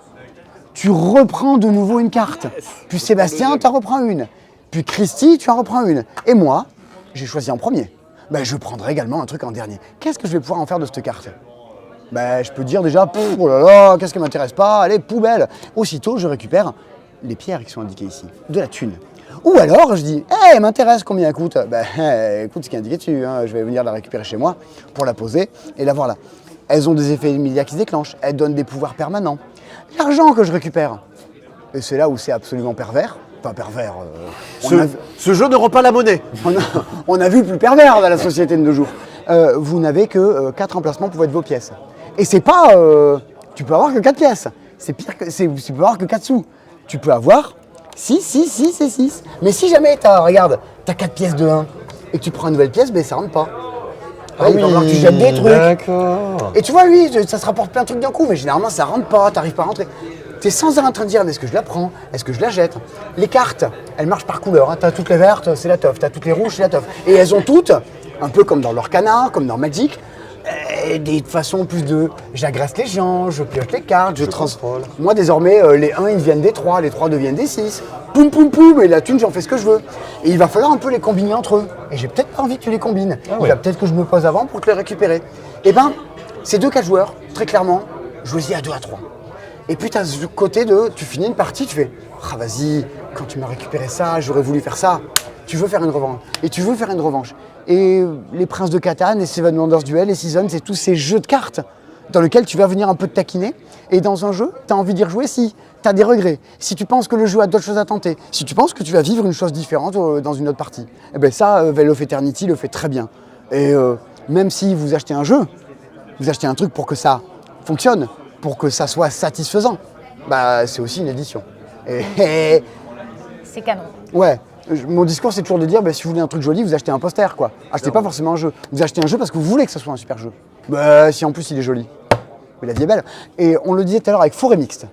Tu reprends de nouveau une carte. Puis Sébastien, tu en reprends une. Puis Christy, tu en reprends une. Et moi, j'ai choisi en premier. Ben, je prendrai également un truc en dernier. Qu'est-ce que je vais pouvoir en faire de cette carte? Ben, je peux dire déjà, oh là là, qu'est-ce qui m'intéresse pas, allez, poubelle. Aussitôt, je récupère les pierres qui sont indiquées ici, de la thune. Ou alors, je dis, hé, elle m'intéresse, combien elle coûte? Ben, écoute ce qui est indiqué dessus, hein. Je vais venir la récupérer chez moi pour la poser et la voir là. Elles ont des effets immédiats qui se déclenchent, elles donnent des pouvoirs permanents. L'argent que je récupère, et c'est là où c'est absolument pervers, enfin pervers, Ce jeu ne rend pas la monnaie. on a vu plus pervers dans la société de nos jours. Vous n'avez que 4 emplacements pour être vos pièces. Et c'est pas, tu peux avoir que 4 pièces, c'est pire que, tu peux avoir que 4 sous. Tu peux avoir 6 et 6. Mais si jamais regarde, t'as 4 pièces de 1 et que tu prends une nouvelle pièce, ben ça rentre pas. Il va falloir que tu jettes des trucs. D'accord. Et tu vois, lui, ça se rapporte plein de trucs d'un coup, mais généralement ça rentre pas, t'arrives pas à rentrer. T'es sans arrêt en train de dire, mais est-ce que je la prends? Est-ce que je la jette? Les cartes, elles marchent par couleur. Hein. T'as toutes les vertes, c'est la teuf. T'as toutes les rouges, c'est la teuf. Et elles ont toutes, un peu comme dans l'Orcana, comme dans Magic, des façons plus de j'agresse les gens, je pioche les cartes, je transforme. Moi désormais, les 1 ils deviennent des 3, les 3 deviennent des 6. Poum poum poum, et la thune j'en fais ce que je veux. Et il va falloir un peu les combiner entre eux. Et j'ai peut-être pas envie que tu les combines. Il va peut-être que je me pose avant pour te les récupérer. Et ben, ces 2 4 joueurs, très clairement, jouez-y à 2 à 3. Et puis tu as ce côté de, tu finis une partie, tu fais ah vas-y, quand tu m'as récupéré ça, j'aurais voulu faire ça. Tu veux faire une revanche. Et tu veux faire une revanche. Et les Princes de Catane, les Seven Wonders Duel, les Seasons, c'est tous ces jeux de cartes dans lesquels tu vas venir un peu te taquiner. Et dans un jeu, tu as envie d'y rejouer si tu as des regrets, si tu penses que le jeu a d'autres choses à tenter, si tu penses que tu vas vivre une chose différente dans une autre partie. Et bien ça, Veil of Eternity le fait très bien. Et même si vous achetez un jeu, vous achetez un truc pour que ça fonctionne, pour que ça soit satisfaisant, bah, c'est aussi une édition. Et C'est canon. ouais. Mon discours, c'est toujours de dire, si vous voulez un truc joli, vous achetez un poster, quoi. Achetez pas forcément un jeu. Vous achetez un jeu parce que vous voulez que ce soit un super jeu. Si en plus il est joli. Mais la vie est belle. Et on le disait tout à l'heure avec Forêt Mixte,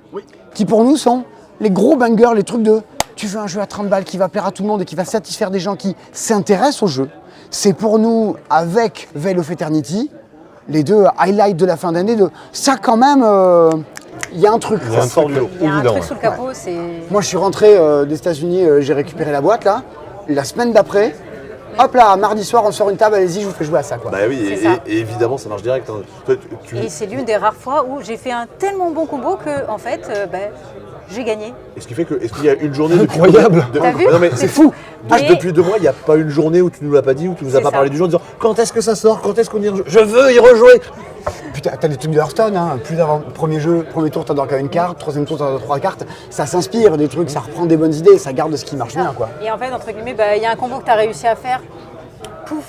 qui pour nous sont les gros bangers, les trucs de tu veux un jeu à 30 balles qui va plaire à tout le monde et qui va satisfaire des gens qui s'intéressent au jeu. C'est pour nous, avec Veil of Eternity, les 2 highlights de la fin d'année, de ça quand même, il y a un truc. Il y a un truc Il y a un évident. truc sous le capot, c'est. Moi, je suis rentré des États-Unis, j'ai récupéré la boîte là. La semaine d'après, hop là, mardi soir, on sort une table, allez-y, je vous fais jouer à ça, quoi. Bah oui, C'est ça. et évidemment, ça marche direct. Hein. Toi, Et c'est l'une des rares fois où j'ai fait un tellement bon combo que, en fait, j'ai gagné. Est-ce qu'il y a une journée Incroyable. T'as vu? Non, mais C'est fou. Mais- Depuis 2 mois, il n'y a pas une journée où tu nous l'as pas dit, où tu nous as C'est pas ça. parlé du jeu en disant quand est-ce que ça sort, quand est-ce qu'on y rejoue. Je veux y rejouer. Putain, t'as des trucs de Hearthstone, hein. Plus d'avoir premier jeu, premier tour, t'en as qu'à une carte, troisième tour, t'en as 3 cartes. Ça s'inspire des trucs, ça reprend des bonnes idées, ça garde ce qui marche bien, quoi. Et en fait, entre guillemets, il y a un combo que tu as réussi à faire. Pouf,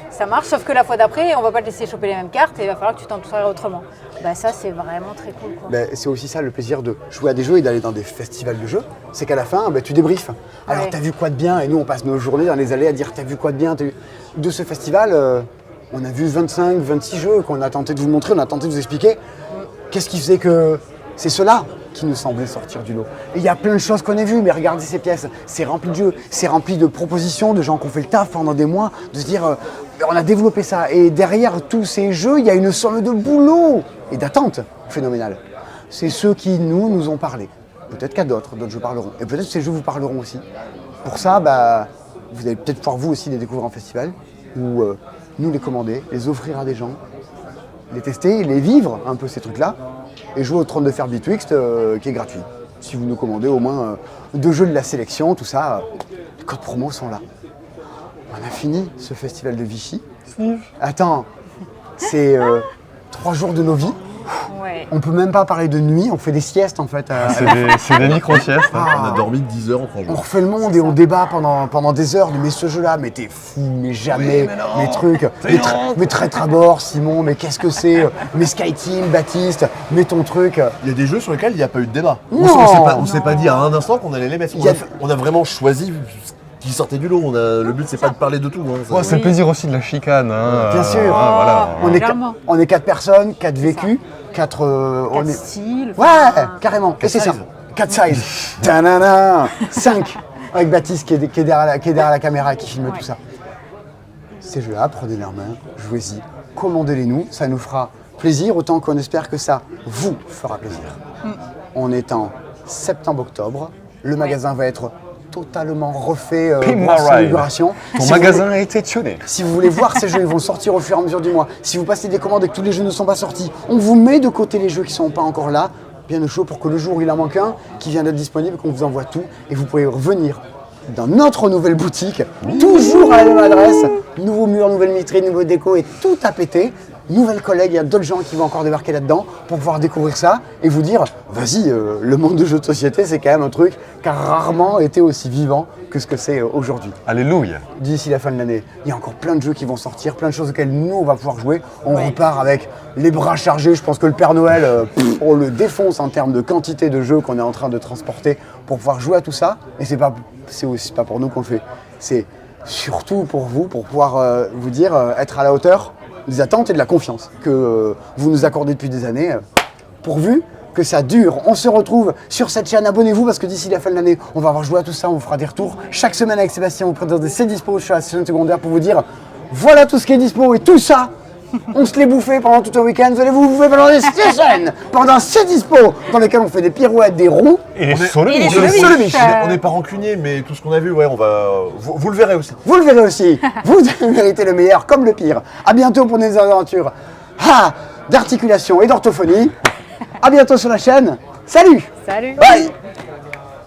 ça marche. Sauf que la fois d'après, on va pas te laisser choper les mêmes cartes et il va falloir que tu t'en sers autrement. Ça, c'est vraiment très cool, quoi. C'est aussi ça le plaisir de jouer à des jeux et d'aller dans des festivals de jeux. C'est qu'à la fin, tu débriefes. Alors, Ouais. t'as vu quoi de bien? Et nous, on passe nos journées dans les allées à dire t'as vu quoi de bien? De ce festival, on a vu 25, 26 jeux qu'on a tenté de vous montrer, on a tenté de vous expliquer. Qu'est-ce qui faisait que c'est cela qui nous semblait sortir du lot? Et il y a plein de choses qu'on a vues, mais regardez ces pièces, c'est rempli de jeux, c'est rempli de propositions, de gens qui ont fait le taf pendant des mois, de se dire on a développé ça. Et derrière tous ces jeux, il y a une somme de boulot et d'attente phénoménale. C'est ceux qui nous ont parlé. Peut-être qu'à d'autres jeux parleront. Et peut-être que ces jeux vous parleront aussi. Pour ça, vous allez peut-être pouvoir vous aussi les découvrir en festival, ou nous les commander, les offrir à des gens, les tester, les vivre un peu ces trucs-là, et jouer au Trône de Fer Betwixt qui est gratuit. Si vous nous commandez au moins 2 jeux de la sélection, tout ça, les codes promo sont là. On a fini ce festival de Vichy. Attends, c'est 3 jours de nos vies. Ouais. On peut même pas parler de nuit, on fait des siestes en fait. C'est des micro-siestes. hein. On a dormi 10 heures en 3 On jours. refait le monde et on débat pendant des heures. Mais ce jeu-là, mais t'es fou, mais jamais, mais trucs. Mais traître à bord, Simon, mais qu'est-ce que c'est? Mais Skyteam, Baptiste, mais ton truc. Il y a des jeux sur lesquels il n'y a pas eu de débat. Non. On s'est pas dit à un instant qu'on allait les mettre. Il y a- On a vraiment choisi ce qui sortait du lot. Le but, c'est pas de parler de tout. hein. Ouais, c'est le plaisir aussi de la chicane. hein. Bien sûr. Voilà. Clairement. On est 4 personnes, 4 vécus, 4. On est... Style. Ouais, carrément. Et c'est ça. sizes. 4 sizes. Ta-na-na. 5. Avec Baptiste qui est derrière la caméra et qui filme tout ça. Ces jeux-là, prenez-les en main, jouez-y, commandez-les-nous, ça nous fera plaisir, autant qu'on espère que ça vous fera plaisir. On est en septembre-octobre, le magasin va être totalement refait Pimp pour my sa ride. inauguration. Ton Si vous magasin voulez- a été tuné. si vous voulez voir ces jeux, ils vont sortir au fur et à mesure du mois. Si vous passez des commandes et que tous les jeux ne sont pas sortis, on vous met de côté les jeux qui ne sont pas encore là, bien au chaud, pour que le jour où il en manque un, qui vient d'être disponible, qu'on vous envoie tout et vous pouvez revenir dans notre nouvelle boutique, toujours à la même adresse, nouveau mur, nouvelle vitrine, nouveau déco et tout à péter. Nouvelle collègue, il y a d'autres gens qui vont encore débarquer là-dedans pour pouvoir découvrir ça et vous dire, vas-y, le monde de jeux de société, c'est quand même un truc qui a rarement été aussi vivant que ce que c'est aujourd'hui. Alléluia. D'ici la fin de l'année, il y a encore plein de jeux qui vont sortir, plein de choses auxquelles nous on va pouvoir jouer. On repart avec les bras chargés. Je pense que le Père Noël, on le défonce en termes de quantité de jeux qu'on est en train de transporter pour pouvoir jouer à tout ça. Et c'est aussi pas pour nous qu'on le fait. C'est surtout pour vous, pour pouvoir vous dire être à la hauteur des attentes et de la confiance que vous nous accordez depuis des années. Pourvu que ça dure. On se retrouve sur cette chaîne. Abonnez-vous parce que d'ici la fin de l'année, on va avoir joué à tout ça. On vous fera des retours. Chaque semaine avec Sébastien, on vous présente ses dispos sur la chaîne secondaire pour vous dire voilà tout ce qui est dispo et tout ça. On se l'est bouffé pendant tout un week-end. Vous allez vous bouffer pendant des semaines, pendant 6 dispos dans lesquels on fait des pirouettes, des ronds. Et les solos. Et les solos. Solovich. On n'est pas rancunier, mais tout ce qu'on a vu, ouais, on va. Vous le verrez aussi. Vous le verrez aussi. Vous méritez le meilleur comme le pire. À bientôt pour des aventures d'articulation et d'orthophonie. À bientôt sur la chaîne. Salut. Salut. Bye.